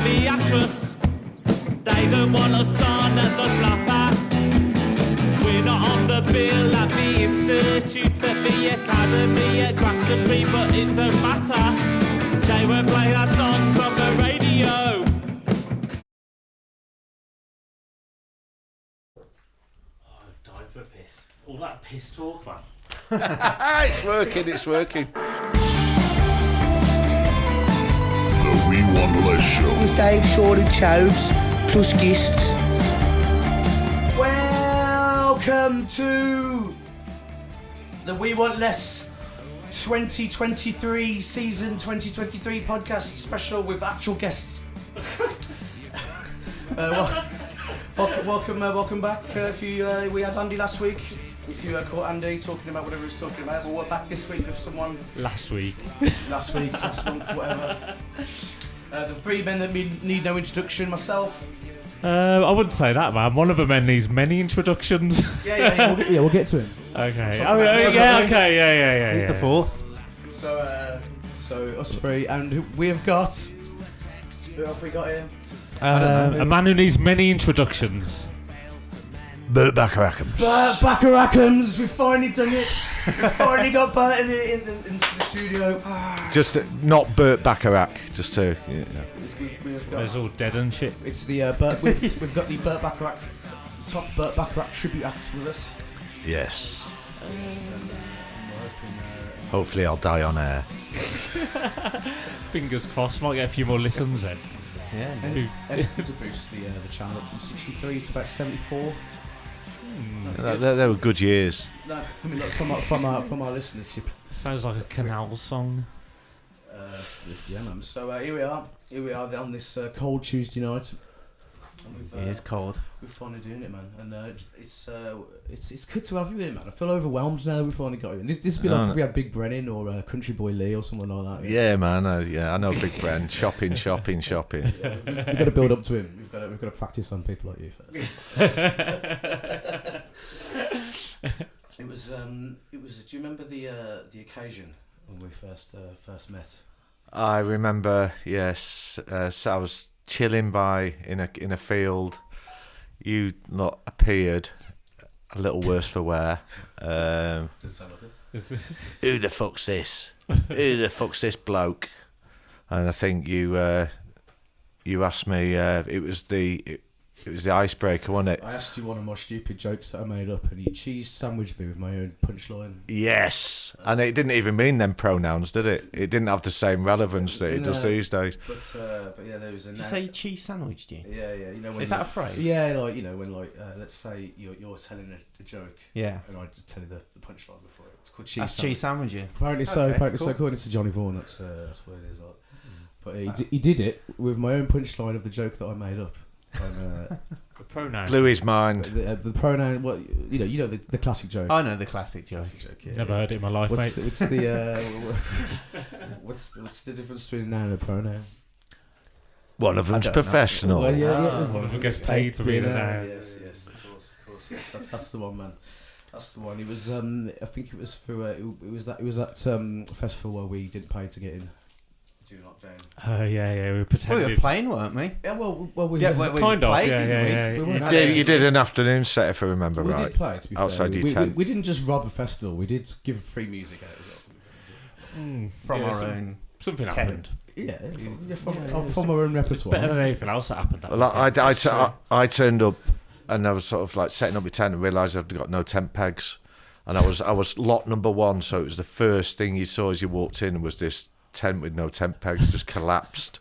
the actress. They don't want us on at the flapper. We're not on the bill at the institute, at the academy, at Glastonbury, but it don't matter. They won't play our songs on the radio. Oh, I'm dying for a piss. All that piss talk, man. It's working. The We Want Less Show. With Dave, Shaun and Chobes, plus guests. Welcome to the We Want Less 2023 season 2023 podcast special with actual guests. Welcome back. We had Andy last week. If you caught Andy talking about whatever he was talking about, but we're back this week with someone. Last week, last month, whatever. The three men that need no introduction. Myself. I wouldn't say that, man. One of the men needs many introductions. Yeah, we'll get to him. Okay. Yeah. He's the fourth. So us three, and we have got. Who have we got here? A man who needs many introductions. Burt Bacharackhams. Burt Bacharackhams, we've finally done it. We've finally got Burt into the studio. Just not Burt Bacharach, just to. Yeah. It's all dead and shit. It's the Burt. We've got the Burt Bacharach, top Burt Bacharach tribute act with us. Yes. Hopefully, I'll die on air. Fingers crossed. Might get a few more listens then. Yeah. Anything to boost the channel up from 63 to about 74. They were good years. No, I mean, look, from our listenership. Sounds like a Canal song. Yeah, man. So here we are on this cold Tuesday night. It is cold. We're finally doing it, man, and it's good to have you here, man. I feel overwhelmed now that we finally got you. And this would be like if we had Big Brennan or Country Boy Lee or someone like that. Yeah, man. I know Big Bren. Shopping. Yeah, we've got to build up to him. We've got to practice on people like you first. It was. Do you remember the occasion when we first met? I remember. Yes. So I was chilling in a field. You lot appeared a little worse for wear. Does it sound like it? Who the fuck's this? Who the fuck's this bloke? And I think you asked me. It was the icebreaker, wasn't it? I asked you one of my stupid jokes that I made up, and you cheese sandwiched me with my own punchline. Yes, and it didn't even mean them pronouns, did it? It didn't have the same relevance that it does these days. But yeah, there was a. Did you say cheese sandwiched you? Yeah. You know when is that a phrase? Yeah, like when let's say you're telling a joke. Yeah. And I tell you the punchline before it. It's called cheese. That's cheese sandwich. Apparently so. According to Johnny Vaughan, that's what it is. Like. But he did it with my own punchline of the joke that I made up. The pronoun blew his mind. The pronoun, what you know the classic joke. I know the classic joke. Yeah. Never heard it in my life, mate. What's the difference between a noun and a pronoun? One of them's professional. Well, yeah. One of them gets paid to be a noun. Yes, of course. Yes, that's the one, man. That's the one. It was. I think it was through. It was that festival where we didn't pay to get in. During lockdown. Oh yeah. We pretended. We were playing, weren't we? Yeah, we kind of. Played, Yeah. You did an afternoon set, if I remember right. We did play, to be outside fair. your tent. We didn't just rob a festival. We did give free music out as well. From our own. Something tent. happened. From our own repertoire. Better than anything else that happened. Well, I turned up and I was sort of like setting up my tent and realised I'd got no tent pegs, and I was lot number one, so it was the first thing you saw as you walked in was this tent with no tent pegs just collapsed.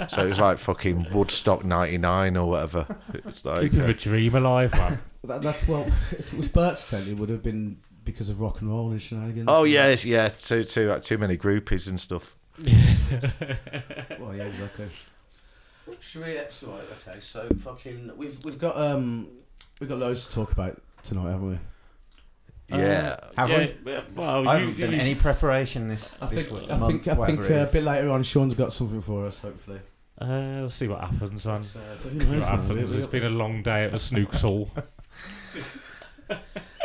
So it was like fucking Woodstock 99 or whatever. It was like, keeping the dream alive, man. That's if it was Bert's tent, it would have been because of rock and roll and shenanigans. Oh yes, yeah, too many groupies and stuff. Well, yeah, exactly. Should we? Okay, so fucking we've got loads to talk about tonight, haven't we? Yeah. Have we? Well, I haven't done any preparation this I think week. a bit later on, Shaun's got something for us, hopefully. We'll see what happens, man. Who See knows, what happens. It's been a long day at the Snooks Hall.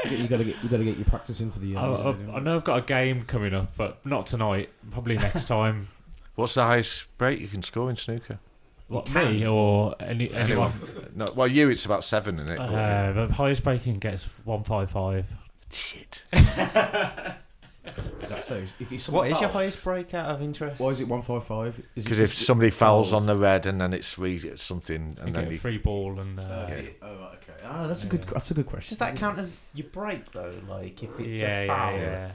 You got to get your practice in for the. I know I've got a game coming up, but not tonight. Probably next time. What's the highest rate you can score in snooker? What, me or anyone? No, well, you, it's about 7, isn't it? The highest breaking gets 155. Shit. Is that so? If it's What is your foul, highest break out of interest? Why is it 155? Because if somebody fouls on the red and then it's something, You and then get a you free ball and... Oh, right, okay. That's a good question. Does that count as your break though? Like if it's yeah, a foul?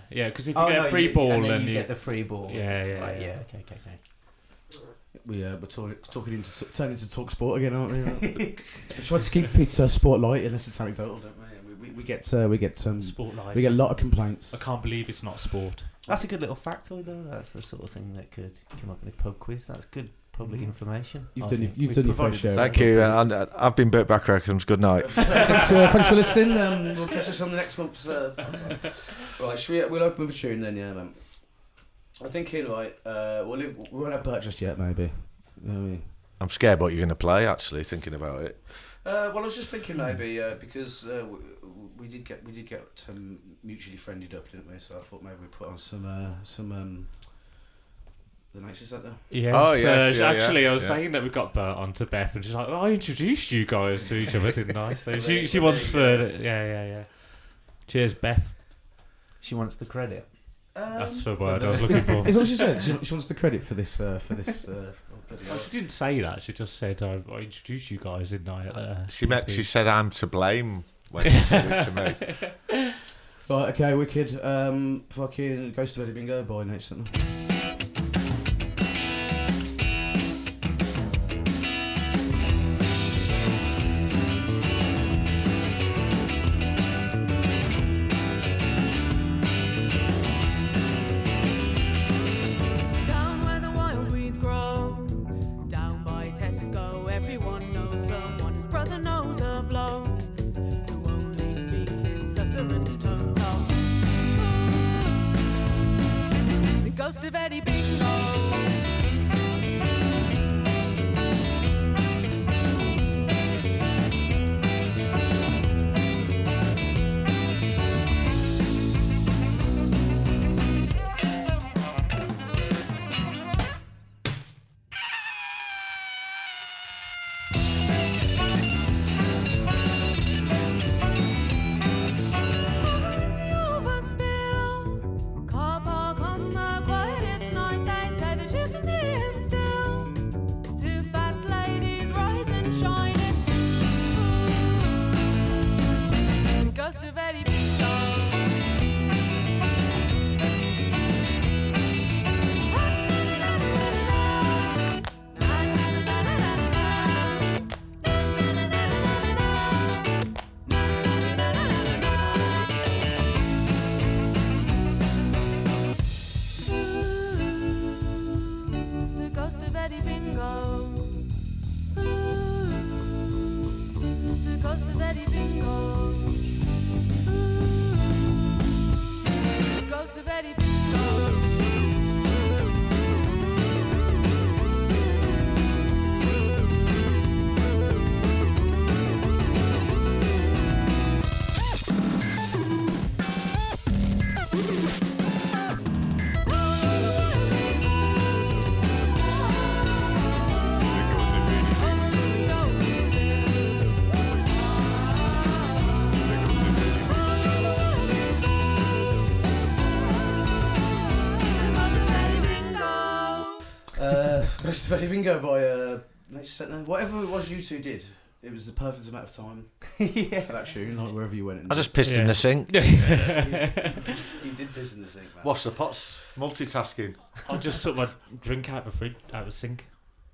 yeah, because if you get a free ball and then and you get the free ball. Yeah. Okay. We're turning to talk sport again, aren't we? We try to keep it sport light unless it's anecdotal, don't we? We get sport life. we get a lot of complaints. I can't believe it's not sport. That's a good little factoid though. That's the sort of thing that could come up in a pub quiz. That's good public information. You've done your fair share. Thank you. I've been Burt Bacharackhams. Good night. Thanks for listening. We'll catch us on the next month's. Right, we'll open with a tune then, yeah, man. I'm thinking, right, we won't have Burt just yet, maybe. You know what I mean? I'm scared what you're going to play, actually, thinking about it. Well, I was just thinking maybe because we did get mutually friended up, didn't we? So I thought maybe we'd put on some the Nature Centre. Yes. Oh, yes, actually, I was saying that we got Bert onto Beth, and she's like, "Oh, I introduced you guys to each other, didn't I?" So she wants for yeah. Cheers, Beth. She wants the credit. That's the word I was looking for. Is what she said. She wants the credit for this. Well, she didn't say that. She just said, "I introduced you guys, didn't I?" She said I'm to blame when she said it to me. Right, okay, wicked. Fucking Ghost of Eddie Bingo by Nature Centre. Ghost of Eddie Bingo. Ghost of Eddie Bingo by Nature Centre. Whatever it was you two did, it was the perfect amount of time for that tune, like wherever you went. I just pissed in the sink. You did piss in the sink, man. Wash the pots. Multitasking. I just took my drink out of the sink.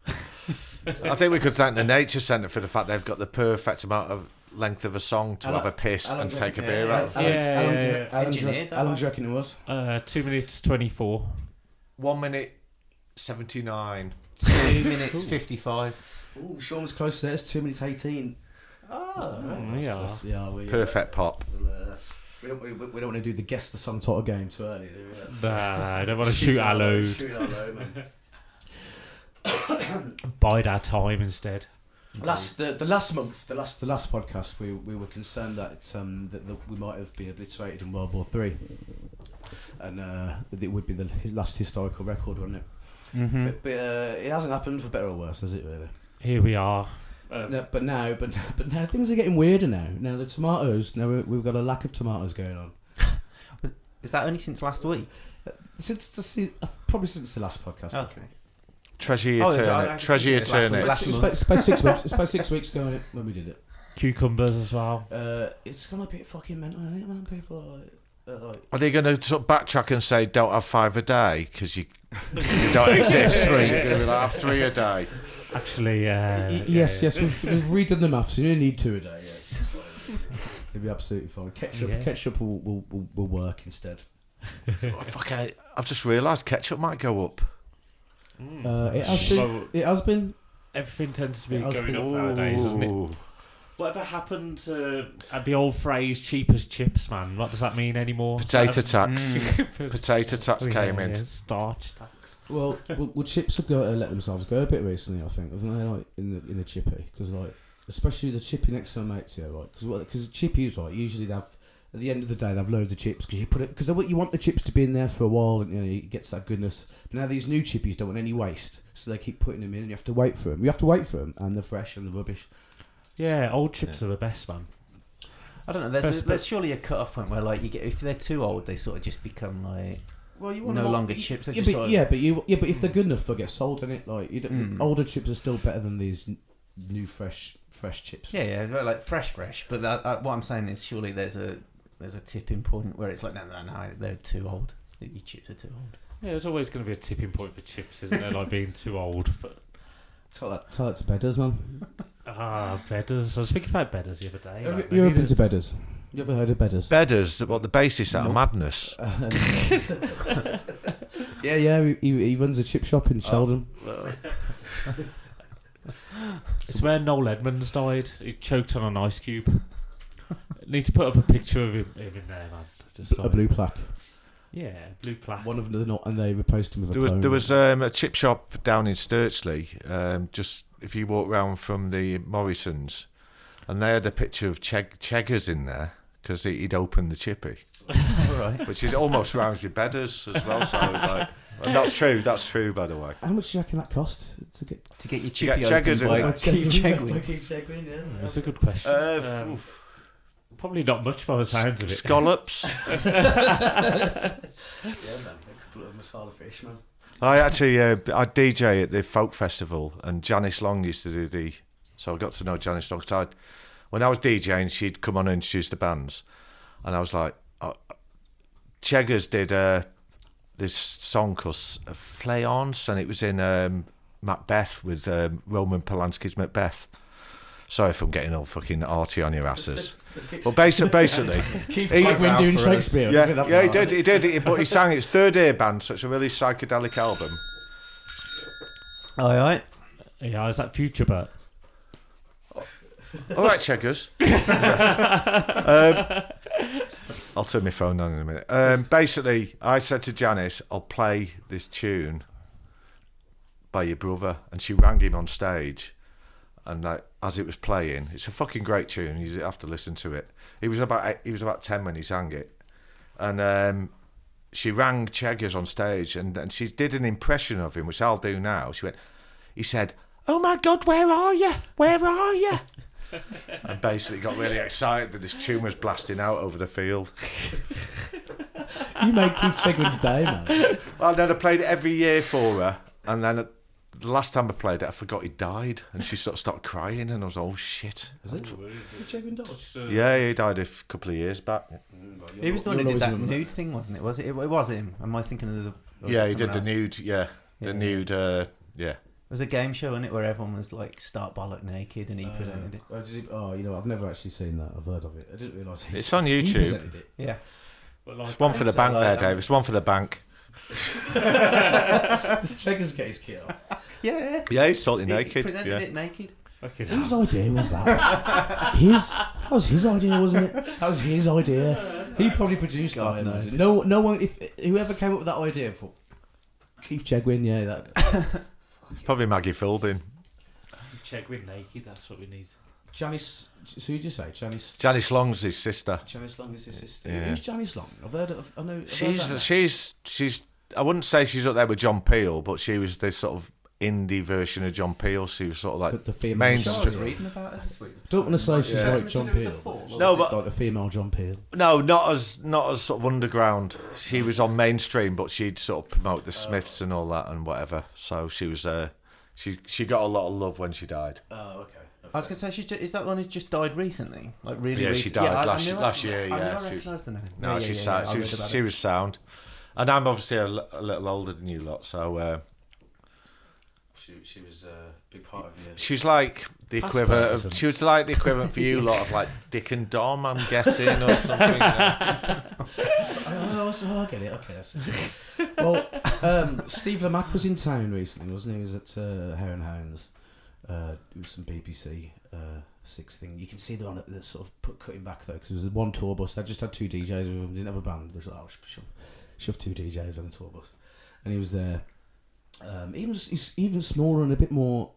I think we could thank the Nature Centre for the fact they've got the perfect amount of length of a song to have a piss and take a beer out. How long do you reckon it was? 2 minutes 24. 1 minute 79. 2 minutes 55. Ooh, Shaun was close there. It's 2 minutes 18. Perfect pop. We don't want to do the guess the song title game too early, do we? Nah, I don't want to shoot our load. Shoot our load, man. Bide our time instead. The last podcast, we were concerned that we might have been obliterated in World War III, and it would be his last historical record, wouldn't it? Mm-hmm. But it hasn't happened, for better or worse, has it really? Here we are. No, but now things are getting weirder now. Now the tomatoes. Now we've got a lack of tomatoes going on. Is that only since last week? Probably since the last podcast. Okay. Treasure your turnip. Treasure your turnip. It's about 6 weeks. It's about 6 weeks ago when we did it. Cucumbers as well. It's gone a bit fucking mental, isn't it, man? People are like. Are they going to sort of backtrack and say don't have 5 a day because you don't exist? Or is it going to be like have 3 a day? Actually, yes. We've redone the maths. You only need 2 a day. Yeah, it'll be absolutely fine. Ketchup will work instead. I've just realised ketchup might go up. It has been. Everything tends to be going up nowadays, doesn't it? Whatever happened to the old phrase "cheap as chips," man? What does that mean anymore? Potato tax. Potato tax came in. Yeah, starch tax. Well, chips have got to let themselves go a bit recently, I think, haven't they? Like in the chippy, because like especially the chippy next to my mates here, right? Because chippies, right? Usually they have at the end of the day they have loads of chips because you put it because you want the chips to be in there for a while and it gets that goodness. But now these new chippies don't want any waste, so they keep putting them in and you have to wait for them. You have to wait for them and they're fresh and they're rubbish. Yeah, old chips are the best, man. I don't know. There's surely a cut-off point where like you get if they're too old, they sort of just become like no longer chips. But if they're good enough, they'll get sold in it. Like older chips are still better than these new fresh chips. Yeah, like fresh. But what I'm saying is surely there's a tipping point where it's like no, they're too old. Your chips are too old. Yeah, there's always going to be a tipping point for chips, isn't there? Like being too old, but. Tell that to Bedders, man. Bedders. I was thinking about Bedders the other day. You ever been to Bedders? You ever heard of Bedders? Bedders, what the basis out of madness? Yeah. He runs a chip shop in Sheldon. It's where Noel Edmonds died. He choked on an ice cube. Need to put up a picture of him in there, man. Just a blue plaque. Yeah, blue plaque. One of them, and they replaced him with a clone. There was a chip shop down in Sturtsley, just if you walk round from the Morrisons, and they had a picture of Cheggers in there because he'd opened the chippy. Right. Which is almost rhymes with Bedders as well. So I was like, and that's true, by the way. How much do you reckon that cost to get your chippy Cheggers in there? Keep Chegwin, yeah. That's a good question. Probably not much by the sounds of it. Scallops. Yeah, man. A couple of masala fish, man. I DJ at the folk festival, and Janice Long used to do so I got to know Janice Long. Cause when I was DJing, she'd come on and introduce the bands, and I was like, Cheggers did this song called Flayance, and it was in Macbeth with Roman Polanski's Macbeth. Sorry if I'm getting all fucking arty on your asses. But basically... Keep Chegwin doing Shakespeare. Yeah, he did. But he sang it's Third Ear Band, so it's a really psychedelic album. Aye. Yeah, is that Future Burt? All right, Cheggers. I'll turn my phone on in a minute. Basically, I said to Janice, I'll play this tune by your brother. And she rang him on stage. And as it was playing, it's a fucking great tune. You have to listen to it. He was about 10 when he sang it, and she rang Cheggers on stage, and she did an impression of him, which I'll do now. He said, "Oh my God, where are you? Where are you?" And basically got really excited that this tune was blasting out over the field. You made Keith Chegwin's day, man. Well, then I played it every year for her, and then the last time I played it, I forgot he died, and she sort of started crying, and I was like, oh shit. Is it? Chegwin died? Yeah, he died a couple of years back. He was the one who did that nude thing, wasn't it? It was him. Am I thinking of the... Yeah, he did the nude, nude, yeah. It was a game show, wasn't it, where everyone was like start bollock naked, and he presented it. I've never actually seen that. I've heard of it. I didn't realise it's on YouTube. He presented it. Yeah. It's one for the bank there, Dave. It's one for the bank. Does Cheggers get his kit off? Yeah. Yeah, he's totally naked. He presented it naked. Whose idea was that? That was his idea, wasn't it? That was his idea. He probably produced that, I imagine. No one, if whoever came up with that idea for Keith Chegwin, yeah, that. Probably Maggie Philbin. Chegwin naked, that's what we need. Janice, so you just say Janice. Janice Long's his sister. Janice Long is his sister. Yeah. Who's Janice Long? I've heard of. I know. She's. I wouldn't say she's up there with John Peel, but she was this sort of indie version of John Peel. She was sort of like The female main. John I was Peel. reading about her this week. Don't want to say she's Yeah. like John To do with Peel. the fall, or No, was it- but Like the female John Peel. no, not as sort of underground. She was on mainstream, but she'd sort of promote the Smiths and all that and whatever. So she was she got a lot of love when she died. Oh, okay. I was going to say, is that the one who just died recently? Like really? Yeah, she recent- died I knew last I- year. I knew Yeah, I she was. recognised the name. No, Yeah, she's yeah, sound. I read about She it. was sound, and I'm obviously a little older than you lot. So She was a big part of you. she was like the equivalent of. She was like the equivalent for you lot of like Dick and Dom, I'm guessing, or something. Oh, I get it. Okay. Well, Steve Lamacq was in town recently, wasn't he? He was at Hare and Hounds. It was some BBC 6 thing. You can see they're on it. They're sort of cutting back though, because there was one tour bus. They just had 2 DJs with them. They didn't have a band. They was like, oh, shove 2 DJs on a tour bus, and he was there. He's even smaller and a bit more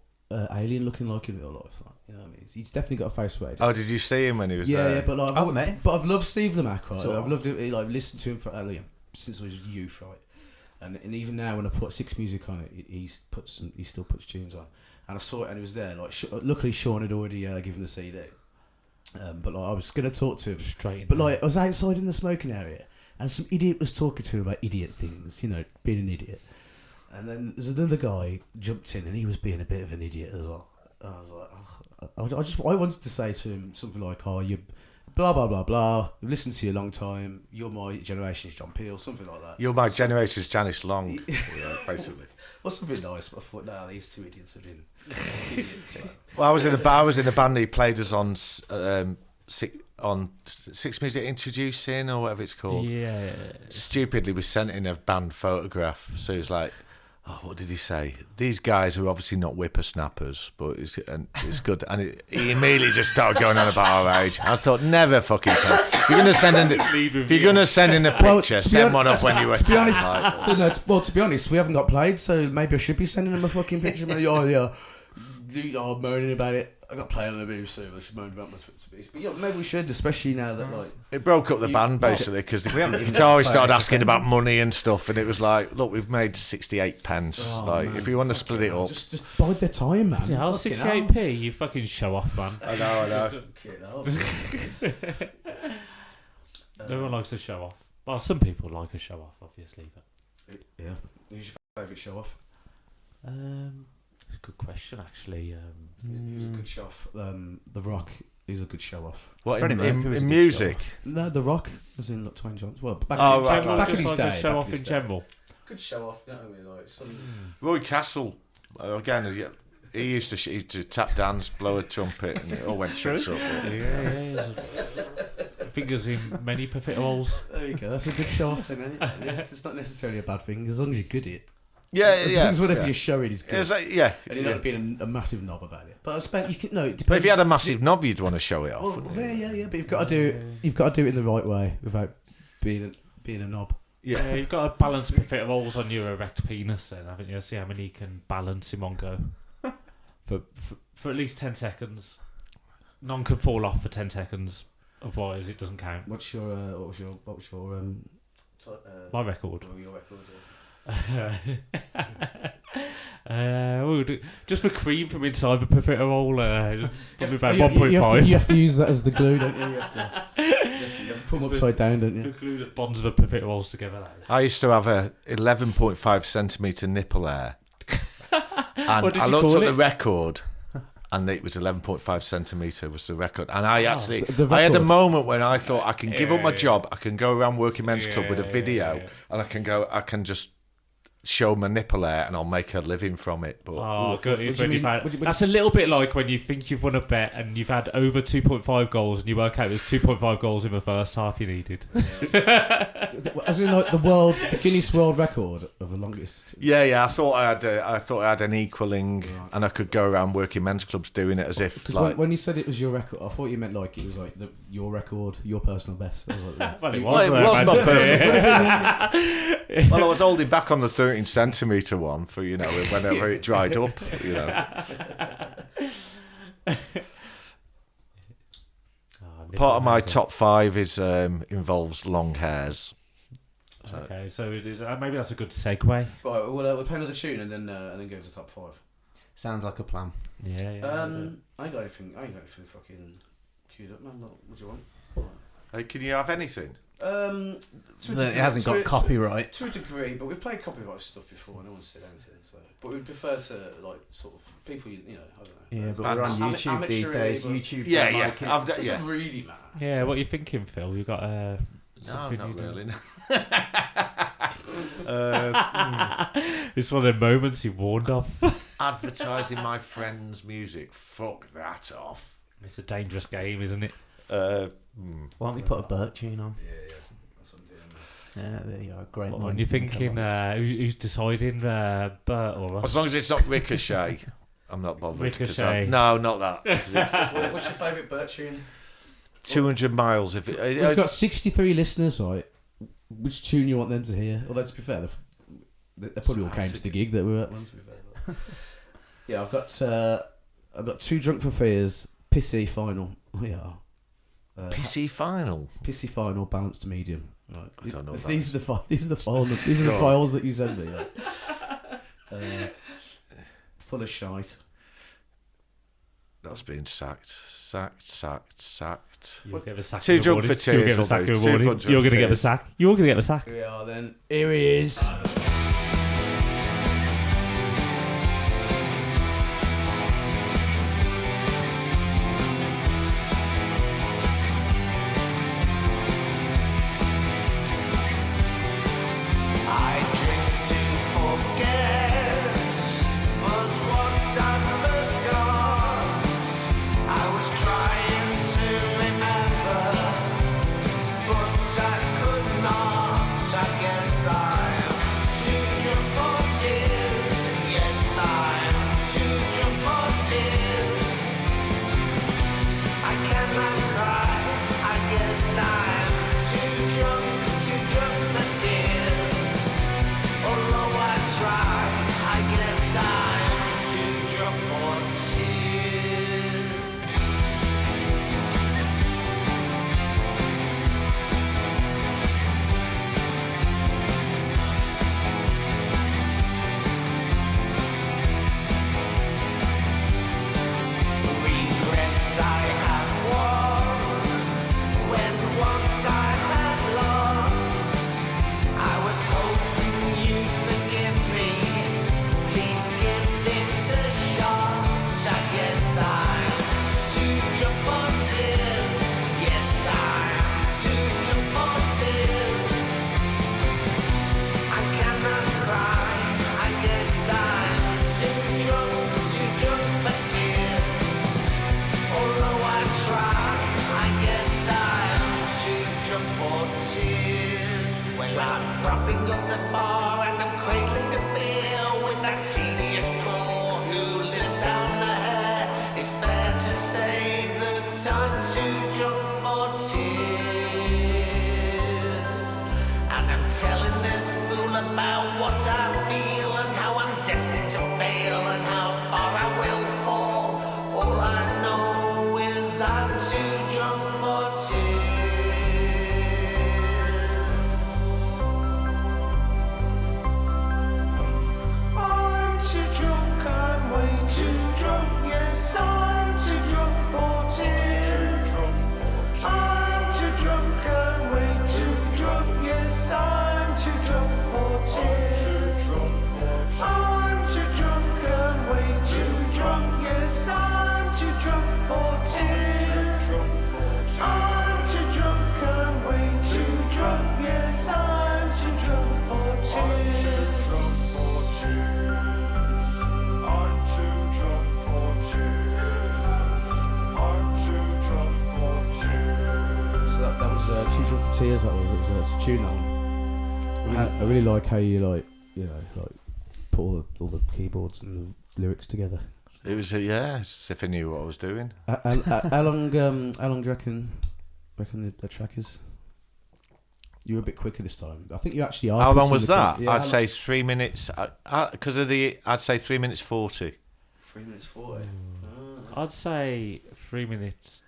alien looking like in real life. Like, you know what I mean? He's definitely got a face for it. Oh, did you see him when he was there? Yeah, but like, I've met him. But I've loved Steve Lamacq, right? So I've loved it. Like, listened to him for since I was youth, right? And even now, when I put Six Music on it, he still puts tunes on. And I saw it, and he was there. Like, luckily, Shaun had already given the CD. But like, I was gonna talk to him Straight. but like, I was outside in the smoking area, and some idiot was talking to him about idiot things, you know, being an idiot. And then there's another guy jumped in, and he was being a bit of an idiot as well. And I was like, I wanted to say to him something like, "Oh, you, blah blah blah blah. I've listened to you a long time. You're my generation's John Peel," something like that. You're my generation's Janice Long, basically. Or something nice. But I thought, no, these 2 idiots are doing idiots. Well, I was in a band. He played us on Six Music Introducing or whatever it's called. Yeah. Stupidly, we sent in a band photograph. So he was like, "Oh, what did he say? These guys are obviously not whippersnappers, but it's good." And he immediately just started going on about our age. I thought, never fucking send. If you're gonna send in, a picture, send one up when you were. To be honest, like, to be honest, we haven't got played, so maybe I should be sending them a fucking picture. Oh yeah, I'm moaning about it. I got played on the booth soon. I should moan about my Twitter speech. But yeah, maybe we should, especially now that like it broke up the band basically because the guitarist started asking about money and stuff, and it was like, look, we've made 68 pence. Man, if you want to split it up, just bide their time, man. Yeah, how's Fucking 68p? You fucking show off, man. I know. No one likes to show off. Well, some people like a show off, obviously. But Yeah. Who's your favourite show off? it's a good question, actually. Who's a good show off? The Rock is a good show off. What Freddie in Mercury was a in good music? No, The Rock was in like Twain Johns. Well, back Oh, in, right, general, back in just his like day. a show back off in in his day. general. Good show off, you know what I mean? Like some. Roy Castle, again, he used to tap dance, blow a trumpet, and it all went tits up. Yeah. Fingers in many profiteroles. There you go. That's a good show off, then, isn't it? Yes, it's not necessarily a bad thing as long as you're good at it. Yeah, As long as whatever yeah. you're showing is good. It's like, yeah. And you're not being a massive knob about it. But I spent you can no. It depends. But if you had a massive knob, you'd want to show it off. well, wouldn't you? yeah. But you've got to do it. You've got to do it in the right way without being a knob. Yeah, you've got to balance profiteroles on your erect penis, then, haven't you? See how many you can balance in one go. For at least 10 seconds. None can fall off for 10 seconds. Otherwise, it doesn't count. What was your My record. Your record. Just for cream from inside the profiterole, probably about You 1.5. have to use that as the glue, don't you? You have to put them upside down, don't The you? glue that bonds the profiteroles together. I used to have a 11.5 centimetre nipple hair. And What did I you looked call at it? the record, and it was 11.5 centimetre was the record. And I actually, the I had a record. moment when I thought I can give up my Yeah. job, I can go around Working Men's Club with a video, and I can just show my nipple hair, and I'll make a living from it. But Oh, good. what do you mean- That's a little bit like when you think you've won a bet and you've had over 2.5 goals and you work out there's 2.5 goals in the first half you needed. As in, like the Guinness World Record of the longest. yeah, I thought I had an equaling, and I could go around Working Men's Clubs doing it as if Because like. when you said it was your record, I thought you meant like it was like your record, your personal best. I was like, yeah. Well, it Well, was. it was man. my personal. Well, I was holding back on the 13 centimetre one for whenever it dried up. Part of my top 5 is involves long hairs. Okay, so maybe that's a good segue. Right, we'll play another tune and then go to the top 5. Sounds like a plan. Yeah. I ain't got anything fucking queued up, man. What do you want? Hey, can you have anything? It hasn't got copyright. To a degree, but we've played copyright stuff before. No one said anything. So, but we'd prefer to like sort of people, I don't know. Yeah, but we're on YouTube these days. YouTube. Yeah, don't yeah. like it. I've It doesn't really matter. Yeah, what are you thinking, Phil? You got No, something not you do? really. No. It's one of the moments he warned off. Advertising my friend's music. Fuck that off. It's a dangerous game, isn't it? Why don't we put a Burt tune on? Yeah. That's what I'm doing. Yeah, there you are. Great. What, when minds you're think thinking, alike. who's deciding, Bert or us? As long as it's not Ricochet, I'm not bothered. 'cause Ricochet. No, not that. What's your favourite Burt tune? 200 miles. If We've got 63 listeners, right? Which tune you want them to hear? Although, to be fair, they probably all came to the gig that we were at. To be fair, yeah, I've got Too Drunk for Fears, Pissy Final. Oh, yeah. Pissy Final. Pissy Final, Balanced Medium. Right. I don't know what These are the files that you send me. Right? Full of shite. That's been sacked. You'll get the sack. Too in the drunk morning. for tears, You'll get the will sack do. in the Too morning. drunk You're for going to get the tears. sack. You're going to get the sack. We are then. Here he is. Tears, it's a tune on. I really like how you put all the keyboards and the lyrics together. It was as if I knew what I was doing. How long do you reckon the track is? You were a bit quicker this time. I think you actually are. How long was that? Yeah, I'd say 3 minutes. Because I'd say 3 minutes 40. 3 minutes 40. I'd say 3 minutes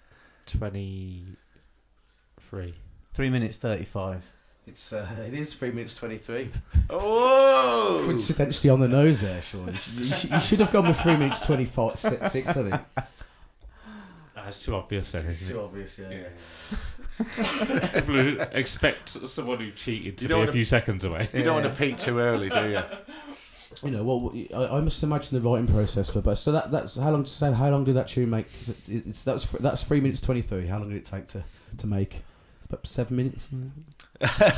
23. 3 minutes 35. It is 3 minutes 23. Oh! Coincidentally on the nose there, Shaun. You should have gone with 3 minutes 25, 6, I think. That's too obvious, then, It's isn't too it? obvious, yeah. People expect someone who cheated to You be don't a wanna- few seconds away. You don't want to peak too early, do you? You know, well, I must imagine the writing process for. But so that's how long to say. How long did that tune make? 'Cause that's 3 minutes 23. How long did it take to make? About 7 minutes.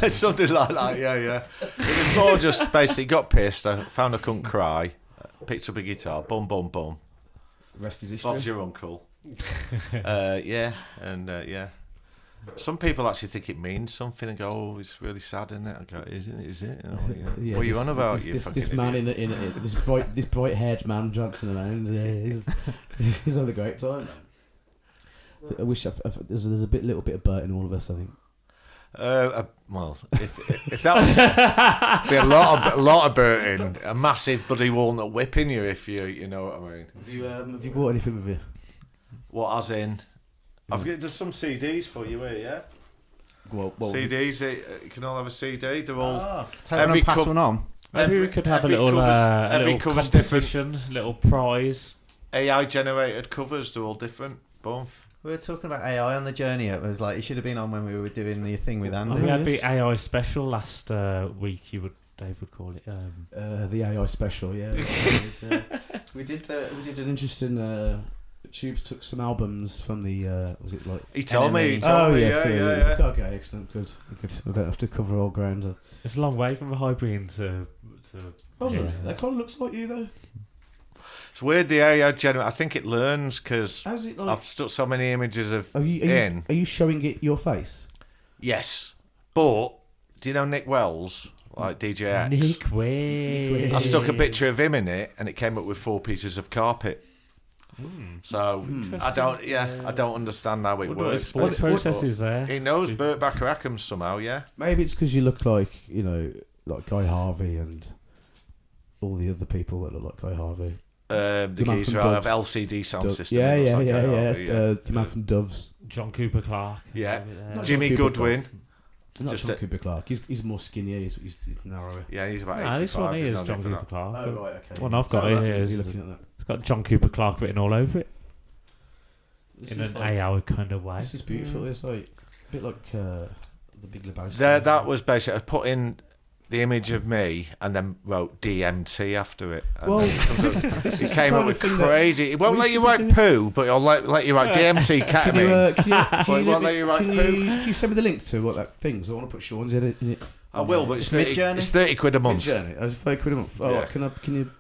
Something like that, yeah. It was more just basically got pissed. I found I couldn't cry. Picked up a guitar. Boom, boom, boom. Rest is history. Bob's your uncle. Yeah. Some people actually think it means something and go, "Oh, it's really sad, isn't it?" I go, "Is it? Oh, yeah. Yeah, What are you on about? This man in this bright haired man dancing around. He's having a great time. Man. I wish there's a little bit of Burt in all of us. I think. Well, if that was be a lot of Burton, a massive bloody walnut whip in you, if you know what I mean. Have you brought anything with you? What, as in? There's some CDs for you here, yeah. Well, CDs, you can all have a CD. They're all Every pass one on. Maybe we could have a little cover's competition, little prize. AI generated covers. They're all different. Boom. We were talking about AI on the journey. It was like, you should have been on when we were doing the thing with Andy. We had the AI special last week. Dave would call it. The AI special, yeah. we did an interesting. Tubes took some albums from the. Was it like? He told me. Yes, Yeah. Okay, excellent, good. I don't have to cover all ground. It's a long way from the Hybrian to That kind of looks like you though. It's weird. The AI generated. I think it learns because How's it like? I've stuck so many images of Are you showing it your face? Yes, but do you know Nick Wells, like DJ X? Nick Way. I stuck a picture of him in it, and it came up with 4 pieces of carpet. So I don't understand how it works. What process is there? He knows Burt Bacharackhams somehow, yeah. Maybe it's because you look like like Guy Harvey and all the other people that look like Guy Harvey. The man geezer from out of Doves. LCD sound system. Yeah. Looks like Guy Harvey, The man from Doves. John Cooper Clarke. Yeah. Not Jimmy John Cooper Goodwin. Not Just John a- Cooper Clarke. He's more skinnier. He's narrower. Yeah, he's about Nah, 85. this one there's here no is John need for Cooper that. Clarke. Oh right, okay. One I've got You're here is looking at that. it's got John Cooper Clarke written all over it This in is an like- AI kind of way. This is beautiful. It's like a bit like the Big Lebowski. That was basically, I put in the image of me and then wrote DMT after it. And Well, it came up with crazy. It won't we let you should write be poo, but it'll let you write DMT Can ketamine. you, you send me the link to what that thing? So I want to put Shaun's in it. I will, but it's Mid-Journey? 30 quid a month. Journey. I was £30 a month. Oh, Yeah. can you?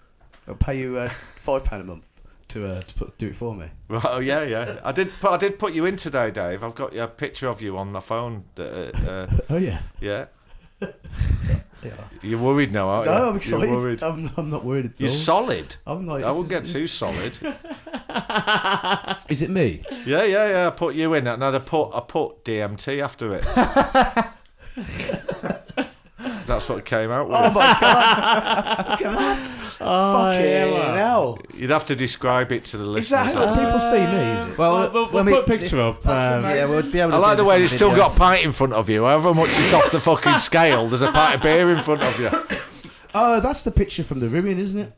I'll pay you £5 a month to do it for me. Right, oh yeah. I did put you in today, Dave. I've got a picture of you on my phone. Oh yeah. Yeah. Yeah. You're worried now, aren't you? No, I'm excited. You're worried. I'm not worried at all. You're solid. I'm like. I won't get too solid. Is it me? Yeah. I put you in, and I put DMT after it. That's what it came out with. Oh my god! Look at that! Fucking hell! You'd have to describe it to the Is that listeners. how people see me? Is it? Well, We'll when put a picture up. yeah, we'll be able to I like do the way this they on still video. got pint in front of you. However much it's off the fucking scale, there's a pint of beer in front of you. Oh, that's the picture from the Ruin, isn't it?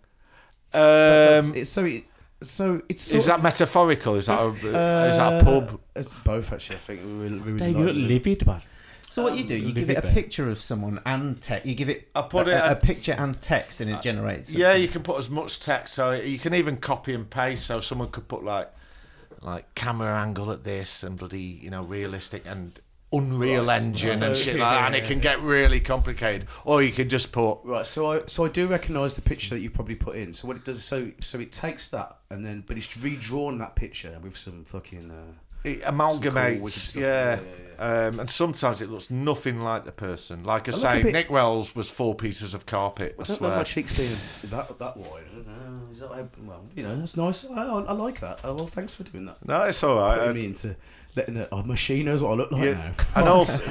Is that metaphorical? Is that a pub? It's both actually. I think we really Dave, you look livid, man. So what you do, you give it a picture of someone and text. You give it I put a picture and text, and it generates. Yeah, you can put as much text. So you can even copy and paste. So someone could put like camera angle at this and bloody realistic and Unreal Engine and shit like that, and it can get really complicated. Or you can just put Right, so I do recognise the picture that you probably put in. So what it does, so it takes that and then, but it's redrawn that picture with some fucking. it Some cool amalgamates, wicked stuff. yeah. And sometimes it looks nothing like the person. Like I look say, a bit- Nick Wells was 4 pieces of carpet. I I don't know swear. my cheeks being that wide. I don't know. Is that well, that's nice. I like that. Oh, well, thanks for doing that. No, it's all Putting right. me into letting a machine knows what I look like Yeah, now. and also,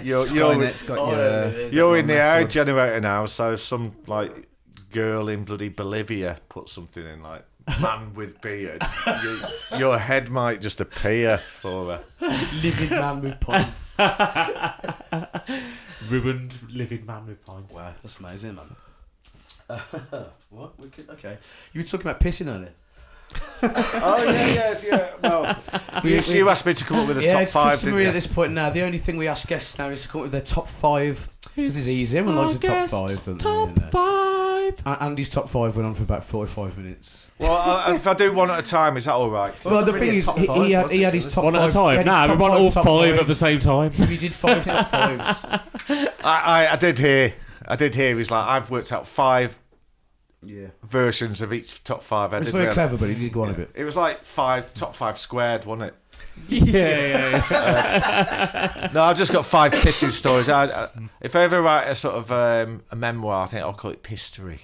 you're Skynet's got you're in the AI generator now. So some like girl in bloody Bolivia put something in like man with beard. Your head might just appear for her. Living man with pond. Ruined living man with pints. Wow, that's amazing, man. What? Okay. You were talking about pissing earlier. Oh yeah. Well, you asked me to come up with a top it's 5. customary at this point now. The only thing we ask guests now is to come up with their top 5. This is easy. Everyone likes a top 5. Don't they? Top 5. Andy's top 5 went on for about 45 minutes. Well, if I do one at a time, is that all right? Well, the really thing a is, top he five, had his top One 5. at a time. Nah, we want all 5 at the same time. You did 5 top 5s. I did hear. He's like, I've worked out 5 Yeah. versions of each top 5. It's very clever, but he did go on a bit. It was like top 5 squared, wasn't it? Yeah. No, I've just got 5 pissing stories. If I ever write a sort of a memoir, I think I'll call it Pistory.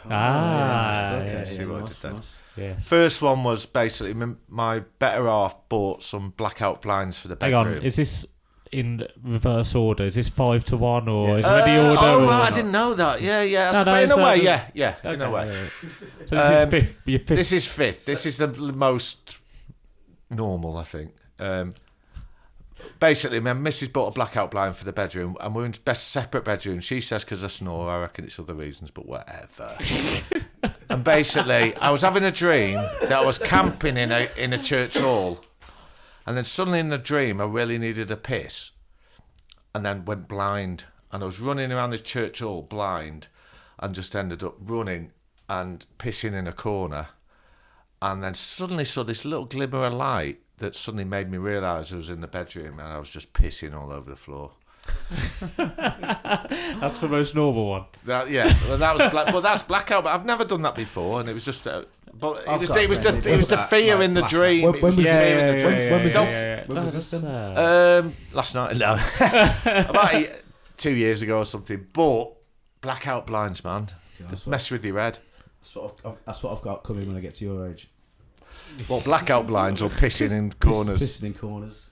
Okay. See what I did then. Yes. First one was basically my better half bought some blackout blinds for the Hang bedroom. on, is this in reverse order? Is this 5 to 1 or is there any order? Oh, or right, I not? didn't know that. Yeah. No, But in it's a way, okay, in a way. yeah. So this is fifth. Your fifth. This is 5th. This is the most normal, I think. Basically, my missus bought a blackout blind for the bedroom, and we're in separate bedrooms. She says because I snore. I reckon it's other reasons, but whatever. And basically, I was having a dream that I was camping in a church hall, and then suddenly in the dream, I really needed a piss, and then went blind, and I was running around this church hall blind, and just ended up running and pissing in a corner, and then suddenly saw this little glimmer of light that suddenly made me realise I was in the bedroom and I was just pissing all over the floor. That's the most normal one. That was but that's blackout. But I've never done that before, and it was just. But it was the fear in the dream. When It was was the fear in the dream. When was this then? Last night, no, about 2 years ago or something. But blackout blinds, man, just mess with your head. That's what I've got coming when I get to your age. Well, blackout blinds or pissing in corners. Pissing in corners.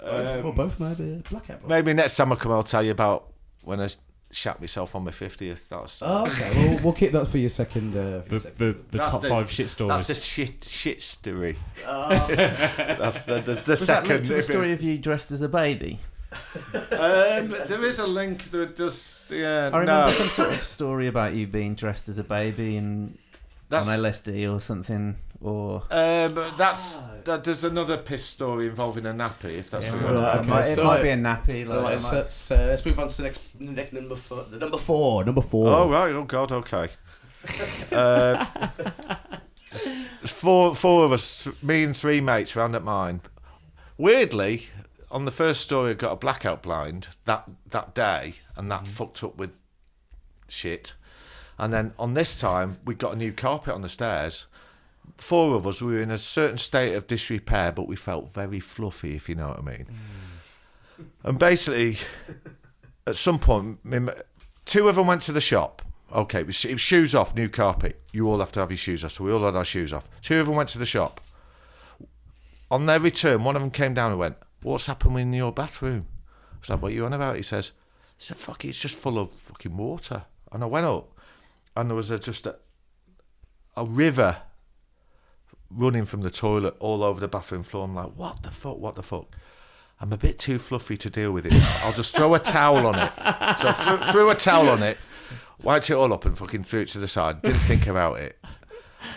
Well, both maybe. Yeah. Blackout. Maybe next time I come, I'll tell you about when I shat myself on my 50th. That's Okay. Well, we'll keep that for your second. The top 5 shit stories. That's a shit story. That's the Was that second. linked to the story of you dressed as a baby? There is a link that does. Yeah, I remember some sort of story about you being dressed as a baby and on LSD or something. Or but there's another piss story involving a nappy. If that's what you're it might be a nappy. Like, let's move on to the next number 4. Number 4. Oh right. Oh God. Okay. Four of us, me and 3 mates, round at mine. Weirdly, on the first story, I got a blackout blind that day, and that fucked up with shit. And then on this time, we got a new carpet on the stairs. 4 of us, we were in a certain state of disrepair, but we felt very fluffy, if you know what I mean. And basically, at some point, 2 of them went to the shop. Okay, it was shoes off, new carpet. You all have to have your shoes off, so we all had our shoes off. 2 of them went to the shop. On their return, one of them came down and went, "What's happened in your bathroom?" I was like, "What are you on about?" He said, "Fuck, it's just full of fucking water." And I went up, and there was just a river running from the toilet all over the bathroom floor. I'm like, what the fuck? I'm a bit too fluffy to deal with it. I'll just throw a towel on it. So I threw a towel on it, wiped it all up and fucking threw it to the side. Didn't think about it.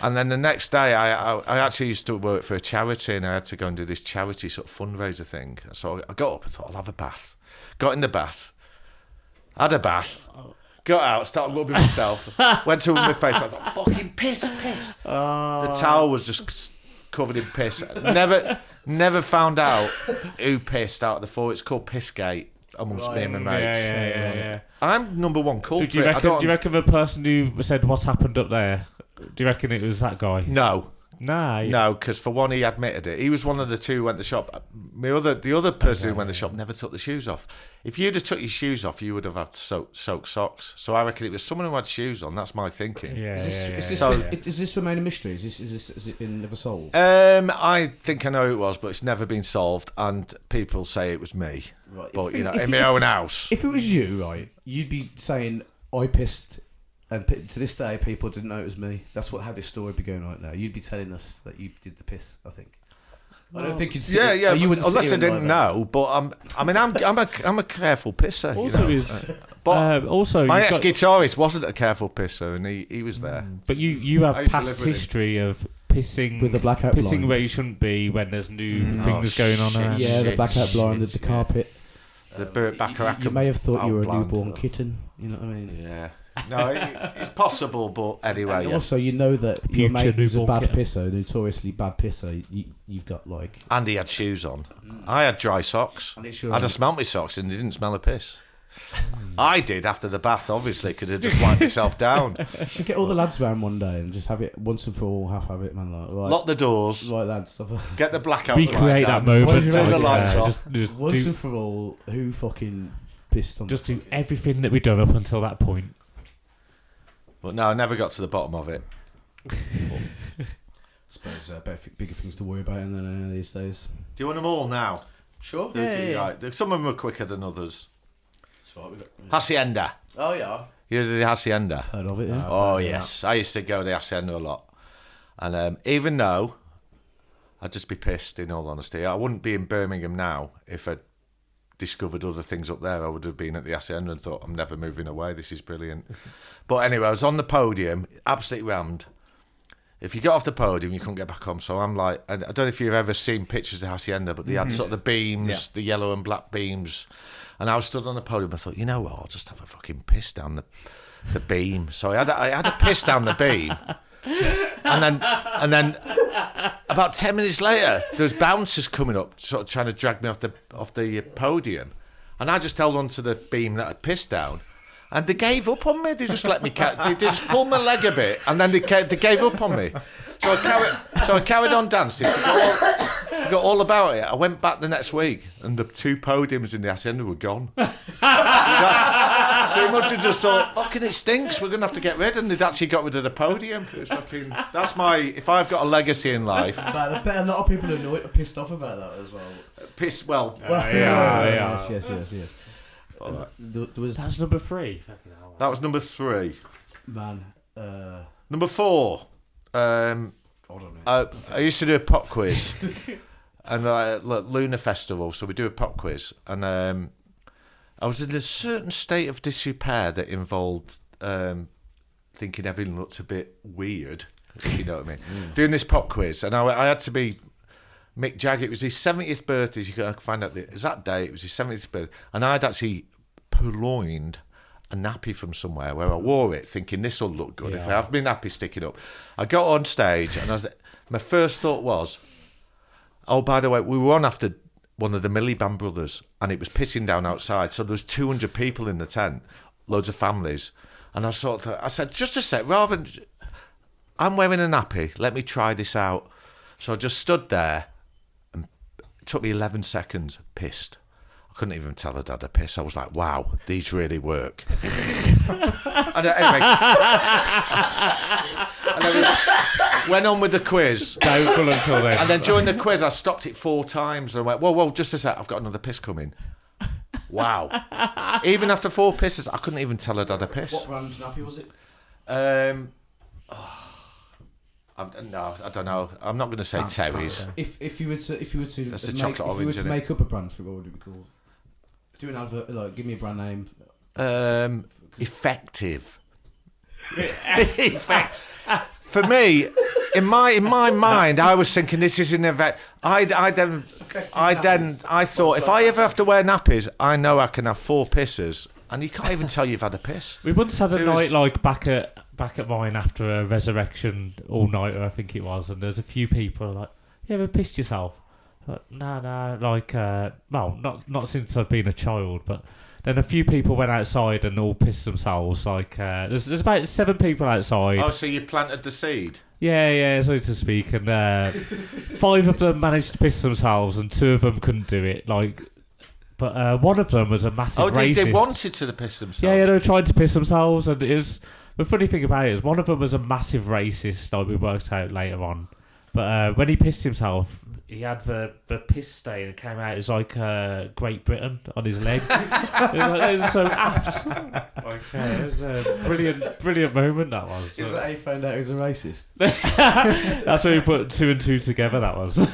And then the next day, I actually used to work for a charity, and I had to go and do this charity sort of fundraiser thing. So I got up and thought, I'll have a bath. Got in the bath, had a bath, got out, started rubbing myself, went to rub my face. I thought, fucking piss. The towel was just covered in piss. Never found out who pissed out of the 4. It's called Pissgate amongst me and my mates. Yeah. I'm number 1 culprit. Do you reckon the person who said what's happened up there? Do you reckon it was that guy? No. Nah. No, because for one, he admitted it. He was one of the 2 who went to the shop. The other person who went to the shop never took the shoes off. If you'd have took your shoes off, you would have had to soak socks. So I reckon it was someone who had shoes on. That's my thinking. Is this remain a mystery? Has it been never solved? I think I know who it was, but it's never been solved. And people say it was me. Right. But in my own house. If it was you, right, you'd be saying I pissed. And to this day, people didn't know it was me. That's how this story would be going right now. You'd be telling us that you did the piss, I think. I don't think you'd. Yeah. You wouldn't Unless I sit here didn't and lie about know, but I'm a careful pisser. Also, you know? is But also my you've got- ex-guitarist wasn't a careful pisser, and he was there. But you have I used to past live with him. history of pissing With the blackout pissing blind. where you shouldn't be when there's new things Oh, going on shit. around. Yeah, the Shit, blackout blind, shit, the yeah. carpet. The Burt Bacharackhams. You may have thought you were a blind. newborn kitten. You know what I mean? Yeah. No, it's possible, but anyway. And Yeah. also, you know that your Future mate who's a newborn bad kitten. pisser, notoriously bad pisser. You've got like. And he had shoes on. I had dry socks. And it's your I'd have smelt my socks, and they didn't smell of piss. I did after the bath, obviously, because I just wiped myself down. You should get all the lads round one day and just have it once and for all. Have it, man. Like, right, Lock the doors. right, lads. Stuff. Get the blackout. Recreate that light down. moment. Turn the like, lights off. just Once do, and for all, who fucking pissed on? just do everything that we've done up until that point. But no, I never got to the bottom of it. I suppose bigger things to worry about in than these days. Do you want them all now? Sure. Right. Some of them are quicker than others. That's right, we got- Hacienda. Oh yeah. You know the Hacienda? Heard of it? Yeah. Oh, yes. I used to go to the Hacienda a lot. And even though I'd just be pissed, in all honesty, I wouldn't be in Birmingham now if I'd discovered other things up there. I would have been at the Hacienda and thought, I'm never moving away. This is brilliant. But anyway, I was on the podium, absolutely rammed. If you got off the podium, you couldn't get back on. So I'm like, I don't know if you've ever seen pictures of Hacienda, but they had sort of the beams, the yellow and black beams. And I was stood on the podium. I thought, you know what? I'll just have a fucking piss down the beam. So I had a piss down the beam. And then about 10 minutes later, there's bouncers coming up, sort of trying to drag me off the podium. And I just held on to the beam that I'd pissed down. And they gave up on me. They just let me. They just pulled my leg a bit, and then they gave up on me. So I carried on dancing. Forgot all about it. I went back the next week, and the two podiums in the Hacienda were gone. They must have just thought, "Fucking, it stinks. We're gonna have to get rid." And they'd actually got rid of the podium. It was fucking. That's my. If I've got a legacy in life, But I bet a lot of people are pissed off about that as well. piss. Well, Yes. There was That's number 3. Fucking hell. that was number 3. man. Number 4. I used to do a pop quiz, and Lunar Festival. So we do a pop quiz, and I was in a certain state of disrepair that involved thinking everything looked a bit weird. If you know what I mean. Doing this pop quiz, and I had to be Mick Jagger. It was his 70th birthday. You can find out the exact day. It was his 70th birthday, and I'd actually purloined a nappy from somewhere where I wore it, thinking this will look good if I have my nappy sticking up. I got on stage, and my first thought was, oh, by the way, we were on after one of the Milliband brothers, and it was pissing down outside. So there was 200 people in the tent, loads of families, and I said, just a sec, rather than I'm wearing a nappy, let me try this out. So I just stood there, and it took me 11 seconds, pissed. I couldn't even tell I'd had a piss. I was like, wow, these really work. And anyway, went on with the quiz. Doubtful until then. And then during the quiz, I stopped it 4 times. And I went, whoa, just a sec, I've got another piss coming. Wow. Even after 4 pisses, I couldn't even tell I'd had a piss. What brand nappy was it? No, I don't know. I'm not going to say Terry's. If you were to That's the make, chocolate if you were orange, to innit? make up a brand for it, what would it be called? Do an advert. Like, give me a brand name. Effective. For me, in my mind, I was thinking this is an event. I thought if I ever have to wear nappies, I know I can have 4 pisses, and you can't even tell you've had a piss. We once had a It was- night like back at mine after a resurrection all nighter, I think it was, and there's a few people like, you ever pissed yourself? Like, no, like, well, not since I've been a child, but then a few people went outside and all pissed themselves. Like, there's about 7 people outside. Oh, so you planted the seed? Yeah, so to speak, and 5 of them managed to piss themselves, and 2 of them couldn't do it. Like, but one of them was a massive racist. They wanted to piss themselves. Yeah, they were trying to piss themselves, and it was. The funny thing about it is one of them was a massive racist, like we worked out later on. But when he pissed himself, he had the piss stain and came out as like Great Britain on his leg. it was so apt. Like, it was a brilliant moment, that was. Is that how you found out he was a racist? That's when we put 2 and 2 together, that was.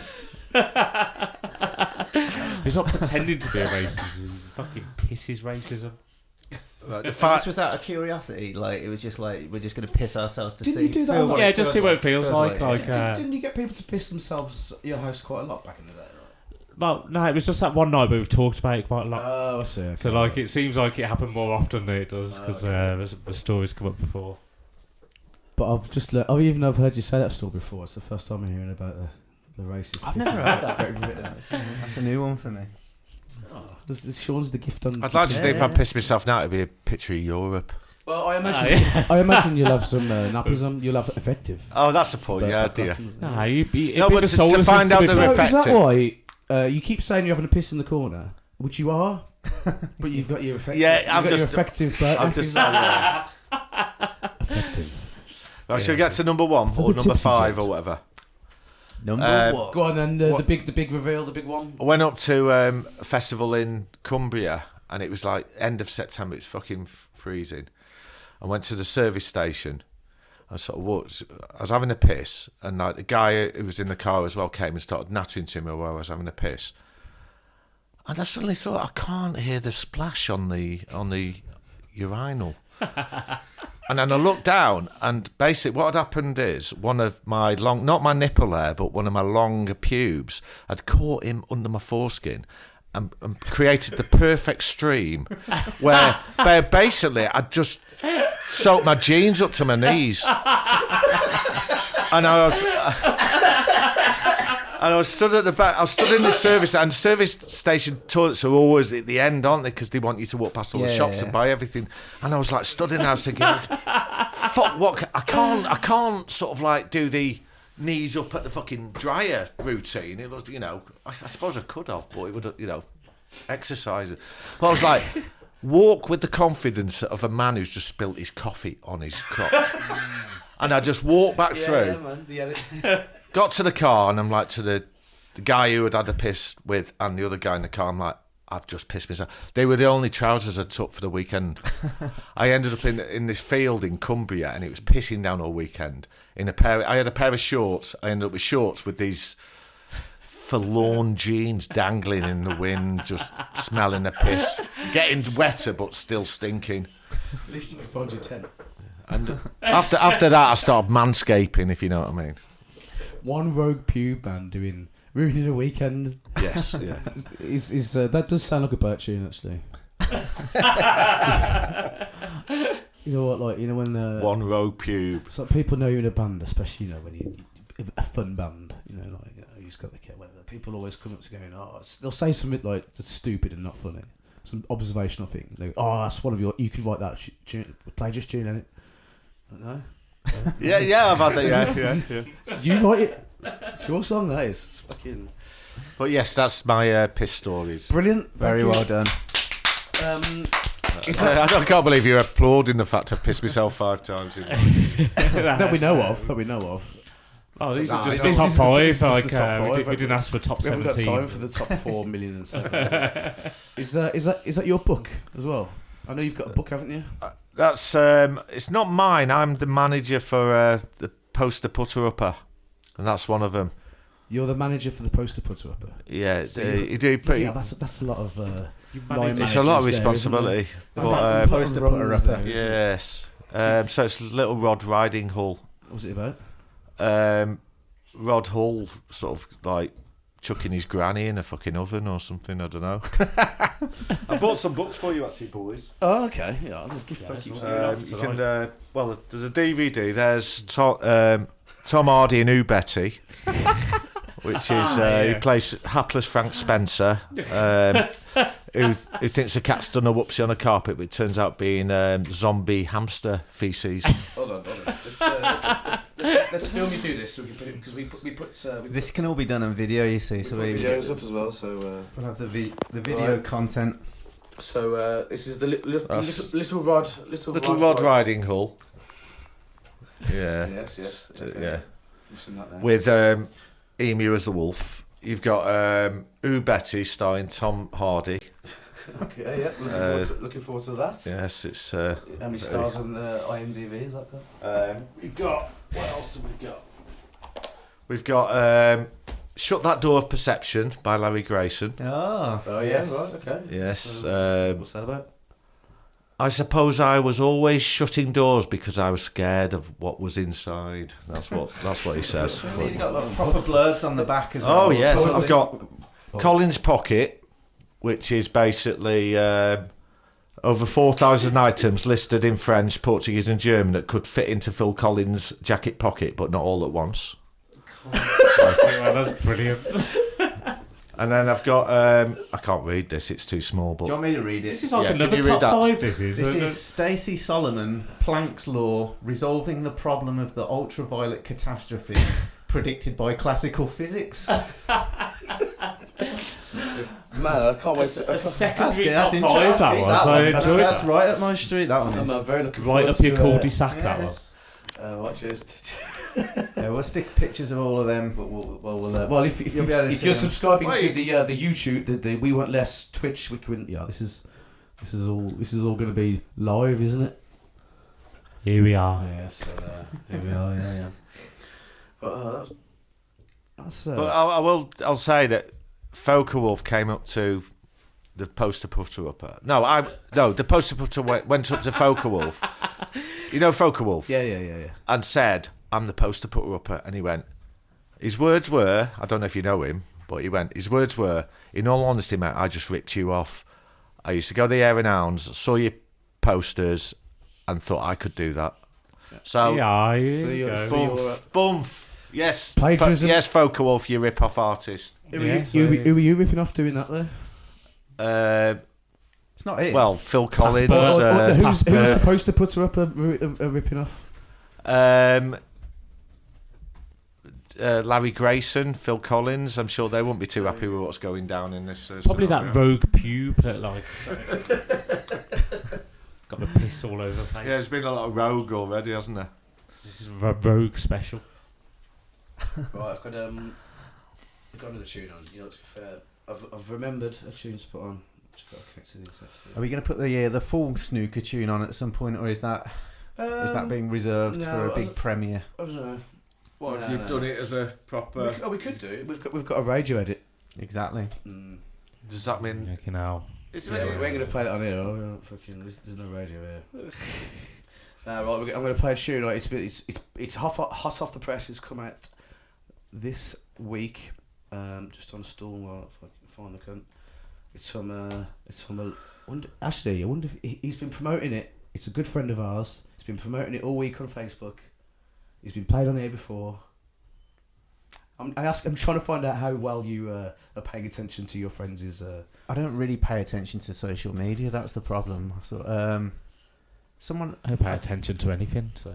He's not pretending to be a racist. He fucking pisses racism. So this was out of curiosity, like it was just like we're just going to piss ourselves to Didn't see. you do that feel a lot? what Yeah, it just feels see what it feels Feels like. like, Didn't you get people to piss themselves at your house quite a lot back in the day? Well, no, it was just that one night where we've talked about it quite a lot. Oh, I see. Okay. So, like, it seems like it happened more often than it does because the stories come up before. But I've heard you say that story before. It's the first time I'm hearing about the racist. I've never heard that. That's a new one for me. Sean's the gift on. I'd like to think if I pissed myself now, it'd be a picture of Europe. Well, I imagine you'll have some nappies on. You'll have effective. Oh, that's the point. Yeah, dear. Nah, it'd be No, but the to soulless find out be the fair. effect- Is that why you keep saying you're having a piss in the corner, which you are, but you've got your effective. Yeah, you've I'm got your just- effective. I'm just. effective. Right, shall we get to number 1 For or the number tipsy 5 gent. or whatever? Number one. Go on then. The big reveal, the big one. I went up to a festival in Cumbria, and it was like end of September. It's fucking freezing. I went to the service station. I sort of walked. I was having a piss, and like the guy who was in the car as well came and started nattering to me while I was having a piss. And I suddenly thought, I can't hear the splash on the urinal. And then I looked down, and basically what had happened is one of my not my nipple hair, but one of my longer pubes had caught him under my foreskin and created the perfect stream where basically I'd just soaked my jeans up to my knees. And I was stood at the back. I was stood in the service, and service station toilets are always at the end, aren't they? Because they want you to walk past all the shops and buy everything. And I was like stood in there, I was thinking, fuck, what? I can't sort of like do the knees up at the fucking dryer routine. It was, I suppose I could have, but it would, exercise it. But I was like, walk with the confidence of a man who's just spilt his coffee on his crotch. And I just walked back through. Got to the car, and I'm like to the guy who had a piss with, and the other guy in the car. I'm like, I've just pissed myself. They were the only trousers I took for the weekend. I ended up in this field in Cumbria, and it was pissing down all weekend. I had a pair of shorts. I ended up with shorts with these forlorn jeans dangling in the wind, just smelling a piss, getting wetter but still stinking. At least you can find your tent. And after that, I started manscaping, if you know what I mean. One rogue pube band ruining a weekend. Yes, yeah. Is that does sound like a Burt tune, actually. You know what? Like, when One rogue pube. so people know you're in a band, especially when you a fun band. Who's got the kit? Whatever. People always come up to going, they'll say something like that's stupid and not funny. Some observational thing. They go, that's one of your. You can write that Plagiarists tune in it. No. Yeah, I've had that. Yeah. You write it. It's your song. That is fucking But yes, that's my piss stories. brilliant. Very well done. I can't believe you're applauding the fact I pissed myself 5 times. That we know of. Oh, these are Nah, just no, the top this is five. just Like the top five. we didn't ask for top We haven't got 17. time for the top 4 million and stuff. Is that your book as well? I know you've got a book, haven't you? That's it's not mine. I'm the manager for the Poster Putter Upper, and that's one of them. You're the manager for the Poster Putter Upper. Yeah, So you do pretty. Yeah, that's a lot of. manage- It's a lot of managers there, responsibility. isn't there? But, Poster Putter Upper. There, yes. So it's Little Rod Riding Hull. What was it about? Rod Hull sort of like chucking his granny in a fucking oven or something. I don't know. I bought some books for you, actually, boys. Oh, okay. Yeah, the gift I keep saying. You can. There's a DVD. There's Tom Hardy and Who Betty, which is he plays hapless Frank Spencer, who thinks a cat's done a whoopsie on a carpet, but it turns out being zombie hamster feces. Hold on. Let's film you do this so we can put it because we put This can all be done on video, you see. So we videos up as well. So we'll have the video Right. content. this is the That's- little Rod Riding Hull. Yeah. Yes. Okay. Yeah. You've seen that now. With Emu as the wolf. You've got Who Betty starring Tom Hardy. Okay, yeah. Looking forward to that. Yes, it's. How many stars on the IMDb is that got? We've got. What else have we got? We've got Shut That Door of Perception by Larry Grayson. Oh, Oh, yeah, right, okay. Yes. What's that about? I suppose I was always shutting doors because I was scared of what was inside. That's what he says. You've got like proper blurbs on the back as well. Oh yes, I've got Colin's Pocket, which is basically over 4,000 items listed in French, Portuguese, and German that could fit into Phil Collins' jacket pocket, but not all at once. Yeah, that's brilliant. And then I've got I can't read this; it's too small. But Do you want me to read it? This is like Yeah, can another you read top that? 5. This is. This is Stacey Solomon, Planck's Law, resolving the problem of the ultraviolet catastrophe predicted by classical physics. Man, I can't wait to... a secondary That's top 5. That interesting. was. I enjoyed That's that. right up my street. That one is. I'm very looking Right forward up your to, cul-de-sac. That was. Watch this. Yeah, we'll stick pictures of all of them. Well, if You'll be able to if see you're them. subscribing to the YouTube, the We Want Less Twitch, we can. Yeah, this is all going to be live, isn't it? Here we are. Yeah. So here we are. Yeah. But that's. But I'll say that Focke-Wulf came up to the poster putter upper. The poster putter went up to Focke-Wulf. You know Focke-Wulf? Yeah. And said, "I'm the poster putter upper," and he went. His words were, I don't know if you know him, but he went. His words were, "In all honesty, mate, I just ripped you off. I used to go to the Hare and Hounds, saw your posters, and thought I could do that." So, Yeah, So here you you're- go. so you're- Bumf. Yes, Plagiarism. Yes, Focke-Wulf, you rip-off artist. Who Yes, were you ripping off doing that there? It's not it. Well, Phil Collins. Passport. Who's the poster putter up a ripping off? Larry Grayson, Phil Collins. I'm sure they won't be too happy with what's going down in this. Probably scenario. that rogue pube that like got the piss all over the place. Yeah, there's been a lot of rogue already, hasn't there? This is a rogue special. Right, I've got another tune on. You know, to be fair, I've remembered a tune to put on. Just got to connect to this actually. Are we going to put the full snooker tune on at some point, or is that being reserved for a big premiere? I don't know. What No, have you no. done it as a proper? We could do it. We've got a radio edit. Exactly. Does that mean? Okay, now. Is Yeah, we ain't going to play it on here. Oh, yeah, fucking, there's no radio here. Right, I'm going to play a tune. Right, it's hot off the press. It's come out this week. Just on Storm. Well, if I can find the cunt. It's from a. I wonder if he's been promoting it. It's a good friend of ours. He's been promoting it all week on Facebook. He's been played on here before. I'm trying to find out how well you are paying attention to your friends'. I don't really pay attention to social media. That's the problem. So, someone. I don't pay attention to anything, so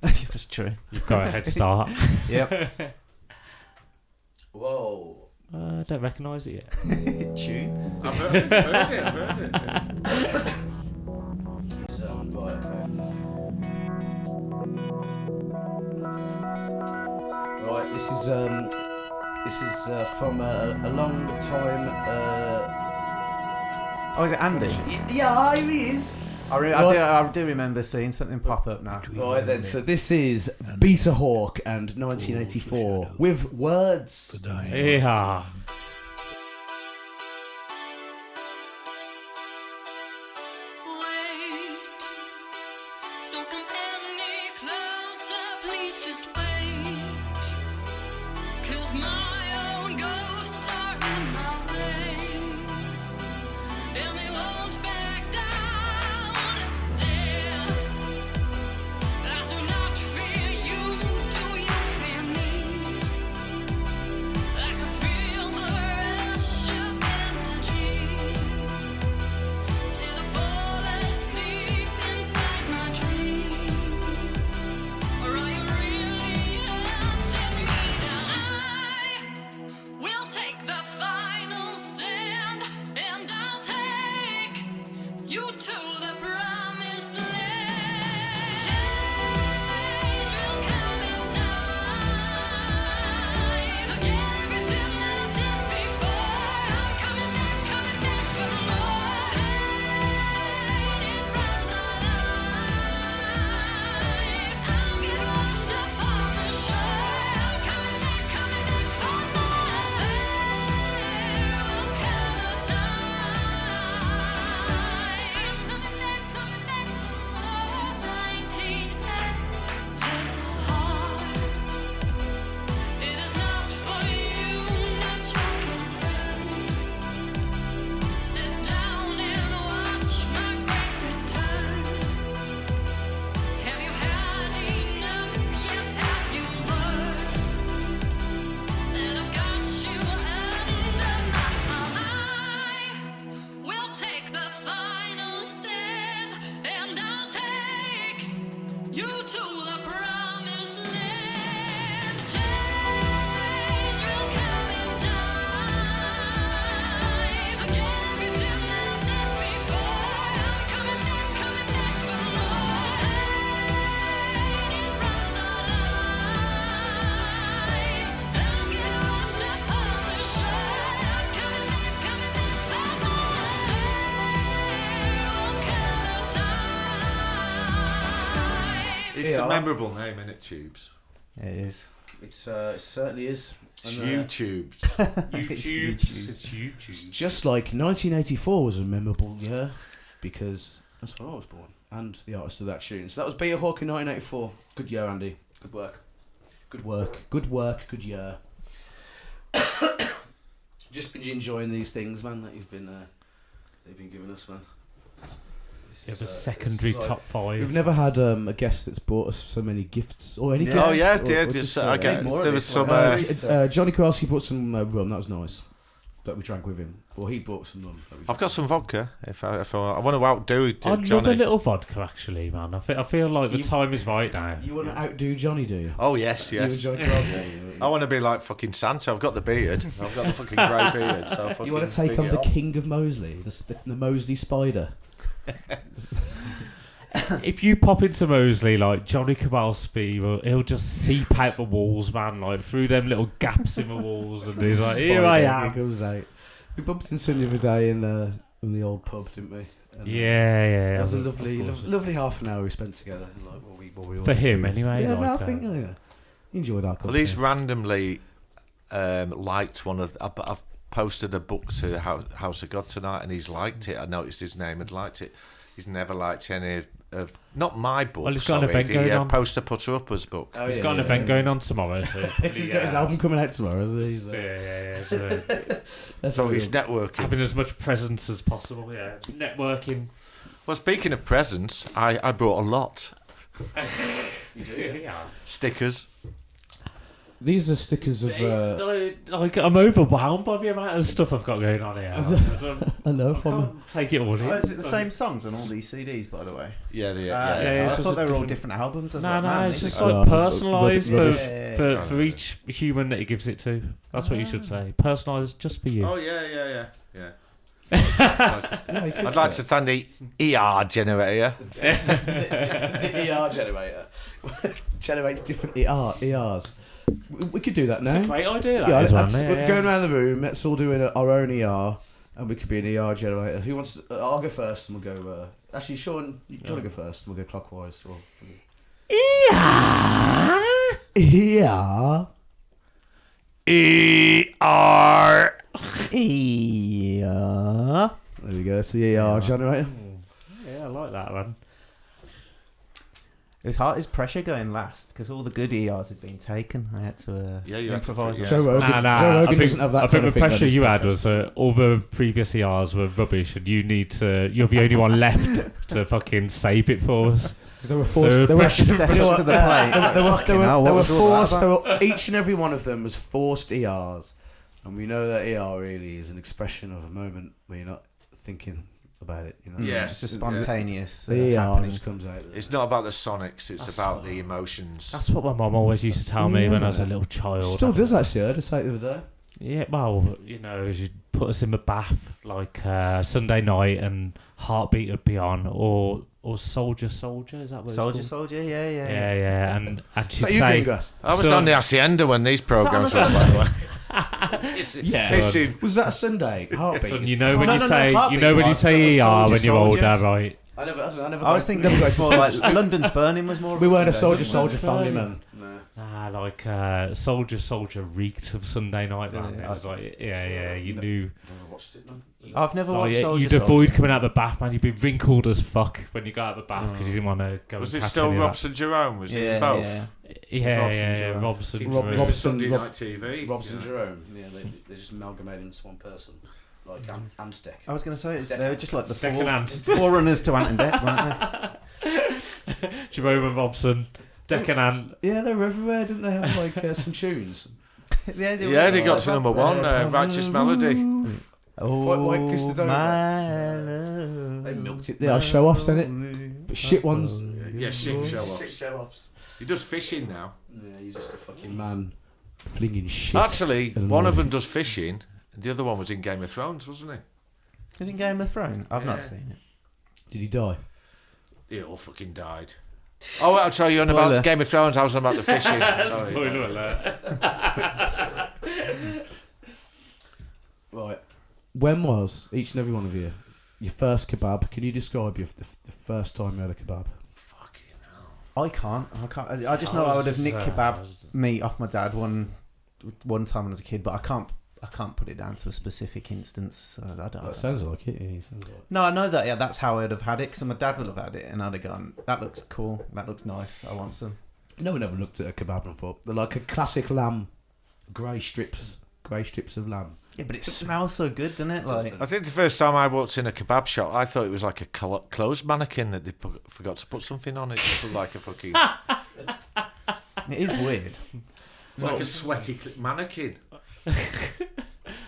That's true. you've got a head start. Yep. Whoa. I don't recognise it yet. Tune. I've heard it. It's, right, okay. Right, this is from a long time. Oh, is it Andy? Yeah, he is. I do remember seeing something pop up now. Right then, so this is Betahawk and 1984 with words. Yeah. Don't come any closer, please just wait. 'Cause my own ghosts are in my way, and they won't back down. Death, I do not fear you, do you fear me? I can feel the It's a memorable name, isn't it, Tubes? It is. It certainly is. YouTube. It's YouTube. Just like 1984 was a memorable year because that's when I was born and the artist of that tune. So that was Betahawk in 1984. Good year, Andy. Good work. Good work. Good work. Good year. Just been enjoying these things, man, that you've been giving us, man. You have a secondary top 5. We've never had a guest that's brought us so many gifts or any gifts. Oh yeah, or dear. I get more there of was it. some. Johnny Kowalski brought some rum. That was nice. That we drank with him. Or he brought some rum. I've got some vodka. If I want to outdo I'd Johnny. love a little vodka, actually, man. I feel like the time is right now. You want to outdo Johnny, do you? Oh yes, You and yes. Johnny Kowalski. I want to be like fucking Santa. I've got the beard. I've got the fucking grey beard. So You want to take on the king of Moseley, the Moseley spider. If you pop into Moseley, like Johnny Kowalski, he'll just seep out the walls, man, like through them little gaps in the walls, and he's like, "Here I He am." goes out. We bumped into him the other day in the old pub, didn't we? And, Yeah. It was a lovely half an hour we spent together. Like what we For him, anyway. Yeah, like, no, I think he enjoyed our company. Well, he's randomly liked one of. I've posted a book to House of God tonight, and he's liked it. I noticed his name and liked it. He's never liked any of not my book. Well, he's got an event going on. Poster Putter Upper's book. Oh, He's got an event going on tomorrow, so He's got his album coming out tomorrow, isn't he? yeah. So That's So how he's networking. having as much presence as possible. Yeah, networking. Well, speaking of presents, I brought a lot. Yeah. Stickers. These are stickers of. Like I'm overwhelmed by the amount of stuff I've got going on here. I know I from. can't take it all in. Oh, is it the same songs on all these CDs, by the way? Yeah, yeah, I it's just thought a they were all different- different albums. I was No, like, man, it's these just are like rubbish. personalised Rubbish. for each human that he gives it to. That's what you should say. Personalised just for you. Oh yeah. I'd like to thank the ER generator. The ER generator generates different ERs. We could do that now. It's a great idea. That Yeah, is one. we're going around the room. Let's all do our own ER, and we could be an ER generator. Who wants? I'll go first, and we'll go. Actually, Shaun, do you want to go first? And we'll go clockwise. Or... ER. There we go. That's the ER generator. Yeah, I like that one. It was hard. His pressure going last because all the good ERs had been taken. I had to You had to improvise. yeah. Joe Rogan, Joe I Rogan think, doesn't have that I kind think of the thing on pressure his you had podcast. was all the previous ERs were rubbish, and you need to. You're the only one left to fucking save it for us. Because they were forced. The pressure Step up to the plate. They were forced. Each and every one of them was forced ERs, and we know that ER really is an expression of a moment where you're not thinking about it. You know, Yeah. Just a spontaneous the ER happening. just comes out. It's not about the sonics. It's That's about what- the emotions. That's what my mum always used to tell me Yeah, when I was a man. little child. Still does actually. I had to say it the other day. Yeah, well, you know, she'd put us in the bath like Sunday night, and Heartbeat would be on, or Soldier. Is that what it's called? Soldier, yeah. Yeah, and she'd So you say, doing, Gus? I was So- on the Hacienda when these programs were on on, by the way. Yeah. It's in- Was that a Sunday? Heartbeat. and you know when No, you no, say, Heartbeat you know when you was- say that ER was when you're Soldier. older, right? I never. I was thinking it was more like London's Burning was more. Of We weren't a Sunday, soldier wasn't family, man. Nah, like Soldier reeked of Sunday night, man. Yeah, It was like, yeah, you knew. Never watched it, man. it? I've never Oh, watched yeah, Soldier. you'd avoid Soldier. coming out of the bath, man. You'd be wrinkled as fuck when you got out of the bath because you didn't want to go. Was and it catch still any of that. Robson Jerome? Was it Yeah, both? yeah. Yeah, Robson, yeah, Jerome. Robson. Rob- Jerome. It was Robson- Sunday Rob- Night TV. Robson yeah. Jerome. Yeah, they just amalgamated into one person, like Ant Deck. I was going to say they were just like the Deccan Ant. forerunners to Ant and Deck, weren't Jerome and Robson, Deccan Ant. Yeah, they were everywhere, didn't they? Have like some tunes. they? Yeah, they got to number one. Righteous Melody. Oh, White Kiss the Donut. my love. They milked it. They are show offs in it, but shit ones. Yeah, shit show off. Shit show offs. He does fishing now. Yeah, you're just a fucking man flinging shit. Actually, And one of love. them does fishing, and the other one was in Game of Thrones, wasn't he? Is it Game of Thrones? I've Yeah. not seen it. Did he die? They all fucking died. Oh, I'll tell you on Spoiler. about Game of Thrones. I was on about the fishing. Sorry. Spoiler alert. Right. When was each and every one of you your first kebab? Can you describe the first time you had a kebab? Fucking hell. I can't. I just know I would have nicked kebab meat off my dad one time when I was a kid, but I can't put it down to a specific instance. So I don't. That sounds like it. Yeah, sounds like it. No, I know that. Yeah, that's how I'd have had it. Because my dad would have had it, and I'd have gone, "That looks cool. That looks nice. I want some." No one ever looked at a kebab and thought they're like a classic lamb, grey strips of lamb. Yeah, but it smells so good, doesn't it? Like, I think the first time I walked in a kebab shop, I thought it was like a clothes mannequin that they forgot to put something on it. It looked like a fucking... it is weird. It's like a sweaty mannequin.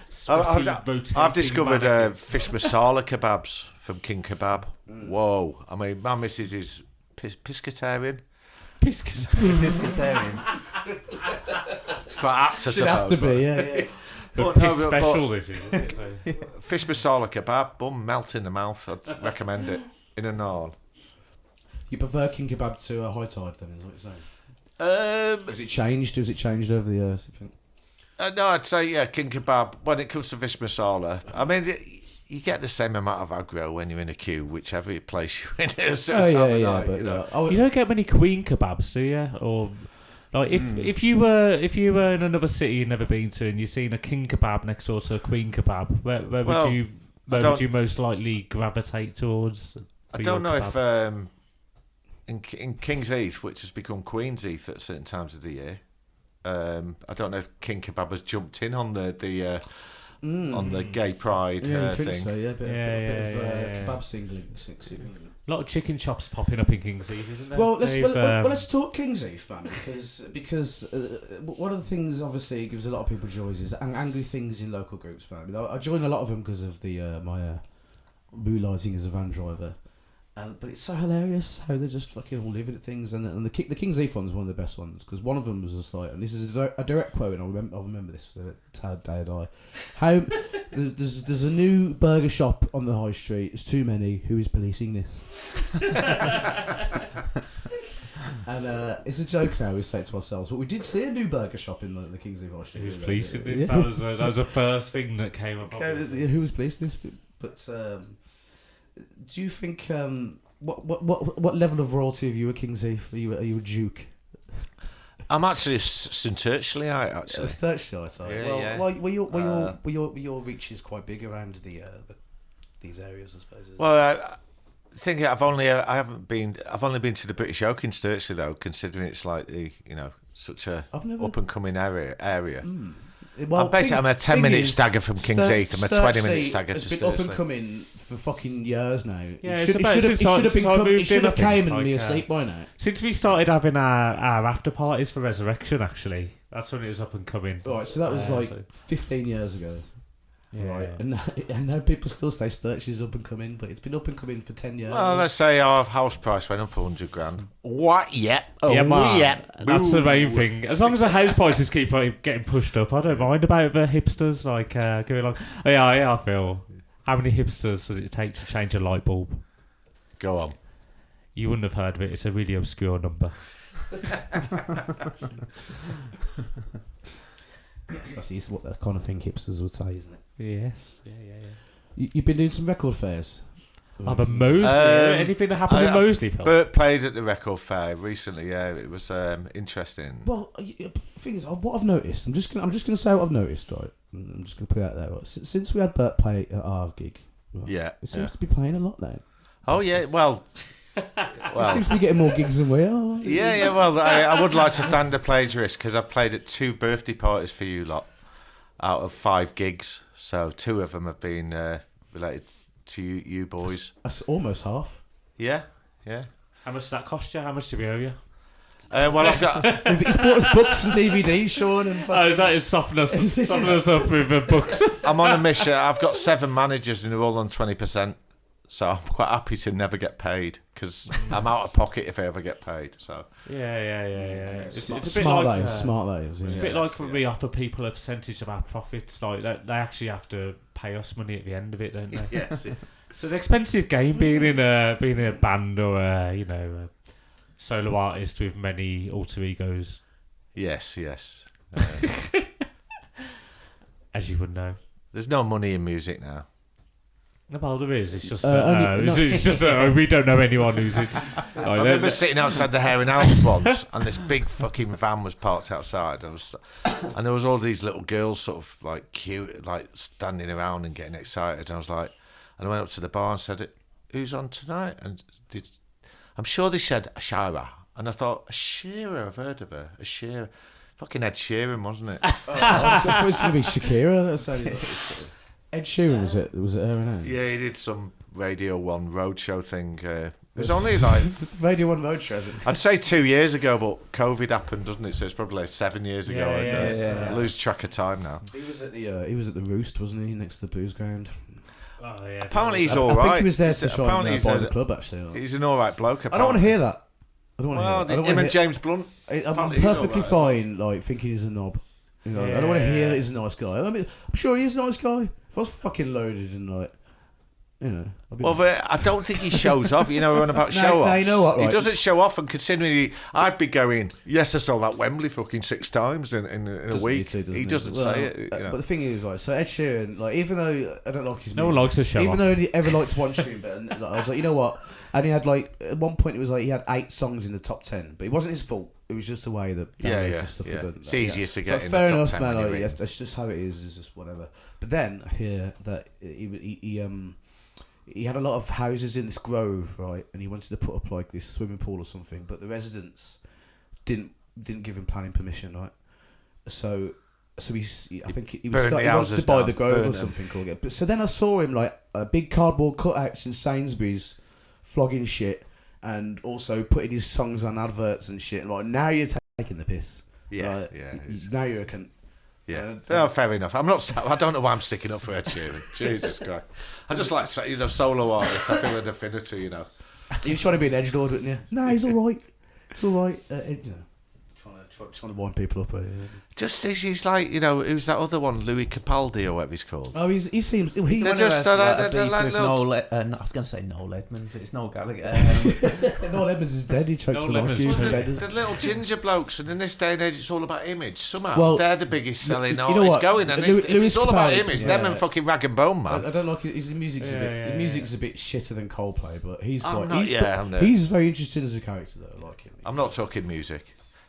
Sweaty, I've discovered mannequin. fish masala kebabs from King Kebab. Whoa. I mean, my missus is pescatarian. Pescatarian. It's quite apt, I Should have to suppose, be, yeah. The But no, piss but- special, this is. Isn't it? So. Fish masala kebab, bum, melt in the mouth. I'd recommend it. In a naan. You prefer King Kebab to a high tide, then, is what you're saying? Has it changed? Has it changed over the years, you think? No, I'd say, yeah, King Kebab. When it comes to fish masala, I mean, you get the same amount of aggro when you're in a queue, whichever place you're in. At a certain time of night, but you know. oh, You don't get many Queen kebabs, do you? Or like if you were in another city you've never been to and you've seen a King Kebab next door to a Queen Kebab, where Well, would you most likely gravitate towards? I for don't know your if kebab? in King's Heath, which has become Queen's Heath at certain times of the year, I don't know if King Kebab has jumped in on the on the gay pride yeah, I think thing. so, yeah. A bit of Yeah. kebab singling. A lot of chicken chops popping up in King's Heath, isn't there? Well, They've, let's talk King's Heath, man, because one of the things obviously gives a lot of people joys is angry things in local groups, man. I mean, I join a lot of them because of the my moonlighting as a van driver, but it's so hilarious how they're just fucking all living at things, and the King's Heath one is one of the best ones because one of them was just like, and this is a direct quote, and I'll remember this for the day I die. How there's a new burger shop on the high street. It's too many. Who is policing this? And it's a joke now we say it to ourselves, but we did see a new burger shop in the King's Heath High Street. Who was policing this? Yeah. That was the first thing that came up. Yeah, who was policing this? But do you think what level of royalty have you at King's Heath? Are you a duke? I'm actually St Churchillite, actually. It's Churchillite. Yeah, well, yeah. were your reach is quite big around these areas, I suppose. Well, thinking I've only been to the British Oak in Sturchley though, considering it's like such a up and coming area. Well, I'm a 10-minute stagger from King's Heath. I'm a 20-minute stagger to It's been up and Sturchley. coming for fucking years now. Yeah, it it's about since I moved should in, have I think, came and like, me asleep by now. Since we started having our after parties for Resurrection, actually, that's when it was up and coming. Right, so that was like so- 15 years ago. Yeah. Right, and now people still say Sturchley's up and coming, but it's been up and coming for 10 years. Well, let's say our house price went up $100,000. What? Yeah. Oh, Yeah, man. yeah. That's the main thing. As long as the house prices keep getting pushed up, I don't mind about the hipsters like going along. Oh, yeah, I feel. How many hipsters does it take to change a light bulb? Go on. You wouldn't have heard of it. It's a really obscure number. That's what the kind of thing hipsters would say, isn't it? Yes. Yeah. You've been doing some record fairs. I've a Mosley. Anything that happened in Mosley, Phil? Burt played at the record fair recently. Yeah, it was interesting. Well, the thing is, what I've noticed, I'm just gonna say what I've noticed, right? I'm just gonna put it out there. Right? Since we had Burt play at our gig, right, Yeah, it seems to be playing a lot now. Oh yeah, well, It seems to be getting more gigs than we are. Like. yeah. Well, I would like to thank the Plagiarists because I've played at 2 birthday parties for you lot out of 5 gigs. So 2 of them have been related to you boys. That's almost half. Yeah. How much did that cost you? How much did we owe you? Well, I've got. He's bought us books and DVDs, Shaun, and Oh, is that soften us up with books? I'm on a mission. I've got 7 managers and they're all on 20%. So I'm quite happy to never get paid because I'm out of pocket if I ever get paid. So Yeah. It's a bit smart like that is. it's a Yeah. bit like when we offer people a percentage of our profits. Like they actually have to pay us money at the end of it, don't they? yes. So it's an expensive game being in a band or a solo artist with many alter egos, Yes. as you would know. There's no money in music now. Well, there is. It's just, only- we don't know anyone who's in. I remember sitting outside the Hare and Hounds once, and this big fucking van was parked outside, and there was all these little girls sort of like cute, like standing around and getting excited. And I was like, and I went up to the bar and said, "Who's on tonight?" And I'm sure they said Ashara, and I thought Ashira, I've heard of her. Ashira, fucking Ed Sheeran, wasn't it? I thought it was going to be Shakira. That sounded Ed Sheeran, was it her and her? Yeah, he did some Radio 1 roadshow thing. It was only like Radio 1 Roadshow. I'd say 2 years ago, but COVID happened, doesn't it? So it's probably like 7 years ago. I lose track of time now. He was at the Roost, wasn't he, next to the booze ground? Oh, yeah. Apparently he's I all right. think he was there to try Apparently and buy the club, actually. He's an all right bloke. I don't want to hear that. I don't want to Well, hear that. I don't him wanna and James Blunt. I'm apparently he's perfectly all right. fine, like, thinking he's a knob. You know, I don't want to hear that he's a nice guy. I mean, I'm sure he's a nice guy. If I was fucking loaded and, like, you know... Well, but I don't think he shows off. You know, we're on about No, show off. no, you know what, He right? doesn't show off, and considering I'd be going, yes, I saw that Wembley fucking 6 times in a week. He doesn't say it. You know. But the thing is, like, so Ed Sheeran, like, even though I don't like his No one music, likes a show even off. though he ever liked one tune better, like, I was like, you know what? And he had, like, at one point it was like he had 8 songs in the top 10, but it wasn't his fault. It was just the way that stuff were done. It's easier to get so in fair the top enough, 10 man. when Like, you're yeah, in. that's just how it is. It's just whatever. But then I hear that he had a lot of houses in this grove, right? And he wanted to put up like this swimming pool or something, but the residents didn't give him planning permission, right? So I think he burned the wants to houses buy down, the grove burn or them. something. Called it. But so then I saw him like big cardboard cutouts in Sainsbury's, flogging shit, and also putting his songs on adverts and shit. And like, now you're taking the piss. Yeah, Like, yeah. it's- Now you're a cunt. Yeah, no, fair enough. I don't know why I'm sticking up for Ed Sheeran. Jesus Christ, I just like solo artists. I feel an affinity, you know. You're trying to be an edgelord, weren't you? No, he's all right. He's all right. You know, trying to wind people up. Just he's like, you know, who's that other one, Louis Capaldi or whatever he's called. Oh, he seems. They're He's just Beef like with little- Noel, I was going to say Noel Edmonds, but it's Noel Gallagher. Noel Edmonds is dead. He choked on Edmonds ice cube. is dead. the little ginger blokes, and in this day and age, it's all about image. Somehow Well, they're the biggest selling you know artists what? going, and if Louis it's all about Capaldi, image, yeah. them and fucking Rag and Bone Man. I don't like his music's Yeah, his music's a bit shitter than Coldplay, but he's I'm quite. not- he's, yeah, I'm not- he's very interesting as a character, though. I like him. I'm not talking music.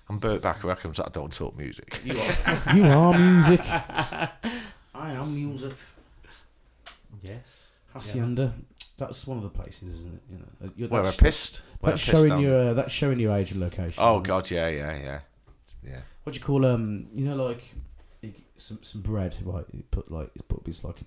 I'm Burt Bacharackhams. I don't talk music. You are music. I am music. Yes. Hacienda. That's one of the places, isn't it? You know, We're a that's, pissed. We're that's pissed showing on- your that's showing your age and location. Oh isn't it? God, yeah. What do you call you know, like some bread, right? You put it's like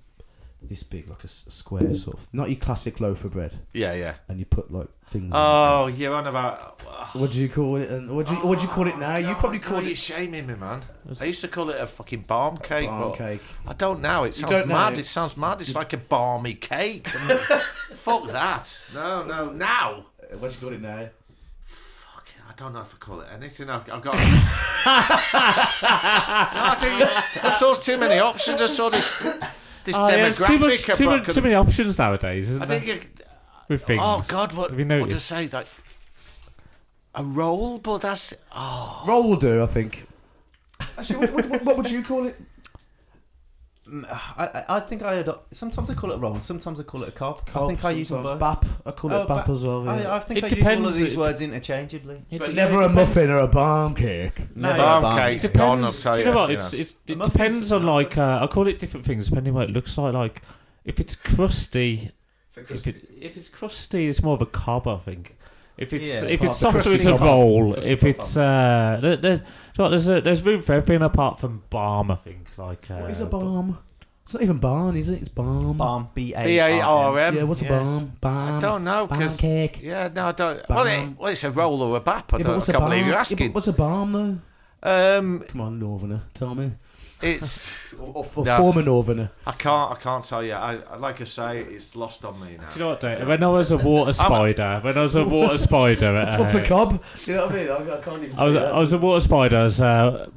this big, like a square sort of, not your classic loaf of bread, Yeah. and you put like things. Oh, you're on about. What do you call it? And what do you call it now? You probably call You're it shaming me, man. I used to call it a fucking barm cake. barm but cake. I don't now. It sounds don't know? mad. It sounds mad. It's like a balmy cake. Fuck that. No. Now. What do you call it now? Fucking, I don't know if I call it anything. I've got. No, I think I saw too many options. I saw this There's demographic. too many options nowadays, isn't I there? think. With things. Oh God, what? Have you What to noticed? say? Like a roll, but that's. Roll will do, I think. Actually, what would you call it? I think sometimes I call it a roll, and sometimes I call it a cob. I think I use them both. Bap. I call it bap as well. Yeah. I think It I use all depends. of these words interchangeably. But never a muffin or a barm cake. Never Barm a barm cake's cake. gone. I'll tell Do you. you know what? you It muffins- depends on like I call it different things depending on what it looks like. Like if it's crusty, if it's crusty, it's more of a cob, I think. If it's Yeah, if it's part of the softer, it's crusty a cob. roll. Crusty If cob. it's there's room for everything apart from barm, I think. Like What is a barm? It's not even barn, is it? It's barm. Barm, B-A-R-M. B-A-R-M. Yeah, what's a barm? Barm. I don't know Barm because. cake. Yeah, no, I don't. Barm. Well, it's a roll or a bap. I Yeah, but don't. what's I a can't believe barm? you're Yeah, asking. but what's a barm though? Come on, Northerner, tell me. It's. Or No. former Northerner. I can't tell you. I like I say, it's lost on me now. Do you know what, Dave? When I was a water spider, What's a cob? You know what I mean? I can't even. I was a water spider. I was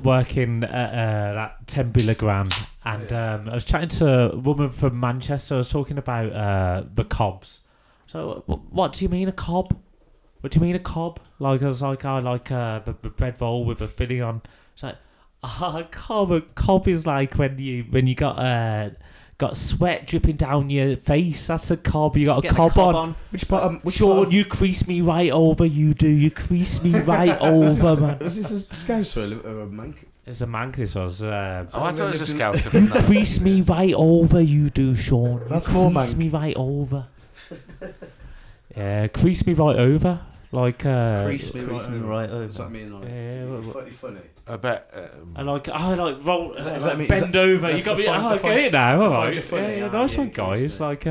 working at that Tembular Grand, and I was chatting to a woman from Manchester. I was talking about the cobs. So, what do you mean a cob? What do you mean a cob? Like I was like, I like the bread roll with a filling on. It's like, a cob is like when you got got sweat dripping down your face. That's a cob. You got a Get the cob on. Which part? Which Shaun, part of- you crease me right over. You do. You crease me right over, man. Is this a Scouser or a Manc? It's a man. This was. I thought it was a scouser from that. Crease me right over. You do, Shaun. You That's more crease Manc. me right over. Yeah, crease me right over. Like Crease me Crease me over. right over. Does that mean like yeah, funny? I bet. I like roll, Does that like mean- bend over. You got me. I get it now. All find right. you funny, Yeah, yeah, nice yeah, one, of course, guys. yeah. Like,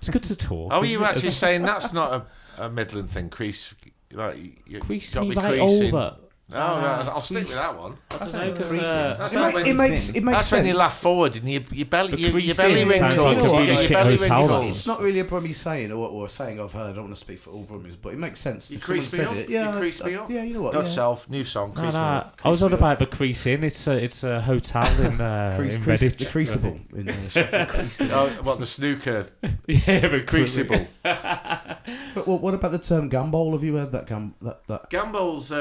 it's good to talk. Oh, are you actually saying that's not a Midland thing? Crease, like you crease got me me right creasing. over? No, I'll stick with that one. I don't know because That's like when It makes that's sense. when you laugh forward and your belly, The your creasing belly sounds wrinkles. like a You really get your shit belly hotel room. wrinkles. It's not really a Brummie saying, or a saying I've heard. I don't want to speak for all Brummies, but it makes sense. You If someone crease me said up. it, You yeah, crease me up. Yeah, you know what? Not yeah. self, new song. No, Crease me no. up. I was on about the creasing. It's a hotel in in Redditch. The Crucible in Sheffield. Oh, what the snooker? Yeah, but Crucible. But what about the term Gambowl? Have you heard that? That Gambow's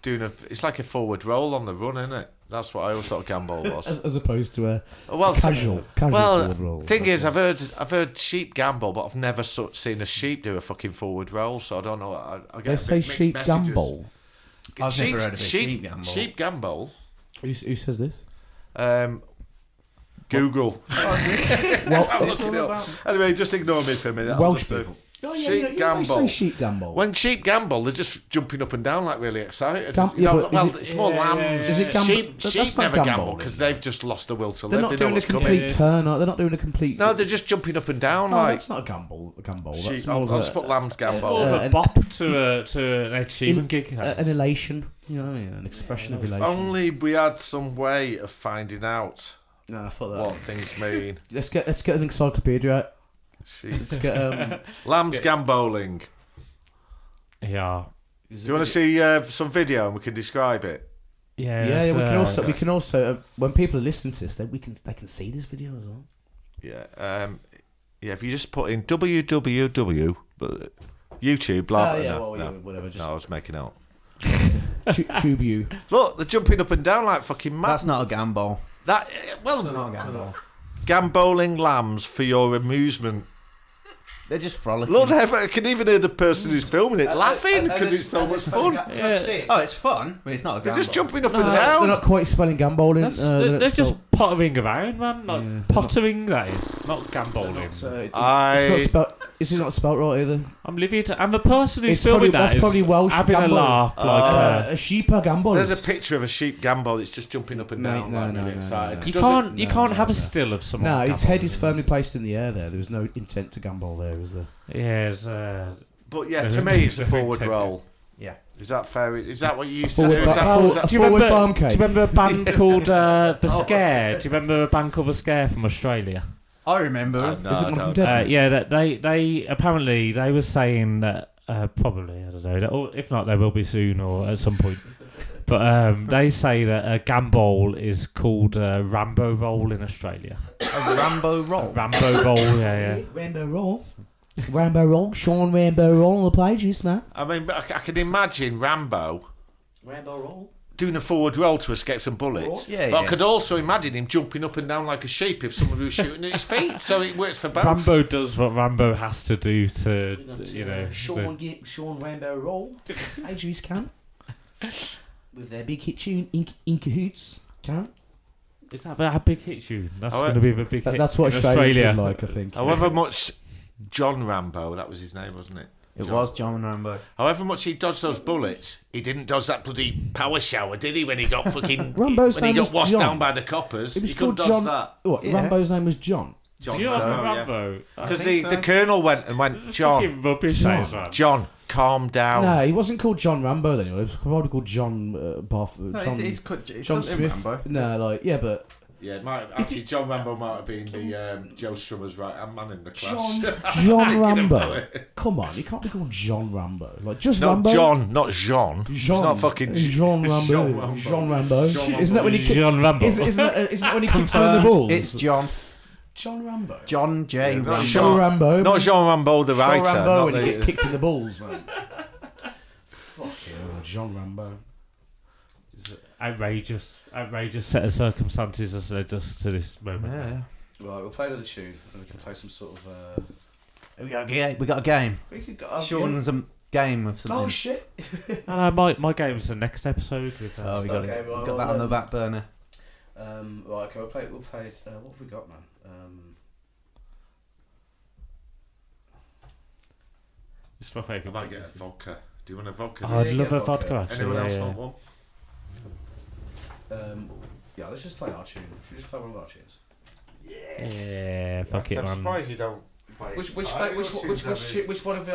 doing it's like a forward roll on the run, isn't it? That's what I always thought Gambowl was. as opposed to a Well, casual well, forward roll. thing is, I've heard sheep gamble, but I've never seen a sheep do a fucking forward roll, so I don't know. I get They a say mixed sheep messages. Gambol. I've never heard of it. Sheep gamble. Sheep gamble. Who says this? Google. What's all about? Anyway, just ignore me for a minute. I'll Welsh just, people. Oh, yeah, sheep they say gamble. sheep Gambowl. When sheep gamble, they're just jumping up and down like really excited. Gam- You yeah, know, but well, is it- it's more Yeah, lambs. yeah, Is it gamble? Sheep, That's sheep not never gamble, gamble because is it? they've just lost the will to They're live. not They know doing a what's coming. complete turn. They're not doing a complete. No, they're just jumping up and down No, like. that's not a Gambowl. A Gambowl. Sheep. That's more I'll of just put lambs More gamble. of a an- bop to an Ed Sheeran gig. an elation. You know what I mean? An expression of elation. Only we had some way of finding out No, I thought that. what things mean. Let's get an encyclopedia out. Sheep. Let's get Lambs gambolling. Yeah. Do you want to see some video and we can describe it? Yeah. we can also when people listen to this, they can see this video as well. Yeah. Yeah. If you just put in www, YouTube, blah. Whatever. No, I was making out. Tube you. Look, they're jumping up and down like fucking mad. That's not a gamble. That well, Not a gamble. gambolling lambs for your amusement. They're just frolicking. Look, I can even hear the person who's filming it laughing because it's so much fun. Oh, it's fun, but it's not a They're gamble. just jumping up No, and that's- down. They're not quite spelling gambolling. They're just pottering around, man. Like pottering, that is. Not gambolling. It's not spelled right either. I'm livid. And the person who's It's probably- filming that that's is probably Welsh having gambol. a laugh. A sheep are gambol. There's a picture of a sheep gambol. It's just jumping up and No, down. no, like, no, really no, excited. no, you Doesn't- can't have a still of someone. No, its head gambolling, is firmly placed in the air. There was no intent to gambol there, was there? Yes. But yeah, to me, it's a forward Take roll. Yeah. Is that fair? Is that what you used to Forward do? ba- Is that- forward- is that- do you forward remember? barm Do you cake. remember a band called The Scare? Do you remember a band called The Scare from Australia? I remember. No, Is it I one from don't. Dead? Yeah, that they apparently they were saying that probably I don't know, that, or if not, they will be soon or at some point. But they say that a Gambowl is called a Rambo roll in Australia. A Rambo roll. Rambo roll, yeah. Rambo roll. Rambo roll. Shaun Rambo roll on the Plagiarists, man. I mean, I can imagine Rambo roll. doing a forward roll to escape some bullets. Yeah, but I yeah. could also imagine him jumping up and down like a sheep if someone was shooting at his feet. So it works for both. Rambo does what Rambo has to do to, you know. Shaun Rambo roll. Plagiarists can. With their big hit tune in cahoots. Can. Is that a big hit tune? That's Oh, going to be the big hit. That's what in Australians Australia. would like, I think. However much John Rambo, that was his name, wasn't it? It John. was John Rambo. However much he dodged those bullets, he didn't dodge that bloody power shower, did he? When he got fucking Rambo's when he name got was washed John. down by the coppers, It was he couldn't called dodge John. that. What? Yeah. Rambo's name was John. John, Do you remember so, yeah. Rambo? Because think so. the colonel went, John, Fucking rubbish, John. that is, man. John, calm down. No, he wasn't called John Rambo then. He was probably called John Buff. No, John, it's John something Smith. Rambo. No, like yeah, but Yeah, it might, actually, John Rambo might have been the Joe Strummer's right hand man in the class. John Rambo. Come on, he can't be called John Rambo. Like just Not Rambo. John, not Jean. It's not fucking Jean Rambo. Jean Rambo. Isn't that when he John Rambo. isn't that when he kicks him in the balls? It's John. John Rambo. John J. not Rambo. Jean. John Rambo. Not Jean Rambo, the Jean writer. Rambo not when he the- get kicked in the balls, man. Fucking hell, John Rambo. Outrageous set of circumstances has led us to this moment. Yeah. Right, we'll play another tune and we can play some sort of. We got a game. We could go. Sean's a game of something. Oh shit! My game's the next episode. With, Oh, we got Okay, it. right, Got that on the back burner. Right, okay, we'll play. What have we got, man? It's my I favourite. might get a vodka. Do you want a vodka? Oh, I'd Yeah, love yeah, a vodka, vodka. actually. Anyone else yeah. want one? Yeah, let's just play our tune. Should we just play one of our tunes? Yeah, fuck it, I'm man. surprised you don't. play Which one of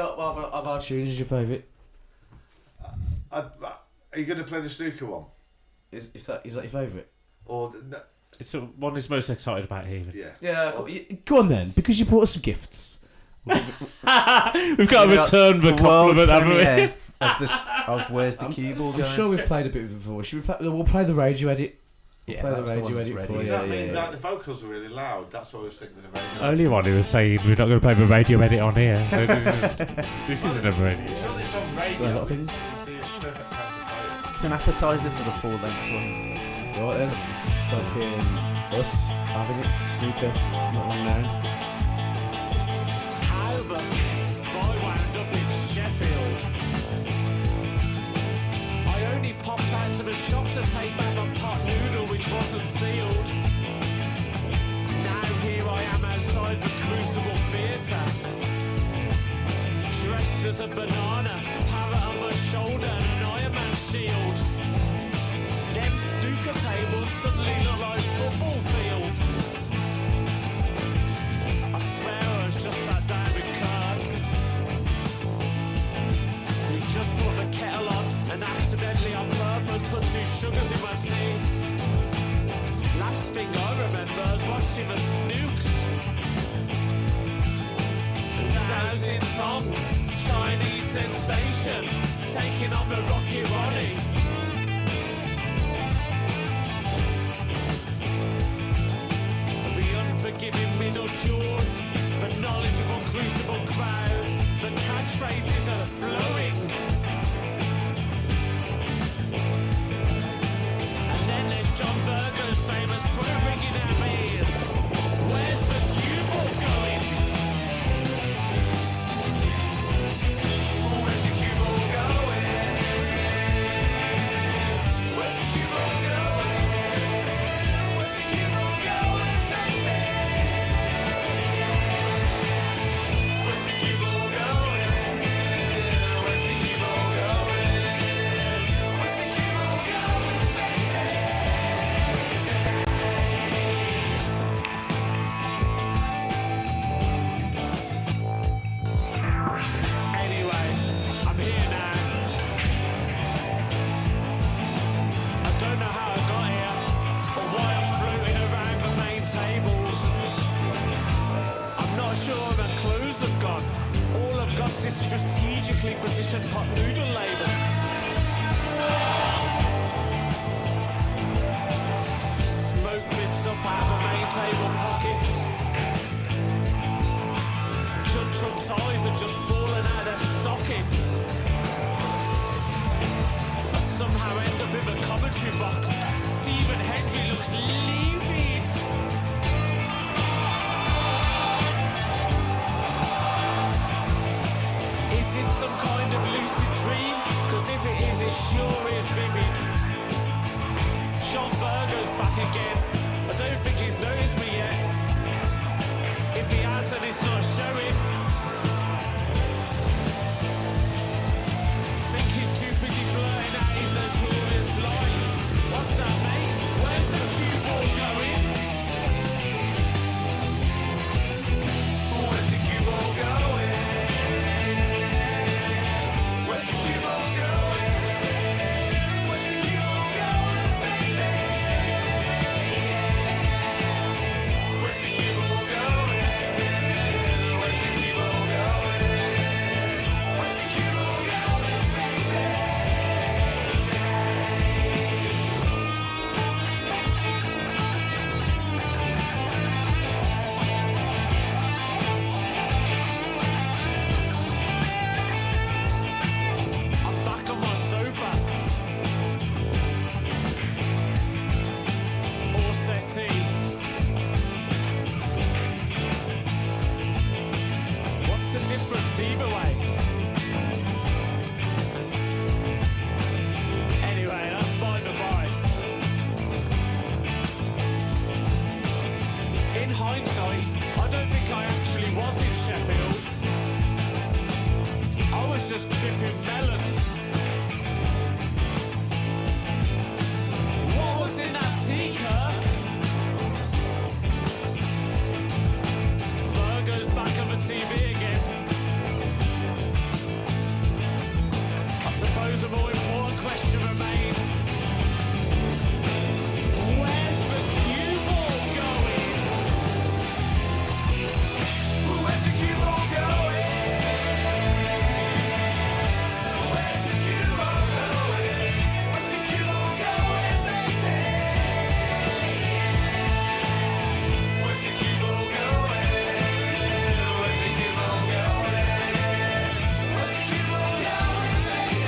our tunes is your favourite? Are you going to play the snooker one? Is that your favourite? Or no, It's the one he's most excited about here. yeah. Yeah. Go on then, because you brought us some gifts. We've got a We got return the compliment, haven't we? premiere of Where's the Keyboard I'm Going? sure we've played a bit of it before. Should we play? We'll play the radio edit. Yeah, play the that's the radio one that's edit ready. for Does you. that Yeah, mean yeah. that the vocals are really loud? That's why I was thinking of the radio. Earlier on, he was saying we're not going to play the radio edit on here. This isn't a radio. It's on this on radio. So a lot of things. It's the perfect time to play it. It's an appetizer for the full-length one. Right then, fucking us having it, snooker, not long now. However, I wound up in Sheffield. I only popped out to the shop to take back my pot noodle which wasn't sealed. Now here I am outside the Crucible Theatre, dressed as a banana, parrot on my shoulder and an Iron Man shield. Them snooker tables suddenly look like football fields. I swear I was just sat down with Kirk. We just put the kettle on and accidentally on purpose put 2 sugars in my tea. Last thing I remember is watching the Snooks. Sousing Tom, Chinese sensation, taking on the Rocky Ronnie. The unforgiving middle jaws, the knowledgeable crucible crowd, the catchphrases are flowing. And then there's John Virgo's famous crew ringing our ears. Where's the cue ball going? Where's the cue ball going? Where's the cue ball going? Where's the cue ball going, baby? Where's the cue ball going? Where's the cue ball going? Where's the cue ball going, baby? Anyway, I'm here now. I don't know how I got here, or why I'm floating around the main tables. I'm not sure where the clues have gone. All I've got is strategically positioned pot noodle label. Smoke drifts up out the main table pockets. Chuck Trump's eyes have just fallen out of sockets. I somehow end up in the commentary box. Stephen Hendry looks livid. Is this some kind of lucid dream? Cause if it is, it sure is vivid. Shaun Virgo's back again. I don't think he's noticed me yet. If he has, then it's not showing. Think he's too busy blurting out his notorious lie. What's that, mate? Where's the cue ball going? Where's the cue ball going? Where's the cue ball going? Where's the cue ball going, baby? Where's the cue ball going? Where's the cue ball was just tripping melons. What was in that teacup? Virgo's back on the TV again. I suppose a more important question remains. Where's the cue ball going? Where's the cue ball going? Where's the cue ball going? Where's the cue ball going, baby? Where's the cue ball going? Where's the cue ball going? Where's the cue ball going, baby?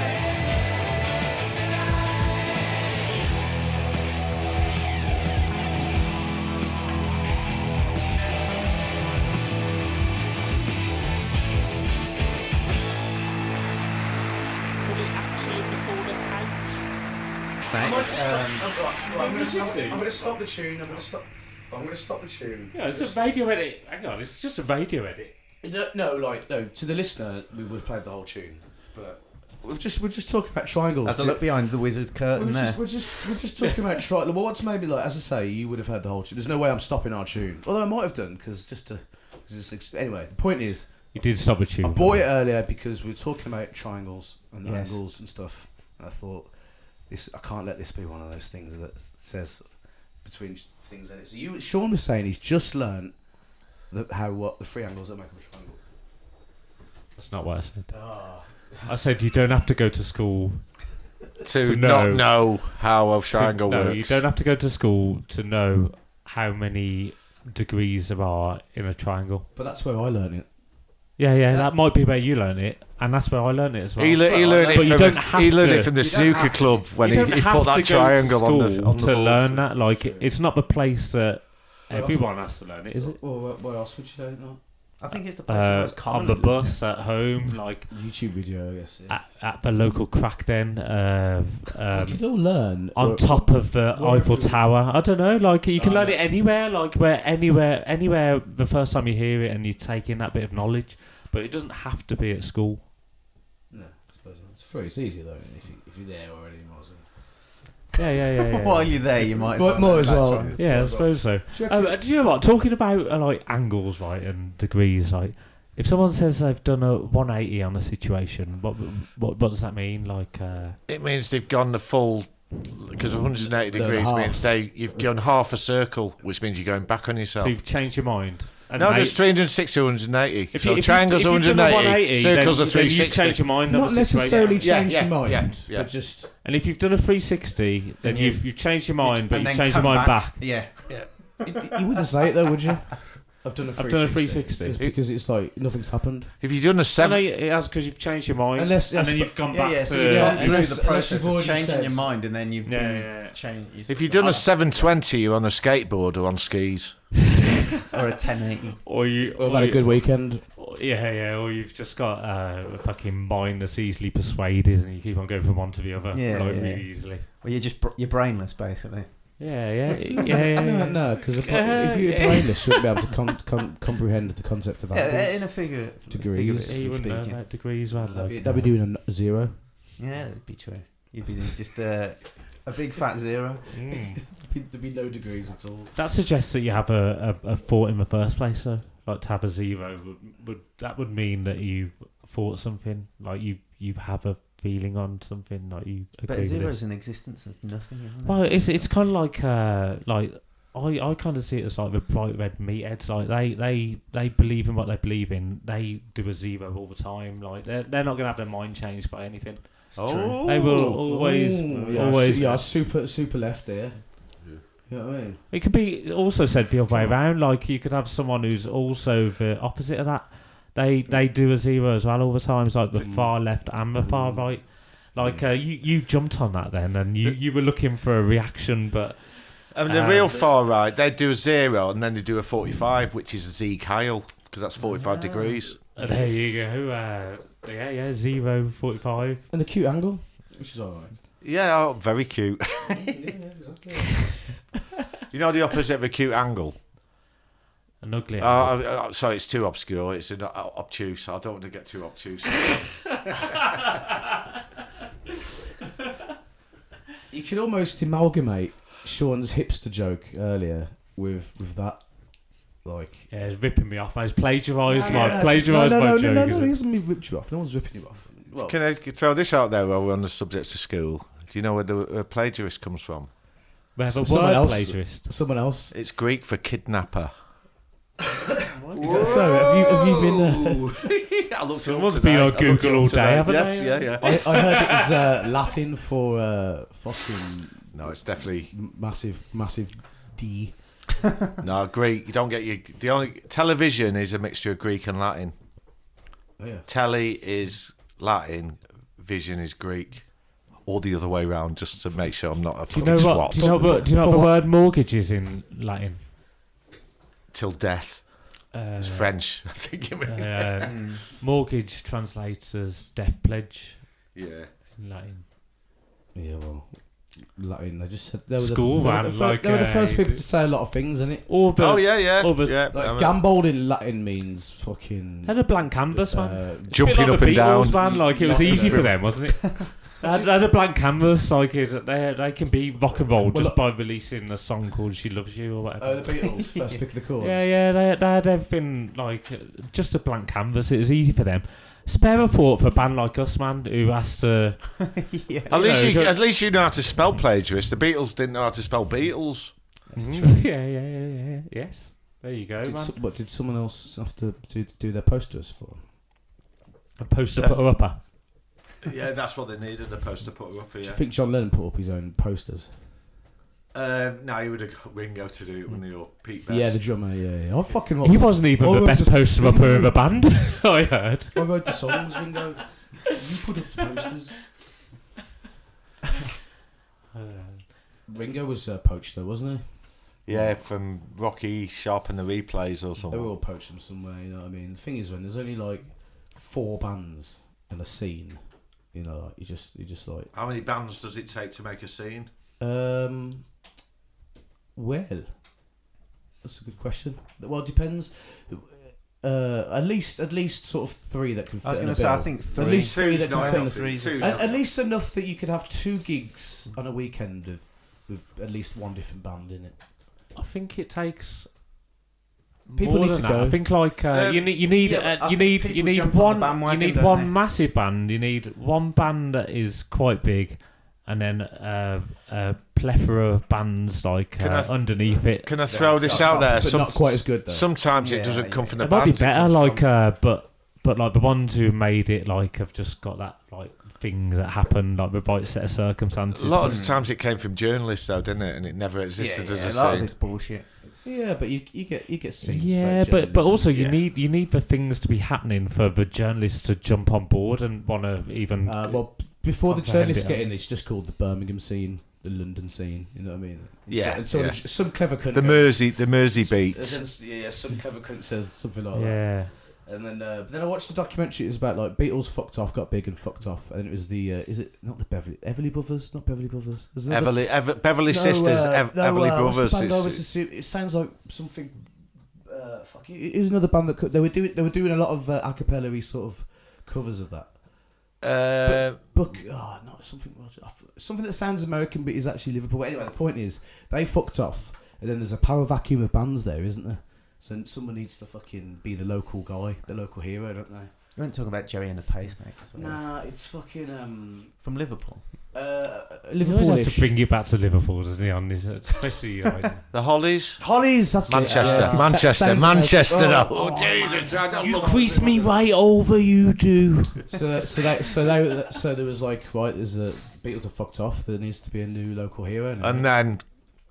Tonight. Could it actually be called a couch? I'm gonna Number stop the tune. I'm gonna stop the tune. Yeah, it's a radio edit. Hang on, it's just a radio edit. No. To the listener, we would have played the whole tune, but we're just talking about triangles. As I look behind the wizard's curtain there. We're just talking about triangles. Well, what's maybe like, as I say, you would have heard the whole tune. There's no way I'm stopping our tune. Although I might have done, anyway, the point is, You did stop a tune. I bought it earlier because we were talking about triangles and Yes. angles and stuff. And I thought, I can't let this be one of those things that says between things in it. So Shaun was saying he's just learned what the three angles that make up a triangle. That's not what I said. I said you don't have to go to school To know. not know how a triangle No, works. you don't have to go to school to know how many degrees there are in a triangle. But that's where I learned it. Yeah, that might be where you learned it, and that's where I learned it as well. He learned But you don't it have from the to- snooker club when You he don't have put to that go to triangle on the school to ball. learn that. Like, it's not the place that everyone has to learn it, is it? Well, where else would you learn it? I think it's the place where it's On common. the bus, at home, like YouTube video, yes. Yeah. at the local crack den, you don't learn on top of the where Eiffel you- Tower. I don't know, like you can Oh, learn no. it anywhere, like anywhere the first time you hear it and you take in that bit of knowledge. But it doesn't have to be at school. No, I suppose not. It's free. It's easy though. If you're there already, you might as well. Yeah. While you're there, you might More as well. Right. Yeah, I suppose so. Do you know what? Talking about like angles, right, and degrees, like if someone says they've done a 180 on a situation, what does that mean? Like, It means they've gone the full, because 180 No, degrees half. means you've gone half a circle, which means you're going back on yourself. so you've changed your mind. And No, mate, there's 360, 180. if So you- if triangles you- are if you've done a 180, circles are then you've 360. changed your mind. on Not the situation. necessarily change Yeah, your mind, yeah. but just And if you've done a 360, then you've changed your mind, but And you've then changed your come mind back. Yeah. you wouldn't say it though, would you? I've done a 360. I've done a 360. It's because it's like nothing's happened. If you've done a I know 7, it has because you've changed your mind, Unless- and yes, then but- you've gone Yeah, back so to. you've gone through unless- the unless process you've of already changing said- your mind, and then you've been Yeah. changed. if you've done a 720, you're on a skateboard or on skis. or a 1080. Or you, I've had a good weekend. Yeah, or you've just got a fucking mind that's easily persuaded, and you keep on going from one to the other, Yeah, like yeah. really easily. Well, you're brainless basically. Yeah. No, because if you're brainless, you wouldn't be able to comprehend the concept of Yeah, angles. in a figure. Degrees. You wouldn't know speaking. about degrees, right? Like, That'd be doing a zero. Yeah, that'd be true. You'd be just a big fat zero. There'd be no degrees at all. That suggests that you have a thought in the first place, though. Like to have a zero would mean that you thought something, like you have a feeling on something, like you agree But with zero it. is an existence of nothing, isn't it? Well, it's kind of like I kind of see it as like the bright red meatheads. Like they believe in what they believe in. They do a zero all the time. Like they're not gonna have their mind changed by anything. Oh, They will always. Yeah, super left there. You know what I mean? It could be also said the other way around. Like you could have someone who's also the opposite of that. They do a zero as well all the time. It's like the far left and the far right. Like you jumped on that then, and you were looking for a reaction, but I mean, the real far right, they do a 0 and then they do a 45, which is a Z Kyle, because that's 45 degrees. there you go. Yeah, 0, 45. And the cute angle, which is alright. Yeah, oh, very cute. Yeah, exactly. You know the opposite of a cute angle? An ugly angle. Sorry, it's too obscure. It's obtuse. I don't want to get too obtuse. You could almost amalgamate Shaun's hipster joke earlier with that. Like, Yeah, he's ripping me off. He's plagiarised my no, joke. he hasn't ripped you off. No one's ripping you off. Well, Can I throw this out there while we're on the subject of school? Do you know where the plagiarist comes from? We have a Someone word else. plagiarist. someone else. It's Greek for kidnapper. Is that so? Have you been? Someone's been on Google all day, haven't yes, they? Yeah. I heard it was Latin for fucking No, it's definitely massive D. no Greek. You don't get the only television is a mixture of Greek and Latin. Oh, yeah. Telly is Latin, vision is Greek, or the other way around, just to make sure I'm not a Do you fucking know what? twat. Do you know what the word mortgage is in Latin? Till death. It's French, I think. Mortgage translates as death pledge Yeah. in Latin. Yeah, well, Latin. They just said they were School, they were man, they were the first people to say a lot of things, innit? All the, Oh yeah. all the- Yeah. Like Gambowl in Latin means fucking Had a blank canvas, man. Jumping Bit like up the and Beatles, down. man. Like it was Not easy the- for them, wasn't it? They had a blank canvas. Like they can be rock and roll just look- by releasing a song called "She Loves You" or whatever. the Beatles first pick of the chords. Yeah, they had everything like just a blank canvas. It was easy for them. Spare a thought for a band like us, man, who has to. Yeah. At know, least you know how to spell plagiarist. The Beatles didn't know how to spell Beatles. Yeah. Yes. There you go, man. Did someone else have to do their posters for? A poster putter upper. Yeah, that's what they needed. A poster put up. Do you think John Lennon put up his own posters? No, he would have got Ringo to do it when they all Pete Best. Yeah, the drummer. Yeah. I fucking. He wasn't even the best poster upper of a band. I heard. I wrote the songs, Ringo. You put up the posters. Ringo was poached though, wasn't he? Yeah, from Rocky Sharpen the Replays or They something. were all poached from somewhere, you know what I mean? The thing is, when there's only like 4 bands in a scene, you know, like, you just like. How many bands does it take to make a scene? Well, that's a good question. Well, it depends. At least sort of 3 that can fit. I was in going a to say, I bill. think At 3. least 3 Two's that not can fit. enough. in a- Two's and not at enough. least enough that you could have 2 gigs on a weekend with at least 1 different band in it. I think it takes. People more need than to that. go. I think like you need yeah, I you think need people jump on the one bandwagon, you need don't one they? massive band. You need one band that is quite big, and then a plethora of bands like Can I- underneath it. Can I throw this out there? But not quite as good though. Sometimes it Yeah, doesn't come yeah. from the It might be bands, it better, comes like from- but like the ones who made it like have just got that like thing that happened like the right set of circumstances. a lot of the times it came from journalists, though, didn't it? And it never existed as a a lot of scene. this bullshit. Yeah, but you get scenes. Yeah, for but journalism. also you yeah. need the things to be happening for the journalists to jump on board and want to even. Well, before the comprehend journalists it. get in, it's just called the Birmingham scene, the London scene. You know what I mean? Yeah, And so yeah. some clever cunt. The Mersey beats. Yeah, some clever cunt says something like that. yeah. And then I watched the documentary. It was about like Beatles fucked off, got big and fucked off, and it was the is it not the Everly Brothers? Not Beverly Brothers. There's another- Beverly Sisters, Everly what's Brothers. the band I It's- was assu- it sounds like something. Fuck, it was another band that they were doing a lot of a cappella-y sort of covers of that. Not something that sounds American but is actually Liverpool. But anyway, the point is they fucked off, and then there's a power vacuum of bands there, isn't there? So someone needs to fucking be the local guy, the local hero, don't they? We weren't talking about Jerry and the Pacemakers. were we? Nah, it's fucking From Liverpool. He always Liverpool. has to bring you back to Liverpool, doesn't he? On this, especially like, the Hollies. Hollies, that's Manchester, it. Yeah. Manchester, Sounds Manchester. like- Oh, Jesus! you crease me right over, you do. So there was like right. There's a Beatles are fucked off. There needs to be a new local hero. And then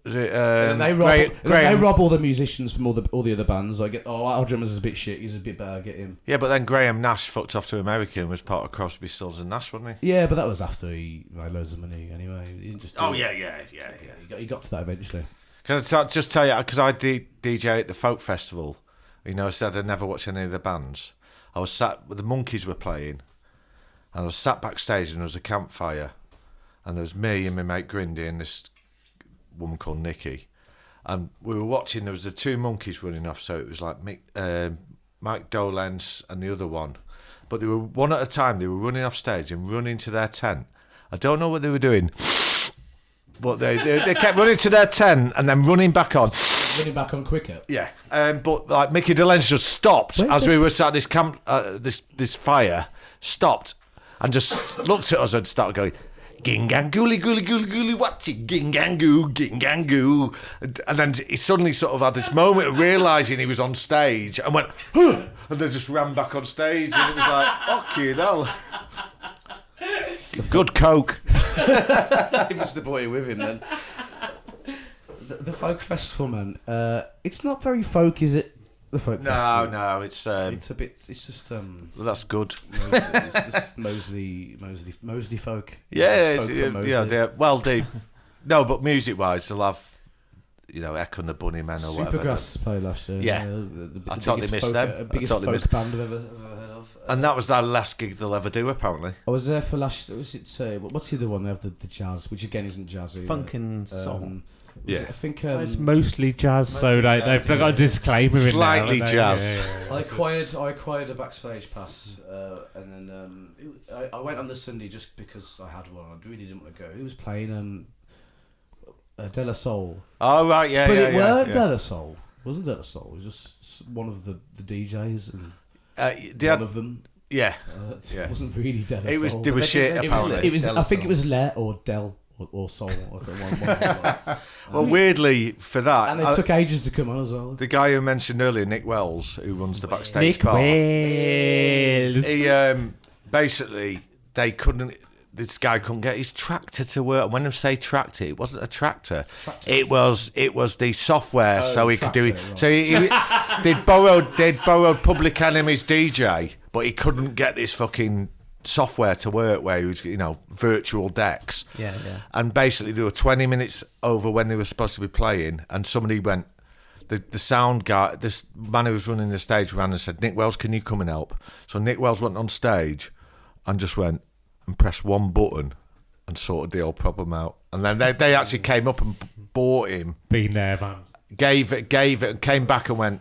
And they rob all the musicians from all the other bands. I get our drummer's is a bit shit. He's a bit better. Get him. Yeah, but then Graham Nash fucked off to America and was part of Crosby, Stills and Nash, wasn't he? Yeah, but that was after he made loads of money anyway. He didn't just. do it. yeah. He got to that eventually. Can I just tell you, because I DJ at the folk festival, you know, I said I'd never watch any of the bands. I was sat, the Monkeys were playing, and I was sat backstage and there was a campfire, and there was me and my mate Grindy and this woman called Nikki, and we were watching. There was the two monkeys running off, so it was like Mike Dolenz and the other one, but they were one at a time. They were running off stage and running to their tent. I don't know what they were doing, but they kept running to their tent and then running back on. Running back on quicker. Yeah, but like Mickey Dolenz just stopped as we were sat at this camp, this fire, stopped and just looked at us and started going, "Gingangooli, gooly, gooly, gooly, watch it, gingangoo, gingangoo." And then he suddenly sort of had this moment of realising he was on stage and went, "Huh!" And then just ran back on stage and it was like, "Fucking hell." Good coke. He must have brought you with him then. The folk festival, man. It's not very folk, is it? The folk festival. No, it's a bit. It's just well, that's good. It's just Mosley folk. Yeah, folk from Mosley. yeah. Well, no, but music-wise, they'll have, Echo and the Bunnymen or whatever. Supergrass played last year. Yeah. I totally missed them. Biggest I totally folk missed. band I've ever heard of. And that was their last gig they'll ever do, apparently. I was there for last. Was it? What's the other one? They have the jazz, which again isn't jazz either. Funk and soul. Yeah. I think It's mostly jazz, so they've got a disclaimer in there. Slightly haven't they? jazz. Yeah. I acquired a backstage pass, and then I went on the Sunday just because I had one. I really didn't want to go. He was playing De La Soul. Oh, right, yeah, But yeah, it yeah. weren't yeah. De La Soul. It wasn't De La Soul. It was just one of the DJs and one of them. Yeah. It wasn't really De La Soul. It was, they were But shit, it apparently. was, I think it was Le or Del or Soul. Well, weirdly, for that, And it took ages to come on as well. the guy who mentioned earlier, Nick Wells, who runs the backstage Nick bar, Wells. he basically, this guy couldn't get his tractor to work. When I say tractor, it wasn't a tractor. It was the software, so he could do it. tractor, right. So they'd borrowed Public Enemy's DJ, but he couldn't get this fucking software to work where he was, virtual decks. Yeah. And basically, they were 20 minutes over when they were supposed to be playing, and somebody went. The sound guy, this man who was running the stage, ran and said, "Nick Wells, can you come and help?" So Nick Wells went on stage and just went and pressed one button and sorted the whole problem out. And then they actually came up and bought him, Been there, man. gave it, and came back and went,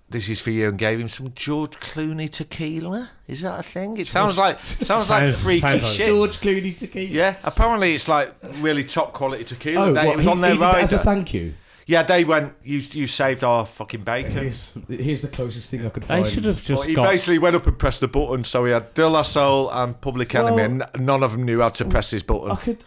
"This is for you," and gave him some George Clooney tequila. Is that a thing? It sounds like freaky sounds like shit. George Clooney tequila. Yeah, apparently it's like really top quality tequila. Oh, it was on their he did that as a rider. thank you. Yeah, they went, you saved our fucking bacon. Here's the closest thing I could They find. should have Well, just he got. basically went up and pressed the button, so he had De La Soul and Public Enemy, and none of them knew how to press his button. I could,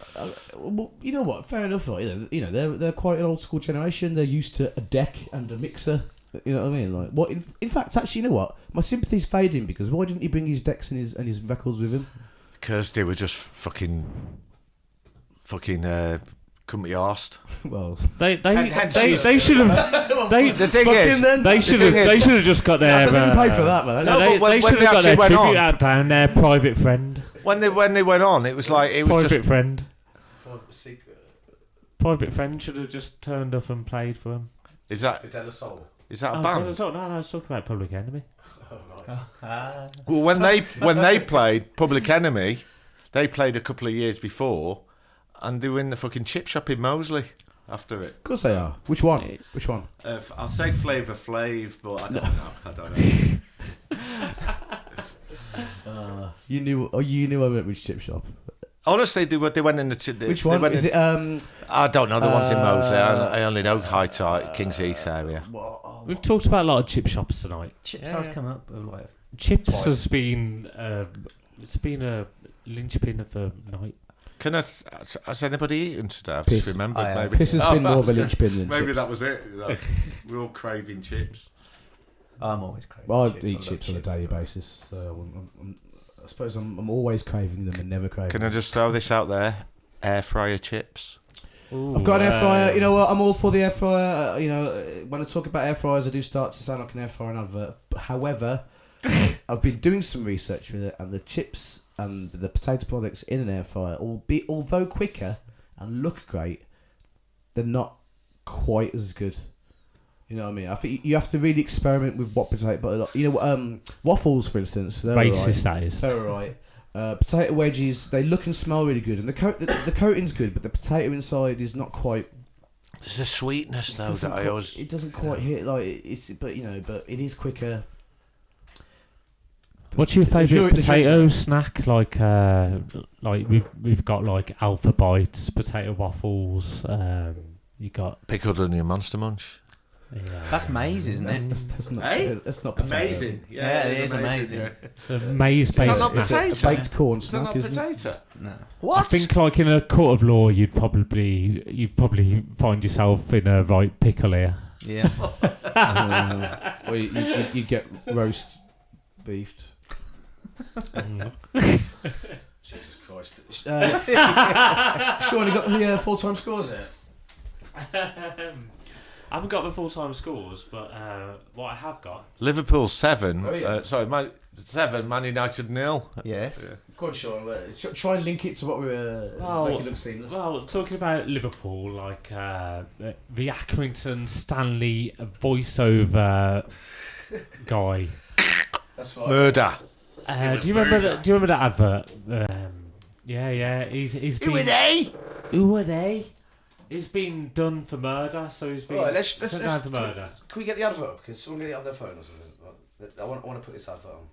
well, you know what? Fair enough. Right? They're quite an old school generation. They're used to a deck and a mixer. You know what I mean? Like, what? In fact, actually, you know what? My sympathy's fading because why didn't he bring his decks and his records with him? Because they were just fucking couldn't be arsed. Well, They she's- should have. The thing is, They should have just got their. I didn't pay for that, man. No, They but when should they have got their actually went tribute on- out down their private friend. when they went on, it was like it was Private just friend. Private friend should have just turned up and played for him. is that De La Soul. is that a Oh, band? no, I was talking about Public Enemy. Well, when they played Public Enemy, they played a couple of years before, and they were in the fucking chip shop in Moseley after it. Of course they are. Which one? Which one? I'll say Flavor Flav, but I don't know. You knew I went which chip shop. Honestly, they went in the chip. Which one is it? I don't know the ones in Moseley. I only know High Tide, Kings Heath area. We've talked about a lot of chip shops tonight. Chips has come up like Chips Twice. has been it's been a linchpin of the night. Has anybody eaten today? I've Piss. just remembered. I have. Maybe. Piss has been more of a linchpin than Maybe chips. that was it. Like, we're all craving chips. I'm always crazy. Well, I chips. eat love chips on a chips. daily basis, so I suppose I'm always craving them and never craving Can them. I just throw this out there? Air fryer chips. I've got an air fryer. You know what? I'm all for the air fryer. When I talk about air fryers, I do start to sound like an air fryer advert. However, I've been doing some research with it, and the chips and the potato products in an air fryer, although quicker and look great, they're not quite as good. You know what I mean? I think you have to really experiment with what potato. Waffles, for instance, they're Racist alright. that is. They're alright. Potato wedges, they look and smell really good, and the coating's good, but the potato inside is not quite There's a sweetness though that I always. It doesn't quite hit like it's, but but it is quicker. What's your The favourite jury- potato snack? Like we've got like Alpha Bites, potato waffles. You got Pickled onion Monster Munch. That's maize, isn't it? That's not. Hey? That's not potato. Amazing. Yeah, it is amazing. yeah. it's a maize that based. not It's potato? a baked corn Is that snack, not isn't it? potato? No. I think like in a court of law, you'd probably find yourself in a right pickle here. Yeah. Or you get roast beefed. Jesus Christ. Shaun, you got the full-time scores there? I haven't got the full-time scores, but what I have got. Liverpool 7. Oh, yeah. 7. Man United 0. Yes. Go on, Shaun. Try and link it to what we were. Make it look seamless. Well, talking about Liverpool, like the Accrington Stanley voiceover guy. That's fine. Murder. Do you remember that advert? Yeah. He's been. Who are they? He's been done for murder, so he's been Alright, let's sent down for murder. Can we get the advert up? Can someone get it on their phone or something? I want to put this advert on.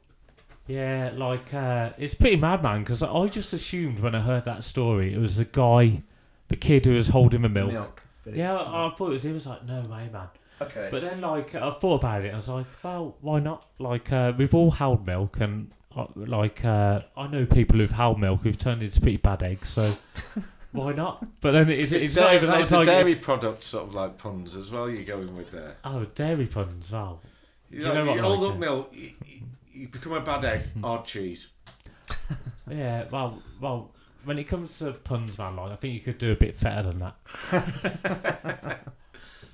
Yeah, like it's pretty mad, man. Because I just assumed when I heard that story, it was the guy, the kid who was holding the milk. Yeah, I thought it was him. I was like, no way, man. Okay. But then, like, I thought about it. And I was like, well, why not? Like, we've all held milk, and I know people who've held milk who've turned into pretty bad eggs. So why not? But then it's not even that. It's like dairy product sort of like puns as well. You're going with there. oh, dairy puns. Wow. You Do you know what, hold like, up milk. You become a bad egg. Hard cheese. Yeah. Well. When it comes to puns, man, like I think you could do a bit better than that.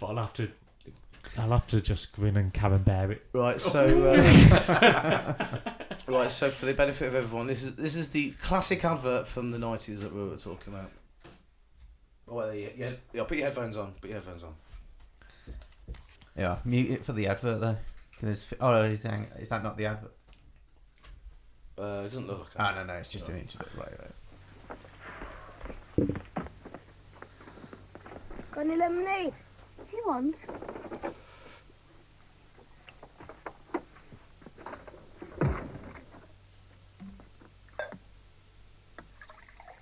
But I'll have to just grin and camembert it. Right, so so for the benefit of everyone, this is the classic advert from the 90s that we were talking about. Oh, yeah, put your headphones on. Yeah, mute it for the advert though. Is that not the advert? It doesn't look like No, it's just an inch of it. Right. Got any lemonade? He wants.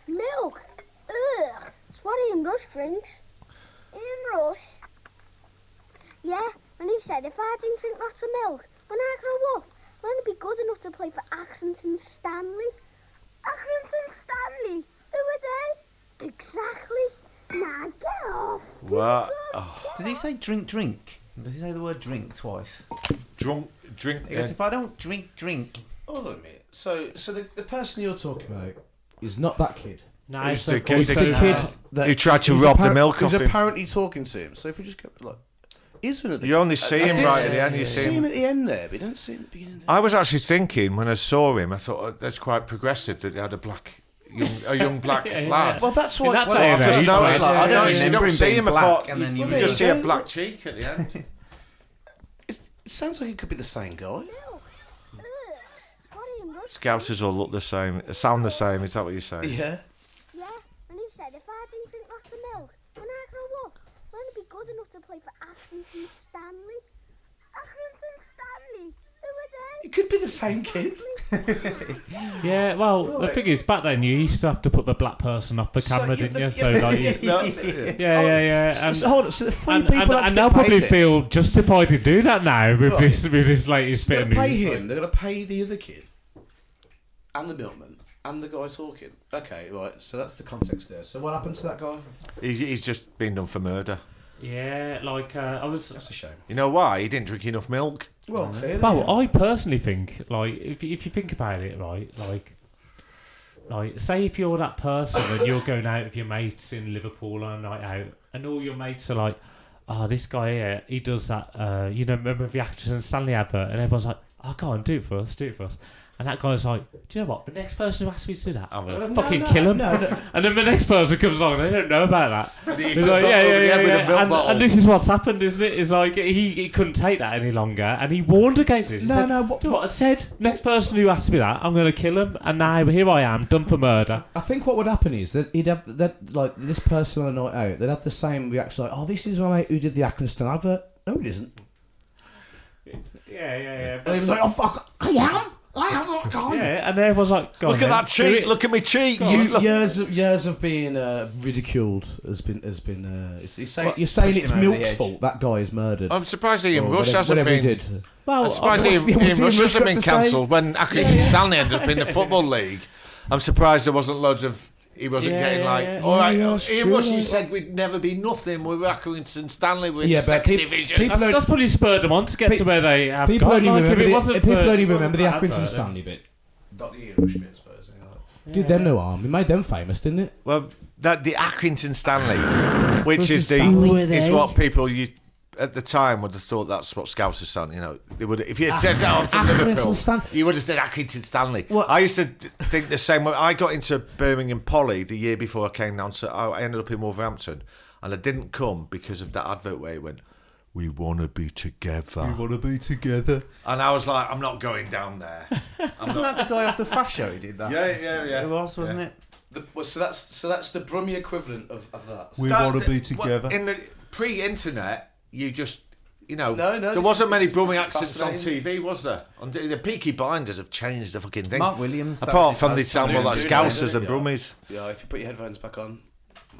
Milk? Ugh. It's what Ian Rush drinks. Ian Rush? Yeah, and he said if I didn't drink lots of milk, when I grow up, I'm going to be good enough to play for Accrington Stanley. Accrington Stanley? Who are they? Exactly. Now get off. What? Does he say drink? Does he say the word drink twice? Drink. He goes, if I don't drink. Hold on a minute. So the person you're talking about is not that kid. No, It's it's the a kid- It's the voiceover. kid that Who tried to who's rob the appar- milk who's off him. apparently talking to him. So if we just get like, is one of the You only see I him did right at the end. You see him at the end there, but you don't see him at the beginning. I was actually thinking when I saw him, I thought that's quite progressive that he had a young black Yeah, lad. Well, that's In why. that well, day I've and just age, noticed. like, I don't You remember don't him see being him black, apart. and then You you- just see Yeah. a black cheek at the end. It sounds like it could be the same guy. Milk? Ugh. It's what Ian Rush Scousers all look the same, sound the same. Is that what you're saying? Yeah. Yeah, and he said if I didn't drink lots of milk, when I grow up, I'm going to be good enough to play for Accrington Stanley. Accrington Stanley? Who are they? It could be the same kid. Yeah, well, the thing is, back then you used to have to put the black person off the camera, didn't you? So like, yeah. So hold on. So the three And people had to they'll get paid probably him. feel justified to do that now with this latest They're bit of going to pay news. him. They're going to pay the other kid, and the milkman, and the guy talking. Okay, right. So that's the context there. So what happened to that guy? He's just been done for murder. Yeah, like I was. That's a shame. You know why? He didn't drink enough milk. Well, clearly. Well, I personally think, like, if you think about it, right, like, say if you're that person and you're going out with your mates in Liverpool on a night out, and all your mates are like, "Oh, this guy here, he does that." Remember the Actors and Stanley advert, and everyone's like, "Oh, go on, do it for us." And that guy's like, do you know what? The next person who asks me to do that, I'm going to No, fucking kill him. And then the next person comes along and they don't know about that. And he He's like, and this is what's happened, isn't it? It's like he couldn't take that any longer and he warned against it. He said, do you know what I said? Next person who asks me that, I'm going to kill him. And now here I am, done for murder. I think what would happen is that he'd have that, like, this person on a night out, they'd have the same reaction, like, oh, this is my mate who did the Accrington advert. No, it isn't. Yeah. And he was like, oh, fuck, I am that guy. Yeah, and everyone's like, Look at that cheek. Look at me cheek. Years of being ridiculed has been. You're saying it's Milk's fault that guy is murdered. I'm surprised Ian Or Rush whatever hasn't he been. did. well, I'm surprised Ian Rush hasn't been cancelled when Accrington Stanley ended up in the Football League. I'm surprised there wasn't loads of. He wasn't getting like, all right, Ian Rush, you said we'd never be nothing. We were Accrington Stanley, we're in the second division. That's probably spurred them on to get to where they have People got. only Like, remember if it the wasn't people for- only remember the wasn't for Accrington advert, Stanley bit. Not the Ian Rush bit, I suppose. Did them no harm. It made them famous, didn't it? Well, that the Accrington Stanley, which is Stanley. is what people at the time would have thought that's what Scouts are saying. You know, they would if you had said that from Liverpool, you would have said Accrington Stanley. Well, I used to think the same way. I got into Birmingham Poly the year before I came down to. I ended up in Wolverhampton, and I didn't come because of that advert where it went, "We want to be together." We want to be together. And I was like, I'm not going down there. Wasn't that the guy off the Fast Show who did that? Yeah. It was, wasn't it? So that's the Brummie equivalent of that. We want to be together. In the pre-internet, you just, No, there wasn't many Brummie this is accents on fascinating. TV, was there? The Peaky Blinders have changed the fucking thing. Mark Williams. that Apart was from his they sound more like Yeah. Scousers and Yeah. Brummies. Yeah, if you put your headphones back on,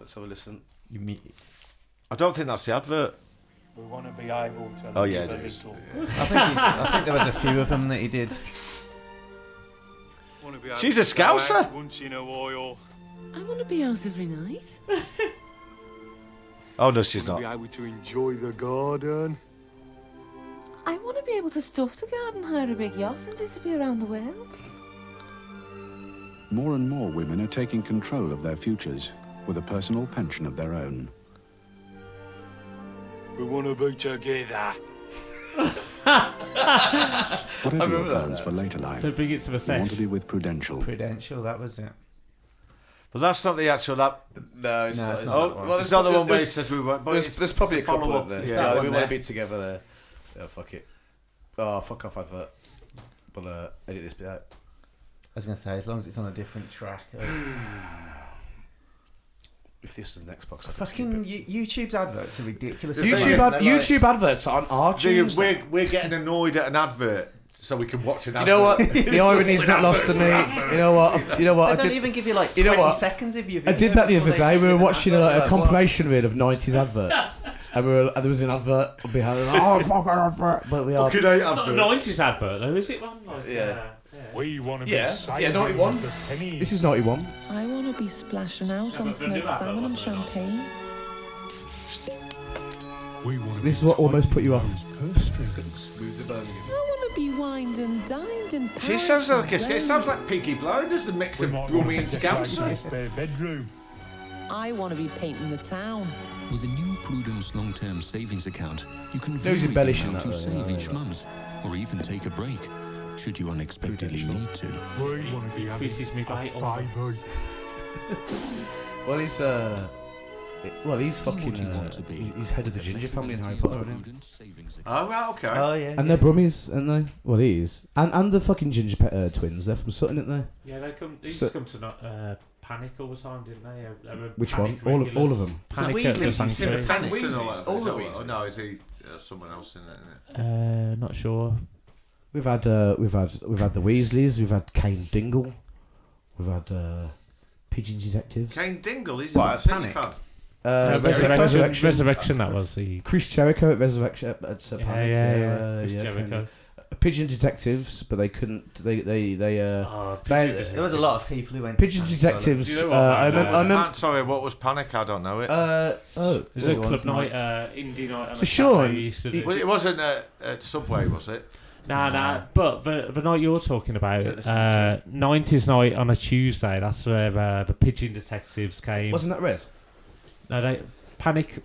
let's have a listen. You mean, I don't think that's the advert. We want to be able to Oh, yeah, live a it is. little. I think there was a few of them that he did. Want to be able She's a to go out Scouser. Once in a while. I want to be out every night. Oh, no, she's Want to be not. able to enjoy the garden. I want to be able to stuff the garden, hire a big yacht and disappear around the world. More and more women are taking control of their futures with a personal pension of their own. We want to be together. Whatever your plans for later life, Don't bring it to the you set. want to be with Prudential. Prudential, that was it. But that's not the actual. No, it's No, not. it's It's not. not. Well, it's not the one where he says we won't. But There's probably a it's couple follow-up. of there. Yeah. that we one want to there. be together there. Yeah, fuck it. Oh, fuck off advert. But edit this bit out. I was going to say, as long as it's on a different track. If this is the next box, Fucking YouTube's adverts are ridiculous. YouTube adverts on our tunes. We're getting annoyed at an advert so we can watch an advert. You know what? The irony's not lost to me. You know what? They don't even give you like 20 You know what? seconds of your I video. did that the other before day. they We were give you watching an a advert. compilation reel of 90s adverts. And there was an advert behind it. Oh, fuck an advert. But we are. Fucking hate Not a adverts. 90s advert though, is it one? Like, Yeah. We want to be Yeah, saving 91. the pennies. This is 91. I want to be splashing out on smoked salmon and champagne. We want to This is what almost put you off. I want to be wined and dined in She Paris sounds like and it sounds like Peaky Blinders, the mix of Brummie and Scouser. spare bedroom. I want to be painting the town. With a new Prudence long-term savings account, you can Who's vary the embellishing amount that, you though? save Yeah, each yeah. month, or even take a break, should you unexpectedly need to. We want to be having Increases me by a baby. Well, he's fucking. What you want to be. He's head of the Ginger family in Harry Potter, isn't he? Prudence savings account. Oh, right, okay. Oh, yeah. And they're Brummies, aren't they? Well, he is. And the fucking Ginger twins. They're from Sutton, aren't they? Yeah, they used So- to come to Panic all the time, didn't they? They were Which one? Panic All of regulars. them. Panic Weasley at the from Sanctuary. Timber Weasley, Weasleys. all All the Oh, Weasleys. no, is he someone else in it? Not sure. We've had the Weasleys. We've had Kane Dingle. We've had Pigeon Detectives. Kane Dingle, he's What, a a City Panic? fan. Resurrection, that was the... Chris Jericho at Resurrection at Panic. Chris yeah, Jericho. Kane. Pigeon Detectives, but they couldn't. They Oh, There was a lot of people who went. Pigeon to Detectives. You know what, I man, remember. Sorry, what was Panic? I don't know it. There's a club night, indie night. On So a Shaun, Saturday you used to do. Well, it wasn't at Subway, was it? Nah. But the night you're talking about, 90s night on a Tuesday. That's where the Pigeon Detectives came. Wasn't that Res? No, Panic.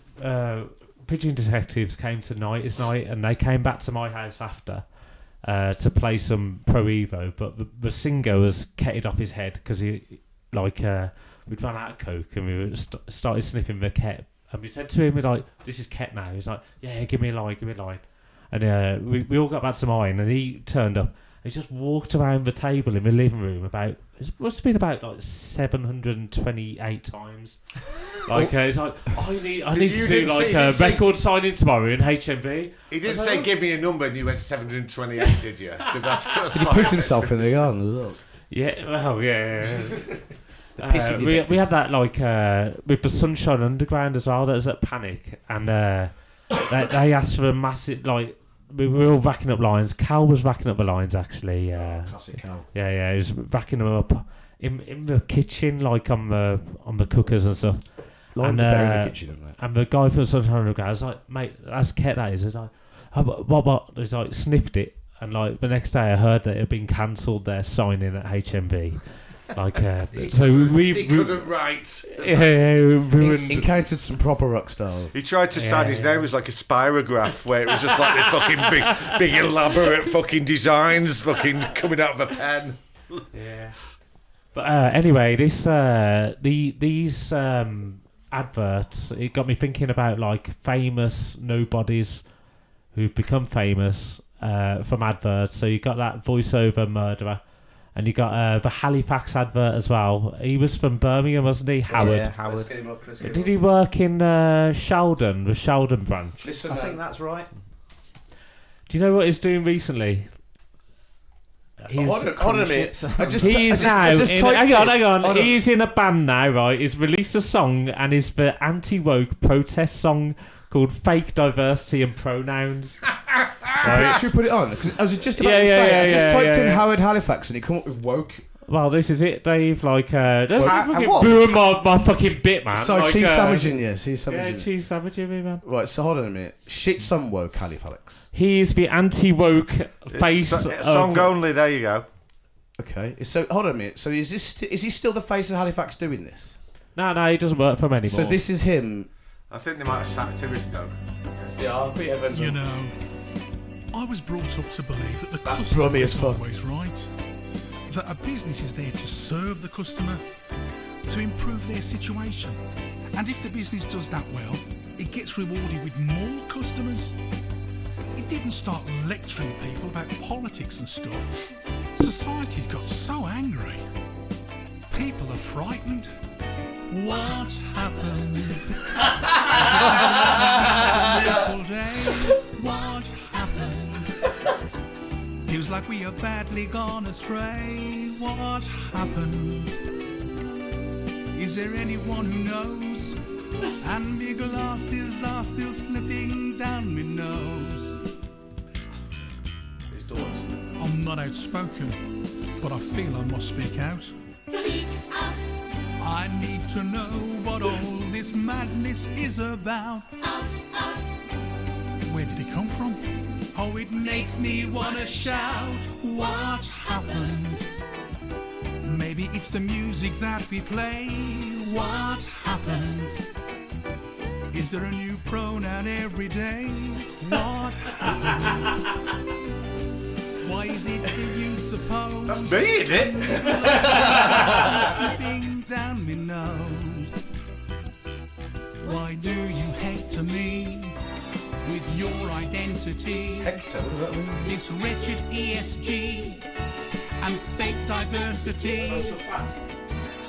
Pigeon Detectives came to 90s night, and they came back to my house after, to play some Pro Evo, but the singer was ketted off his head because we'd run out of coke and we started sniffing the ket. And we said to him, we're like, this is ket now. He's like, yeah, give me a line. And we all got back to mine, and he turned up. He just walked around the table in the living room it must have been about like 728 times. Like it's like I need to do like a record signing tomorrow in HMV. He didn't say give me a number and you went 728, did you? That's Did he push himself in the garden as well? Yeah, well, yeah. We had that like with the Sunshine Underground as well. That was at Panic, and they asked for a massive like. We were all racking up lines. Cal was racking up the lines actually. Classic Cal. Yeah, he was racking them up in the kitchen, like on the cookers and stuff. Lines are better in the kitchen, aren't they? And the guy from Sunshine Underground was like, mate, that's ket that is. He's like, oh, what? He's like, sniffed it, and like the next day I heard that it had been cancelled their signing at HMV. Like, so we couldn't write. Yeah, ruined. Encountered some proper rock stars. He tried to sign his name as like a spirograph, where it was just like this fucking big elaborate fucking designs fucking coming out of a pen. Yeah. But anyway, these adverts, it got me thinking about like famous nobodies who've become famous from adverts. So you got that voiceover murderer. And you got the Halifax advert as well. He was from Birmingham, wasn't he? Howard. Yeah, Howard. Let's get him up, Did he work in Sheldon, the Sheldon branch? Listen, I think that's right. Do you know what he's doing recently? Hold on a minute. He's in a band now, right? He's released a song, and it's the anti-woke protest song called Fake Diversity and Pronouns. Should we put it on? Because I was just about to say, I just typed in Howard Halifax and he come up with woke. Well, this is it, Dave. Like, don't fucking ruin my fucking bit, man. Sorry, like, cheese sandwiching, yeah. Yeah, cheese sandwiching me, man. Right, so hold on a minute. Shit some woke Halifax. He's the anti-woke face song only, there you go. Okay, so hold on a minute. So is he still the face of Halifax doing this? No, he doesn't work for him anymore. So this is him. I think they might have sacked him though. Yeah, I'll put Evans on. You know, I was brought up to believe that the That's customer brummy as is fuck. always right. That a business is there to serve the customer, to improve their situation. And if the business does that well, it gets rewarded with more customers. It didn't start lecturing people about politics and stuff. Society's got so angry. People are frightened. What happened? What happened? Feels like we are badly gone astray. What happened? Is there anyone who knows? And my glasses are still slipping down my nose. I'm not outspoken, but I feel I must speak out. Speak out. I need to know what all this madness is about. Out. Where did it come from? Oh, it makes me wanna shout. What happened? Maybe it's the music that we play. What happened? Is there a new pronoun every day? What happened? Why is it that you suppose? That's me, isn't it? Slipping down my nose. Why do you hector me with your identity? Hector, what does that mean? This wretched ESG and fake diversity.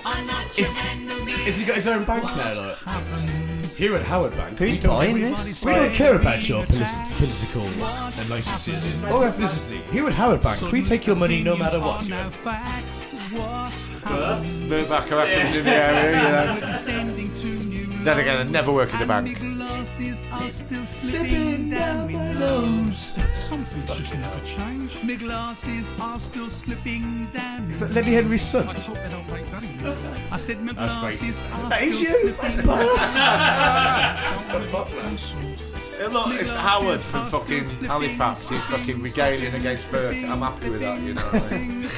I'm not your man, no need. Is he got his own bank now, like? Here at Howard Bank. Who's buying this? We don't care about your political allegiances or ethnicity. Here at Howard Bank, we take your money no matter what. Burt Bacharackhams in the area, you know. Then again, I never work in the bank. Slipping down my nose. Something's just never changed. My glasses are still slipping down. Is that Lenny Henry's son? I hope they don't break that either. I said my glasses are That is still you. That's slipping Hey, look, it's Howard from fucking Halifax. He's fucking regaling against Burke. I'm happy with that, you know what I mean?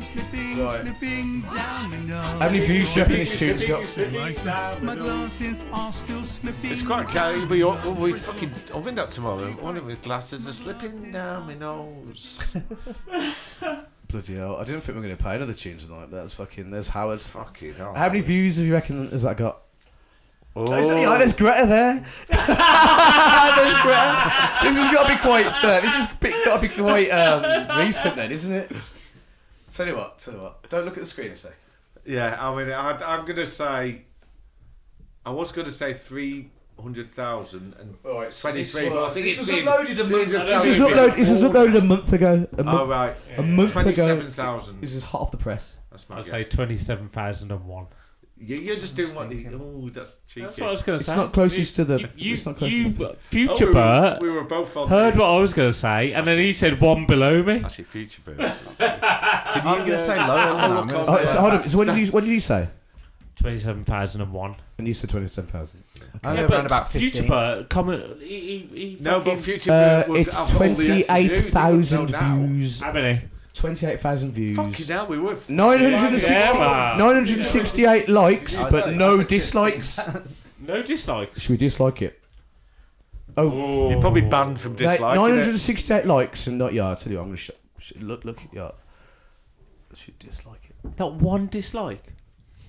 slipping Right. Slipping down my nose. How many views do you reckon this tune's got? My glasses are still slipping. It's quite catchy. We fucking. I'll win that tomorrow. One of my glasses are slipping down my nose. Bloody hell! I didn't think we were going to play another tune tonight. But that's fucking. There's Howard. Fucking hell. How many views do you reckon has that got? Oh, there's Greta there. There's Greta. This has got to be quite. This has got to be quite recent then, isn't it? Tell you what. Don't look at the screen a sec. Yeah, I mean, I'm gonna say. I was gonna say 300,000 and Right, so 23. But I think this it's was uploaded a month. This was uploaded a month ago. Oh right, a month ago. 27,000. This is hot off the press. That's my I'd guess. say 27,001. You're just doing what the. Oh, that's cheeky. That's what I was going to say. It's not closest to the. Future Burt we were both on heard what I was going to say, and then he said one below me. Actually, Future Burt. I'm going to say lower than that. So hold on. So what did you say? 27,001. And you said 27,000. I'm Yeah, around about 15. Future Burt, comment. He No, fucking- but Future Burt. would It's have all the extra views. 28,000 No, now. views. How many? 28,000 views. Fucking hell, we were. 968 likes, but no dislikes. No dislikes. Should we dislike it? Oh, You're probably banned from disliking it. 968 likes and not. Yeah, I'll tell you, I'm gonna look at yeah. I should dislike it. Not one dislike.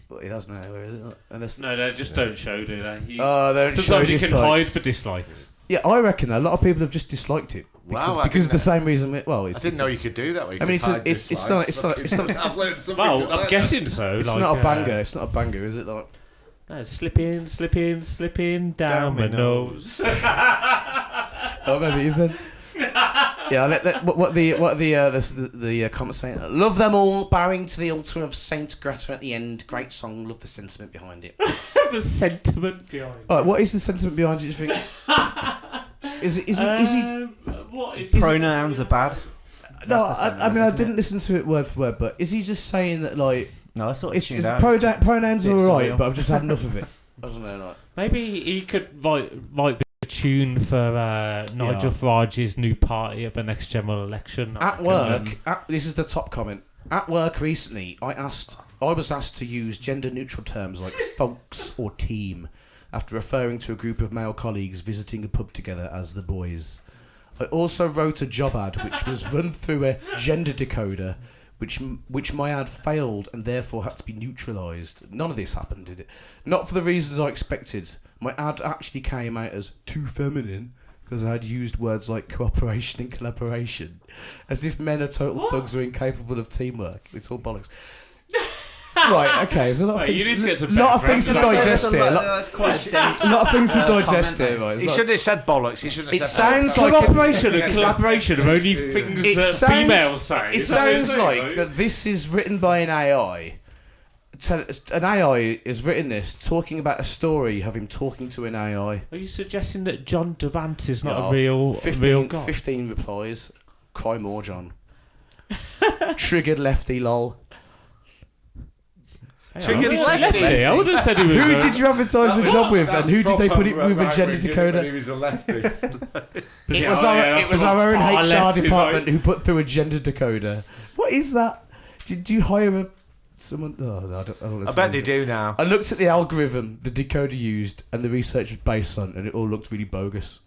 But it has now. Where is it? And No, just don't show, do they? They don't show Sometimes you can dislikes. hide for dislikes. Yeah, I reckon a lot of people have just disliked it because, Wow, because of the same reason. Well, I didn't know you could do that. I mean, it's not. It's not. I've learned something. Well, I'm guessing so. It's like, not a banger. It's not a banger, is it? Like, no, slip in down my nose. oh, maybe it isn't. Yeah, what the comments saying? Love them all, bowing to the altar of Saint Greta at the end. Great song. Love the sentiment behind it. The sentiment behind it. All right, what is the sentiment behind it? Do you think? Is he? What is Pronouns are bad. No, That's the I mean I sentiment, didn't listen to it word for word, but is he just saying that like? No, I sort of It's, tuned it's out. pronouns are It's alright, surreal. but I've just had enough of it. I don't know, like. Maybe he could write the tune for Nigel Farage's new party at the next general election. At work, this is the top comment. At work recently, I was asked to use gender-neutral terms like folks or team after referring to a group of male colleagues visiting a pub together as the boys. I also wrote a job ad which was run through a gender decoder, which my ad failed and therefore had to be neutralised. None of this happened, did it? Not for the reasons I expected. My ad actually came out as too feminine because I had used words like cooperation and collaboration, as if men are total thugs who are incapable of teamwork. It's all bollocks. Right, okay, there's a lot of things. You need to get to lot of things to digest here. That's quite a dense. A lot of things to digest here, right? He shouldn't have said bollocks. He shouldn't have It said sounds like Cooperation and collaboration are only things that females say. It Is that what you're sounds saying, like right? that this is written by an AI. An AI has written this, talking about a story of him talking to an AI. Are you suggesting that John Durant is not No, a real 15 guy? 15 replies. Cry more, John. Triggered lefty, lol. Triggered lefty. I would have said he was. Who did you advertise the job with, and who did they put it with a gender He decoder? was a lefty. It was our own HR department who put through a gender decoder. What is that? Did you hire someone? Oh, no, I don't I bet they do now. I looked at the algorithm the decoder used and the research was based on, and it all looked really bogus.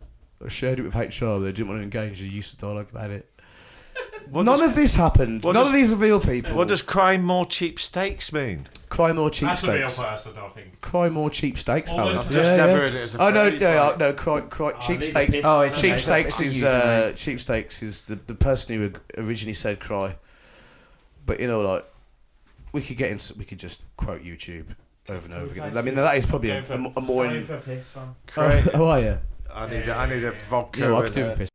I shared it with HR, but they didn't want to engage. They used to dialogue about it. None of this happened. None of these are real people. What does cry more cheap steaks mean? Cry more cheap That's a real steaks? person, I think. Cry more cheap steaks. Almost Howard. just never heard it as a Oh no, phrase, no, like- no! Cry cheap steaks. Oh, it's cheap okay. steaks It's is using cheap steaks is the person who originally said cry. But you know, like we could just quote YouTube over and over again. I mean, that is probably a more. How are you? I need a vodka. Yeah, I could and do a- with piss.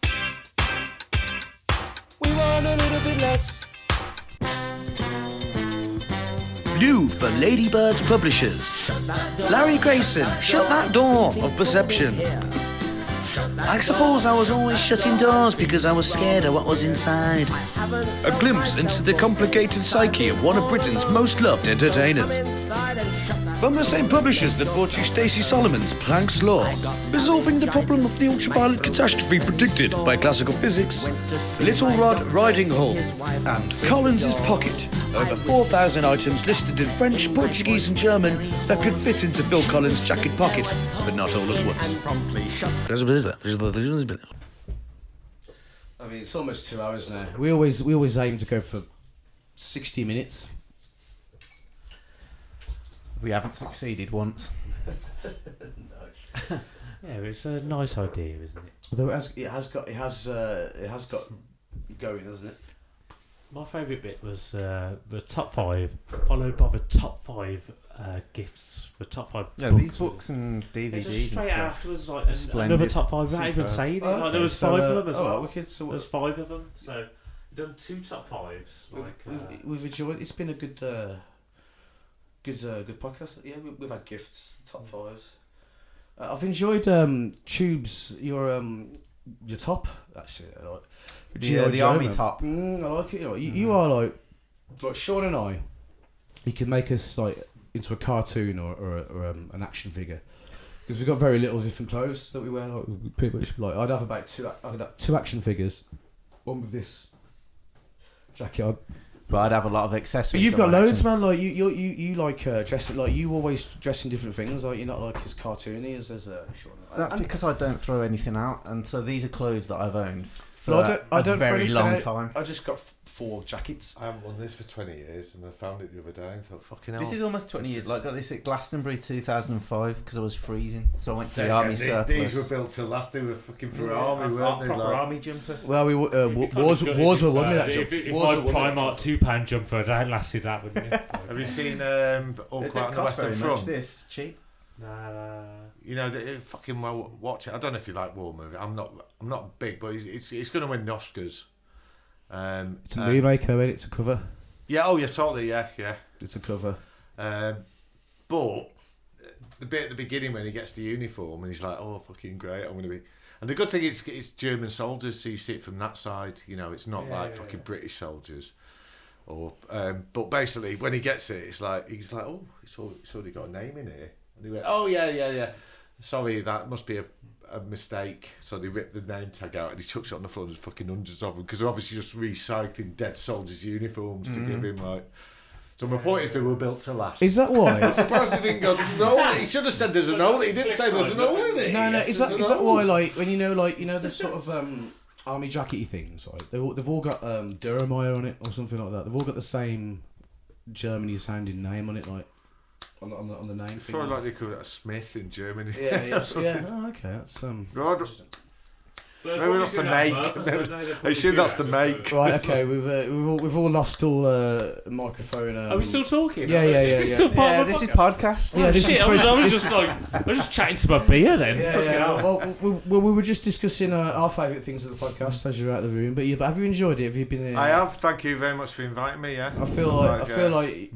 We want a little bit less. Blue for Ladybirds Publishers. Larry Grayson, shut that door of perception. I suppose I was always shutting doors because I was scared of what was inside. A glimpse into the complicated psyche of one of Britain's most loved entertainers. From the same publishers that brought you Stacey Solomon's Planck's Law, resolving the problem of the ultraviolet catastrophe predicted by classical physics, Little Rod Riding Hall, and Collins's Pocket. Over 4,000 items listed in French, Portuguese and German that could fit into Phil Collins' jacket pocket, but not all at once. I mean, it's almost 2 hours now. We always aim to go for 60 minutes. We haven't succeeded once. Yeah, it's a nice idea, isn't it? Although it has got going, hasn't it? My favourite bit was the top 5, followed by the top 5 gifts. The top 5 Yeah, books. these books and DVDs and straight stuff. afterwards, like Splendid. another top 5 without even Superb. saying it. Oh, Like, okay, there was so, 5 of them as well. wicked, so There's 5 of them. So we've done 2 top 5s. We've enjoyed. It's been a good podcast. Yeah, we've had gifts, top 5s. I've enjoyed Tubes, your top actually. I like. The army top. I like it. You know, you are like Shaun and I. You can make us like into a cartoon or an action figure because we've got very little different clothes that we wear. Like we pretty much like I'd have about 2 action figures, one with this jacket on. But I'd have a lot of accessories. But you've got loads, man. Like you like dressing. Like you always dress in different things. Like you're not like as cartoony as Shaun. That's because I don't throw anything out, and so these are clothes that I've owned for I don't a very throw long anything out. time. I just got 4 jackets. I haven't worn this for 20 years, and I found it the other day and thought, fucking hell. This is almost 20 years. Like, got this at Glastonbury 2005 because I was freezing, so I went to the army surplus. These were built to last. They were fucking for army, weren't they? Proper Like, army jumper. Well, we wars were one minute. If my Primark £2 jumper had outlasted that, wouldn't you? have you seen All It Quiet on didn't the cost Western very Front? much. This fucking You know, fucking well, watch it. I don't know if you like war movies. I'm not big, but it's going to win the Oscars. It's a remake, I mean, it's a cover. Yeah, oh yeah, totally, yeah. It's a cover. But the bit at the beginning when he gets the uniform and he's like, oh, fucking great, I'm going to be... And the good thing is it's German soldiers, so you see it from that side. You know, it's not fucking British soldiers. Or but basically, when he gets it, it's like he's like, oh, it's already got a name in here. And he went, oh, yeah. Sorry, that must be a mistake. So they ripped the name tag out and he chucks it on the floor. There's fucking hundreds of them because they're obviously just recycling dead soldiers' uniforms to give him like. So my point is they were built to last. Is that why? I'm surprised he didn't go. There's an hole. He should have said there's an hole. He didn't say there's an hole in it. No. Is that why? Like when you know the sort of army jackety things, right? They've all got Durmeyer on it or something like that. They've all got the same Germany sounding name on it, like. On the name thing. Probably like they call it a Smith in Germany. Yeah. Oh, okay, that's Right. Maybe that's the make. I assume that's the make. Right. Okay. We've all lost all microphone. Are we still talking? Yeah. Is this still part of the this is podcast? podcast. Yeah, this Shit, is I was supposed- just I was just chatting to my beer then. Yeah. Well, we were just discussing our favourite things of the podcast as you're out of the room. But have you enjoyed it? Have you been? I have. Thank you very much for inviting me. Yeah. I feel like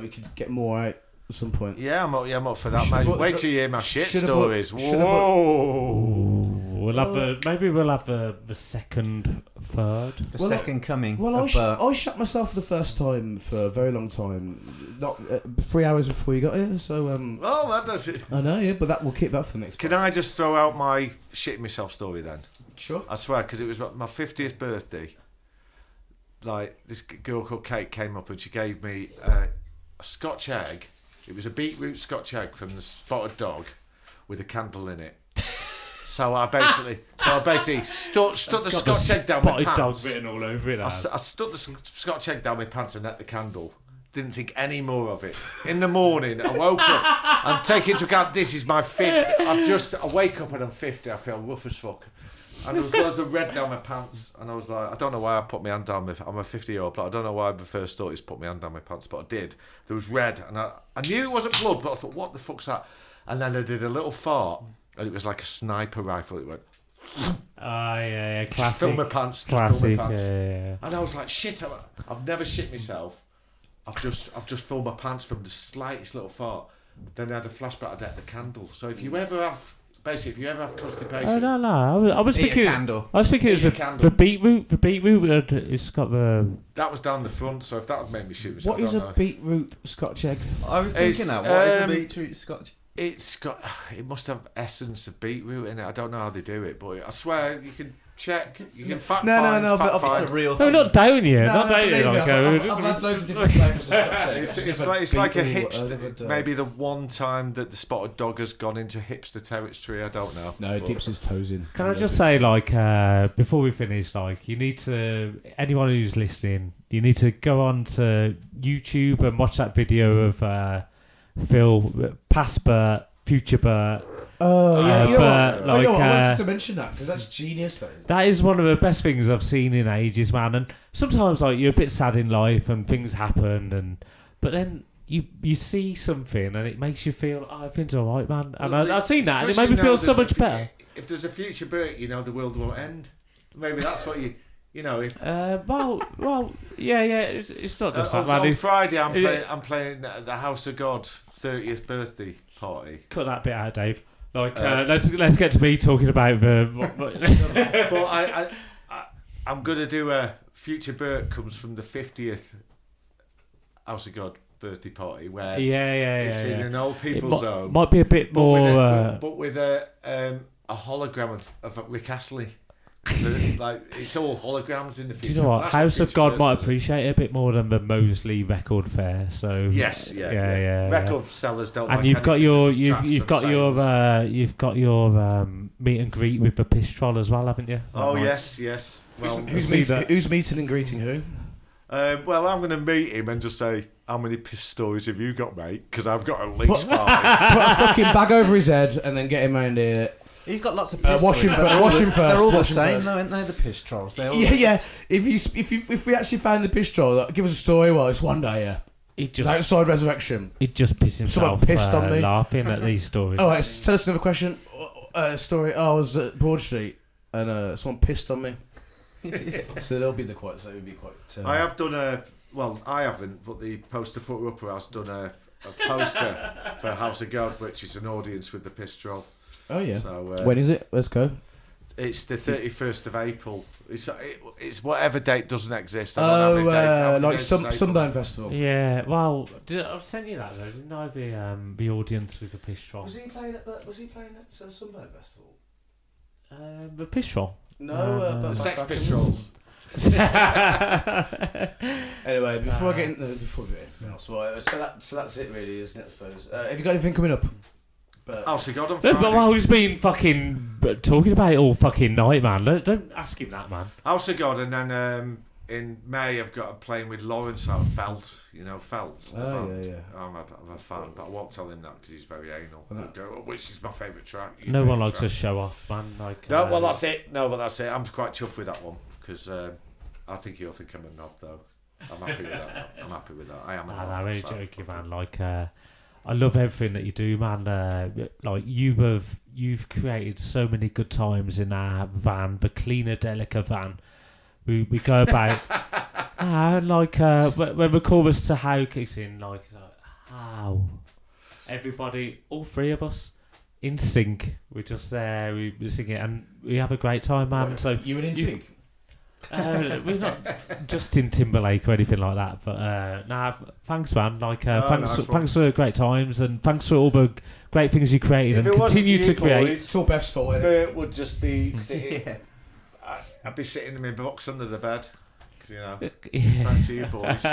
we could get more out at some point. Yeah, I'm up for that, mate. Wait till you hear my shit stories. Whoa. We'll have maybe we'll have the second, third. The second coming. Well, I shot myself for the first time for a very long time. Not 3 hours before you got here, so Oh, that does it. I know, yeah, but we'll keep that for the next. Can I just throw out my shitting myself story then? Sure. I swear, because it was my 50th birthday. Like, this girl called Kate came up and she gave me a Scotch egg. It was a beetroot Scotch egg from the Spotted Dog with a candle in it. So I basically stuck the Scotch egg down my pants. Dog written all over it. I stuck the Scotch egg down my pants and lit the candle. Didn't think any more of it. In the morning, I woke up and take into account this is my 50th. I wake up and I'm 50. I feel rough as fuck. And there was loads of red down my pants, and I was like, I don't know why I put my hand down my... I'm a 50-year-old, but I don't know why my first thought is put my hand down my pants, but I did. There was red, and I knew it wasn't blood, but I thought, what the fuck's that? And then I did a little fart, and it was like a sniper rifle. It went... yeah, classic. Just fill my pants. Classic, Yeah. And I was like, shit, I've never shit myself. I've just filled my pants from the slightest little fart. Then I had a flashback, I lit the candle. So if you ever have basically, if you ever have constipation... No. I was thinking... candle. I was thinking it was the beetroot. The beetroot, it's got the... That was down the front, so if that would make me shit myself, What is a beetroot Scotch egg? I was thinking that. What is a beetroot Scotch? It must have essence of beetroot in it. I don't know how they do it, but I swear you can check. You can fact find. No, but it's a real thing. No, not down you. No, Not down you. I've had loads of different flavours of Scotch egg. It's like a hipster. Maybe the one time that the spotted dog has gone into hipster territory. I don't know. No, it dips his toes in. Can I just say, like, before we finish, like, you need to, anyone who's listening, you need to go on to YouTube and watch that video of Phil, past Burt, future Burt. Oh, yeah. You know what? Like, I wanted to mention that because that's genius. That is one of the best things I've seen in ages, man. And sometimes, like, you're a bit sad in life and things happen, but then you see something and it makes you feel, oh, everything's all right, man. And I've seen that and it made me feel so much better. If there's a future Burt, you know the world won't end. Maybe that's what you know. If well, yeah. It's not just that, man. On Friday, I'm playing the House of God 30th birthday party. Cut that bit out, Dave. Like, let's get to me talking about the. But I'm gonna do a future Burt comes from the 50th House of God birthday party where it's in an old people's home. Might be a bit more, but with a hologram of Rick Astley. Like it's all holograms in the future. Do you know what? House of God might appreciate it a bit more than the Moseley Record Fair. So yes, yeah. Record sellers don't. And like you've got your meet and greet with the piss troll as well, haven't you? Oh yes. Well, who's meeting and greeting who? Well, I'm going to meet him and just say, how many piss stories have you got, mate? Because I've got at least 5. Put a fucking bag over his head and then get him round here. He's got lots of piss wash him first. They're all the same, though, aren't they? The piss trolls. Yeah. If we actually found the piss troll, give us a story. Well, it's one day. Yeah. Outside Resurrection. He'd just piss himself. Someone pissed on me. Laughing at these stories. All right, tell us another question. Story. I was at Broad Street and someone pissed on me. So they'll be the quite. So it would be quite. I have done I haven't, but the poster putter upper has done a poster for House of God, which is an audience with the piss troll. Oh yeah. So when is it? Let's go. It's the 31st of April. It's whatever date doesn't exist. I don't know how many days, like Sunburn Festival. Yeah. Well, I sent you that though, didn't I? The audience with the piss troll. Was he playing at Sunburn Festival? The piss troll. No, the Sex Pistols. Anyway, before I get into anything else, so that's it really, isn't it? I suppose. Have you got anything coming up? House of God on Friday. Well, he's been fucking talking about it all fucking night, man. Don't ask him that, man. House of God, and then in May I've got a playing with Lawrence out of Felt. You know Felt. Yeah. I'm a fan, but I won't tell him that because he's very anal. Which is my favourite track. No one likes to show off, man. Like, no, well that's it. But that's it. I'm quite chuffed with that one because I think he'll think I'm a knob though. I'm happy with that. I am a knob. I'm really joking, man. Like, I love everything that you do, man. Like you've created so many good times in our van, the Cleaner Delica van. We go about, when the chorus to How kicks in, like how everybody, all three of us, in sync. We're just there, we sing it, and we have a great time, man. What, so you and in sync. We're not Justin Timberlake or anything like that, but thanks, man. Like, thanks for great times, and thanks for all the great things you created and continue to create. It's all Beth's fault. Bert would just be sitting. I'd be sitting in my box under the bed because thanks to you boys.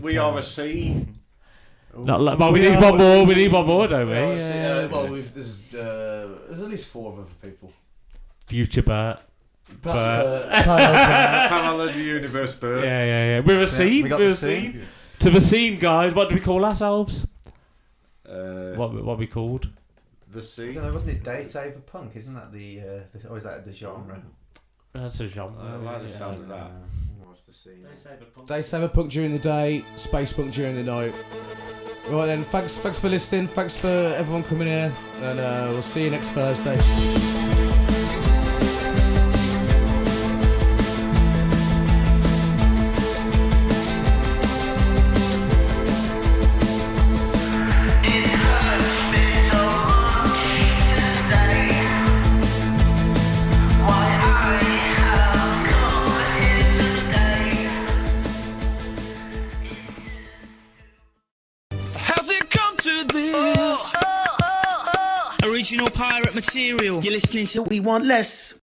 We are a scene. Well, we need one more. We need one more, don't we? There's at least 4 other people. Future Burt. Parallel universe Burt. Yeah. We're a scene. We're a scene. To the scene, guys. What do we call ourselves? What we called? The scene. I don't know, wasn't it Day Saver Punk? Isn't that or is that the genre? That's a genre. I like the sound of that. What's the scene? Day Saver Punk during the day, Space Punk during the night. Right then, thanks for listening. Thanks for everyone coming here, and we'll see you next Thursday. It hurts me so original pirate material. You're listening to We Want Less.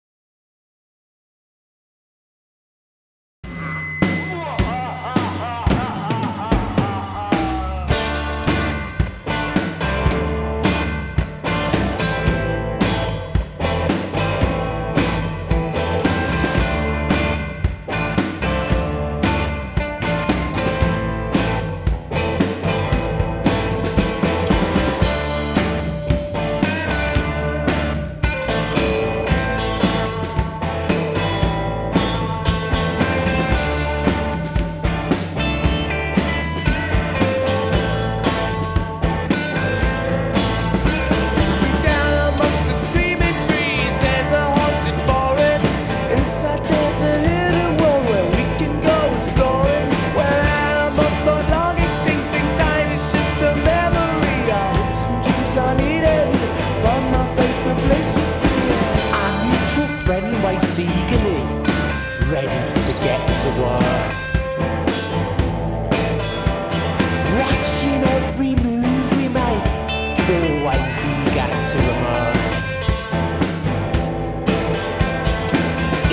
Eagerly, ready to get to work. Watching every move we make, always eager to emerge.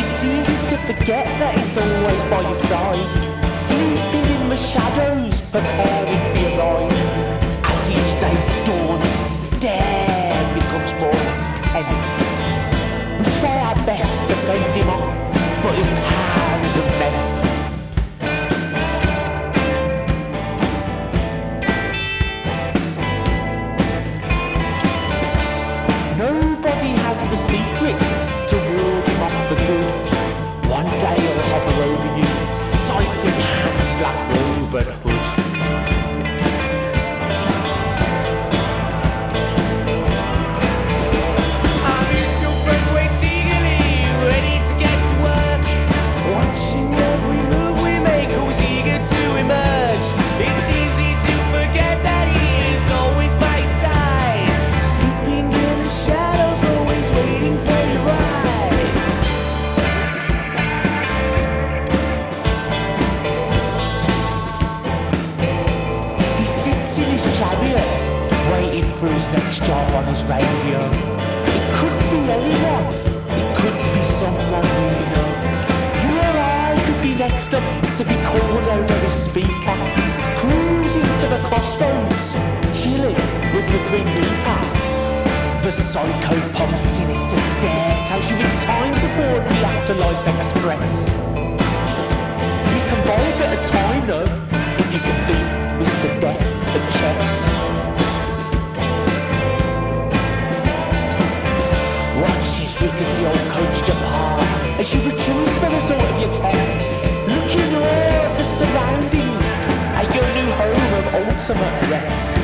It's easy to forget that he's always by your side, sleeping in the shadows, preparing for your ride. As each day dawns, his stare becomes more intense. We try our best to fend him off, but his power is immense. Nobody has the secret to ward him off for good. One day he'll hover over you, scythe in hand, black robe and hood. Waiting for his next job on his radio. It could be anyone, it could be someone we know. You or I could be next up to be called over the speaker, cruising to the crossroads, chilling with the Grim Reaper. The psycho pump sinister stare tells you it's time to board the Afterlife Express. You can buy a bit of time though, if you can beat Mr. Death at chess. Watch his rickety old coach depart as you rejoice the result of your test. Look in awe of the surroundings at your new home of ultimate rest.